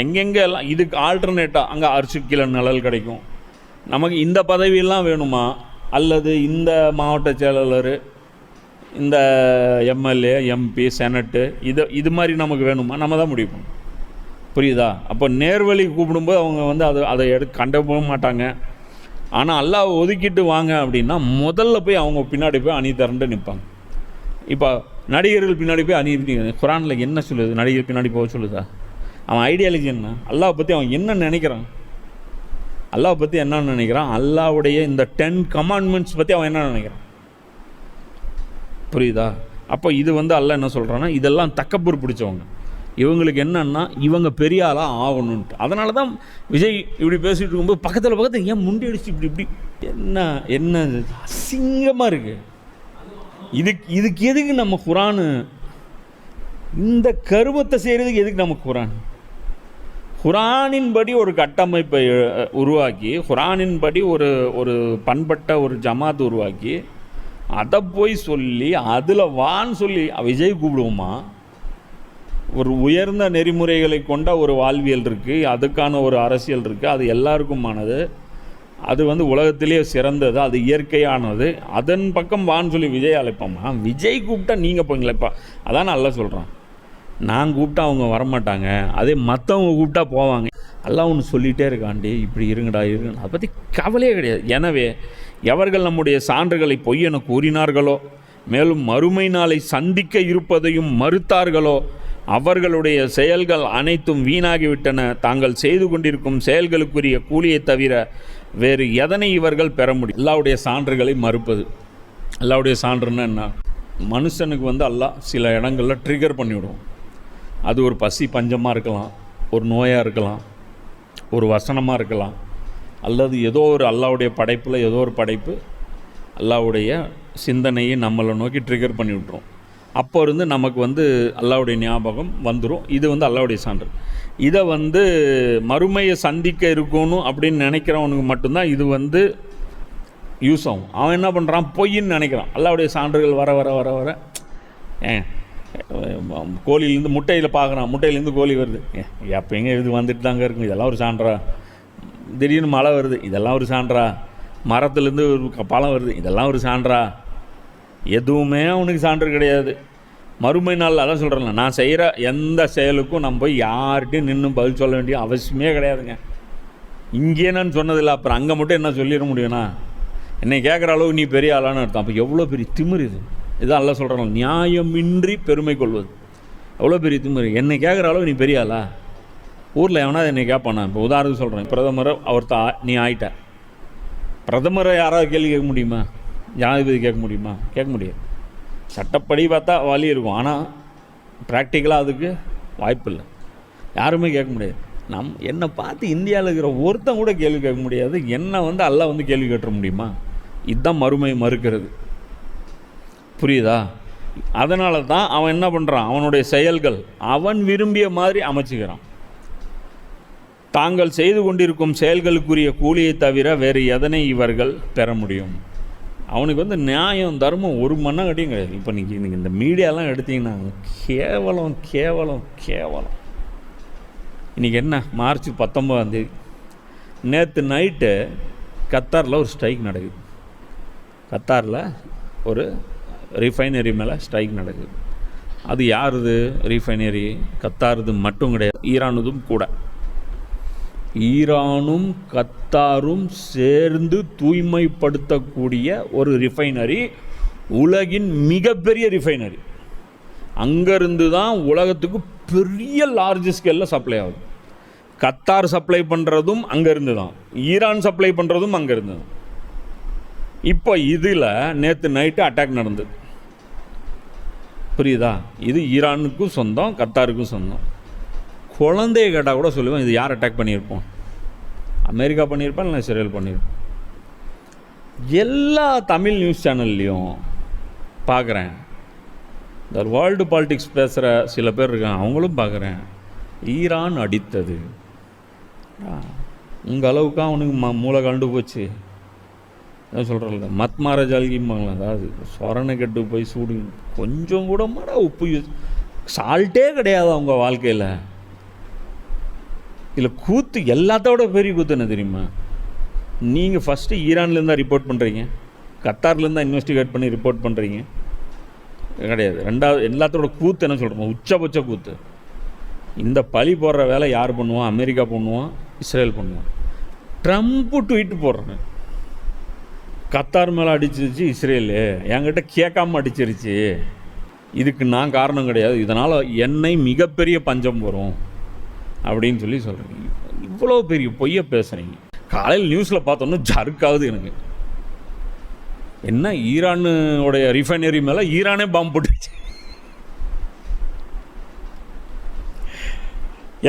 S2: எங்கெங்கே எல்லாம் இதுக்கு ஆல்டர்னேட்டாக அங்கே அரிசிக்கில நிழல் கிடைக்கும். நமக்கு இந்த பதவியெல்லாம் வேணுமா, அல்லது இந்த மாவட்ட செயலாளர், இந்த எம்எல்ஏ, எம்பி, செனட்டு, இது மாதிரி நமக்கு வேணுமா, நம்ம தான் முடிவு பண்ணணும். புரியுதா? அப்போ நேர்வழி கூப்பிடும்போது அவங்க வந்து அதை கண்டுக்க மாட்டாங்க. ஆனால் அல்லாஹ் ஒதுக்கிட்டு வாங்க அப்படின்னா முதல்ல போய் அவங்க பின்னாடி போய் அணி திரண்டு நிற்பாங்க. இப்போ நடிகர்கள் பின்னாடி போய் அணி குரானில் என்ன சொல்லுது? நடிகர் பின்னாடி போக சொல்லுதா? அவன் ஐடியாலஜி என்ன? அல்லாஹ் பற்றி அவன் என்ன நினைக்கிறான்? அல்லாஹ் பற்றி என்ன நினைக்கிறான்? அல்லாஹ்வுடைய இந்த 10 கமாண்ட்மெண்ட்ஸ் பற்றி அவன் என்ன நினைக்கிறான்? புரியுதா? அப்போ இது வந்து அல்லாஹ் என்ன சொல்கிறான்னா, இதெல்லாம் தக்கப்பூர் பிடிச்சவங்க, இவங்களுக்கு என்னன்னா இவங்க பெரிய ஆளாக ஆகணுன்ட்டு. அதனால தான் விஜய் இப்படி பேசிகிட்டு இருக்கும்போது பக்கத்தில் ஏன் முண்டி அடிச்சு இப்படி என்ன அசிங்கமாக இருக்குது. இதுக்கு எதுக்கு நம்ம குரானு? இந்த கருமத்தை செய்கிறதுக்கு எதுக்கு நம்ம குரான்? குரானின்படி ஒரு கட்டமைப்பை உருவாக்கி, குரானின்படி ஒரு பண்பட்ட ஒரு ஜமாத் உருவாக்கி, அதை போய் சொல்லி அதில் வான்னு சொல்லி விஜய் கூப்பிடுவோமா? ஒரு உயர்ந்த நெறிமுறைகளை கொண்ட ஒரு வாழ்வியல் இருக்குது, அதுக்கான ஒரு அரசியல் இருக்குது, அது எல்லாருக்குமானது, அது வந்து உலகத்திலே சிறந்தது, அது இயற்கையானது. அதன் பக்கம் வான்னு சொல்லி விஜய் அழைப்போமா? விஜய் கூப்பிட்டா நீங்கள் போங்களேப்பா. அதான் நல்லா சொல்கிறேன். நான் கூப்பிட்டா அவங்க வரமாட்டாங்க, அதே மற்றவங்க கூப்பிட்டா போவாங்க. எல்லாம் ஒன்று சொல்லிகிட்டே இருக்காண்டி இப்படி இருங்கடா அதை பற்றி கவலையே கிடையாது. எனவே எவர்கள் நம்முடைய சான்றுகளை பொய்யென கூறினார்களோ, மேலும் மறுமை நாளை சந்திக்க இருப்பதையும் மறுத்தார்களோ, அவர்களுடைய செயல்கள் அனைத்தும் வீணாகிவிட்டன. தாங்கள் செய்து கொண்டிருக்கும் செயல்களுக்குரிய கூலியை தவிர வேறு எதனை இவர்கள் பெற முடியும்? அல்லாஹ்வுடைய சான்றுகளை மறுப்பது. அல்லாஹ்வுடைய சான்றுன்னா என்ன? மனுஷனுக்கு வந்து அல்லாஹ் சில இடங்களில் ட்ரிகர் பண்ணிவிடும். அது ஒரு பசி பஞ்சமாக இருக்கலாம், ஒரு நோயாக இருக்கலாம், ஒரு வசனமாக இருக்கலாம், அல்லது ஏதோ ஒரு அல்லாஹ்வுடைய படைப்பில் ஏதோ ஒரு படைப்பு அல்லாஹ்வுடைய சிந்தனையை நம்மளை நோக்கி ட்ரிகர் பண்ணி விட்டுரும். அப்போ இருந்து நமக்கு வந்து அல்லாஹ்வுடைய ஞாபகம் வந்துடும். இது வந்து அல்லாஹ்வுடைய சான்று. இதை வந்து மறுமையை சந்திக்க இருக்கணும் அப்படின்னு நினைக்கிறவனுக்கு மட்டும்தான் இது வந்து யூஸ் ஆகும். அவன் என்ன பண்ணுறான்? பொய்ன்னு நினைக்கிறான். அல்லாஹ்வுடைய சான்றுகள் வர வர வர வர கோழிலேருந்து முட்டையில் பார்க்குறான், முட்டையிலேருந்து கோழி வருது, எப்போ எங்கே இது வந்துட்டு தாங்க இருக்கும், இதெல்லாம் ஒரு சான்றா? திடீர்னு மழை வருது, இதெல்லாம் ஒரு சான்றா? மரத்துலேருந்து ஒரு பழம் வருது, இதெல்லாம் ஒரு சான்றா? எதுவுமே அவனுக்கு சான்று கிடையாது. மறுமை நாள் அதான் சொல்கிறேன், நான் செய்கிற எந்த செயலுக்கும் நம்ம போய் யார்கிட்டையும் நின்று பதில் சொல்ல வேண்டிய அவசியமே கிடையாதுங்க. இங்கே நான் சொன்னதில்லை, அப்புறம் அங்கே மட்டும் என்ன சொல்லிட முடியும்னா, என்னை கேட்குற அளவு நீ பெரிய ஆளான்னு அர்த்தம். அப்போ எவ்வளோ பெரிய திமிரு இது! இதான் எல்லாம் சொல்கிறாங்க, நியாயமின்றி பெருமை கொள்வது. எவ்வளோ பெரிய திமிரு! என்னை கேட்குற அளவு நீ பெரிய ஆளா? ஊரில் எவனா என்னை கேட்பானா? இப்போ உதாரணத்துக்கு சொல்கிறேன், பிரதமரை நீ ஆயிட்ட. பிரதமரை யாராவது கேள்வி கேட்க முடியுமா? ஜனாதிபதி கேட்க முடியுமா? கேட்க முடியாது. சட்டப்படி பார்த்தா வழி இருக்கும், ஆனால் ப்ராக்டிக்கலாக அதுக்கு வாய்ப்பு இல்லை. யாருமே கேட்க முடியாது. என்னை பார்த்து இந்தியாவில் இருக்கிற ஒருத்தன் கூட கேள்வி கேட்க முடியாது. என்னை வந்து அல்லாஹ் வந்து கேள்வி கேட்டுற முடியுமா? இதுதான் மறுமை மறுக்கிறது. புரியுதா? அதனால தான் அவன் என்ன பண்ணுறான்? அவனுடைய செயல்கள் அவன் விரும்பிய மாதிரி அமைச்சுக்கிறான். தாங்கள் செய்து கொண்டிருக்கும் செயல்களுக்குரிய கூலியை தவிர வேறு எதனை இவர்கள் பெற முடியும்? அவனுக்கு வந்து நியாயம் தர்மம் ஒரு மண்ணம் கட்டியும் கிடையாது. இப்போ நீங்கள் இந்த மீடியாலாம் எடுத்தீங்கன்னா கேவலம் கேவலம் கேவலம். இன்றைக்கி என்ன? மார்ச் 19 நேற்று நைட்டு கத்தாரில் ஒரு ஸ்ட்ரைக் நடக்குது. கத்தாரில் ஒரு ரிஃபைனரி மேலே ஸ்ட்ரைக் நடக்குது. அது யாருது? ரிஃபைனரி கத்தாருது மட்டும் கிடையாது, ஈரானுதும் கூட. ஈரானும் கத்தாரும் சேர்ந்து தூய்மைப்படுத்தக்கூடிய ஒரு ரிஃபைனரி, உலகின் மிகப்பெரிய ரிஃபைனரி. அங்கேருந்து தான் உலகத்துக்கு பெரிய லார்ஜ் ஸ்கேலில் சப்ளை ஆகுது. கத்தார் சப்ளை பண்ணுறதும் அங்கேருந்து தான், ஈரான் சப்ளை பண்ணுறதும் அங்கேருந்து தான். இப்போ இதில் நேற்று நைட்டு அட்டாக் நடந்தது. புரியுதா? இது ஈரானுக்கும் சொந்தம், கத்தாருக்கும் சொந்தம். குழந்தைய கேட்டால் கூட சொல்லுவேன், இது யார் அட்டாக் பண்ணியிருப்போம்? அமெரிக்கா பண்ணியிருப்பேன், இல்லை இஸ்ரேல் பண்ணியிருப்பேன். எல்லா தமிழ் நியூஸ் சேனல்லையும் பார்க்குறேன், இந்த வேர்ல்டு பாலிடிக்ஸ் பேசுகிற சில பேர் இருக்காங்க, அவங்களும் பார்க்குறேன், ஈரான் அடித்தது. உங்கள் அளவுக்கு அவனுக்கு மூளை கண்டு போச்சு. அதான் சொல்கிறல்ல, மத்மார ஜால்கிம்பாங்களா, அதாவது சொரணை கெட்டு போய் சூடு. கொஞ்சம் கூட மாடா உப்பு சால்ட்டே கிடையாது அவங்க வாழ்க்கையில். இதில் கூத்து எல்லாத்தோட பெரிய கூத்து என்ன தெரியுமா? நீங்கள் ஃபஸ்ட்டு ஈரான்லேருந்து தான் ரிப்போர்ட் பண்ணுறீங்க, கத்தார்லேருந்து தான் இன்வெஸ்டிகேட் பண்ணி ரிப்போர்ட் பண்ணுறீங்க கிடையாது. ரெண்டாவது எல்லாத்தோட கூத்து என்ன சொல்கிறோம்? உச்சபட்ச கூத்து. இந்த பழி போடுற வேலை யார் பண்ணுவான்? அமெரிக்கா பண்ணுவான், இஸ்ரேல் பண்ணுவான். ட்ரம்ப்பு ட்வீட் போடுறேன், கத்தார் மேலே அடிச்சிருச்சு இஸ்ரேலு, என்கிட்ட கேட்காம அடிச்சிருச்சு, இதுக்கு நான் காரணம் கிடையாது, இதனால் எண்ணெய் மிகப்பெரிய பஞ்சம் வரும் அப்படின்னு சொல்லி சொல்கிறீங்க. இவ்வளோ பெரிய பொய்யை பேசுகிறீங்க. காலையில் நியூஸில் பார்த்தோன்னா ஜர்க்காகுது எனக்கு. என்ன ஈரானுடைய ரிஃபைனரி மேலே ஈரானே பாம்பு போட்டுச்சு.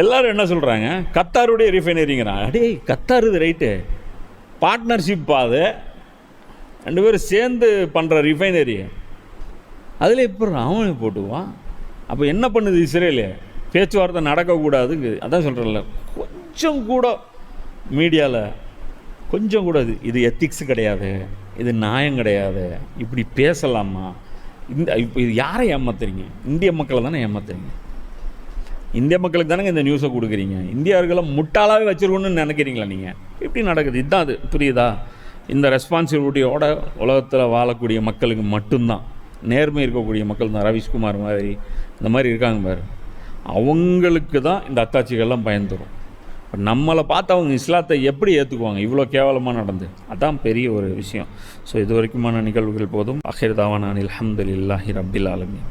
S2: எல்லாரும் என்ன சொல்கிறாங்க? கத்தாருடைய ரிஃபைனரிங்கிறான். அடே கத்தார் இது ரைட்டு, பார்ட்னர்ஷிப் அது, 2 பேரும் சேர்ந்து பண்ணுற ரிஃபைனரி, அதில் எப்படி அவனை போட்டுவான்? அப்போ என்ன பண்ணுது இஸ்ரேலு? பேச்சுவார்த்தை நடக்கக்கூடாதுங்க. அதான் சொல்கிறேன்ல, கொஞ்சம் கூட மீடியாவில் கொஞ்சம் கூட இது எத்திக்ஸ் கிடையாது, இது நியாயம் கிடையாது, இப்படி பேசலாமா? இப்போ இது யாரை ஏமாத்துறீங்க? இந்திய மக்களை தானே ஏமாத்துறீங்க. இந்திய மக்களுக்கு தானே இந்த நியூஸை கொடுக்குறீங்க. இந்தியர்களை முட்டாளாகவே வச்சுருக்கணும்னு நினைக்கிறீங்களா நீங்கள்? எப்படி நடக்குது? இதுதான் அது, புரியுதா? இந்த ரெஸ்பான்சிபிலிட்டியோட உலகத்தில் வாழக்கூடிய மக்களுக்கு மட்டும்தான், நேர்மை இருக்கக்கூடிய மக்கள் தான், ரவிஷ்குமார் மாதிரி இந்த மாதிரி இருக்காங்க பாரு, அவங்களுக்கு தான் இந்த அத்தாட்சிகள்லாம் பயன் தரும். இப்போ நம்மளை பார்த்து அவங்க இஸ்லாத்தை எப்படி ஏற்றுக்குவாங்க? இவ்வளோ கேவலமாக நடந்து, அதான் பெரிய ஒரு விஷயம். ஸோ இது வரைக்குமான நிகழ்வுகள் போதும். அஹிர் தாவானா அல்ஹம்துலில்லாஹி ரப்பில் ஆலமீன்.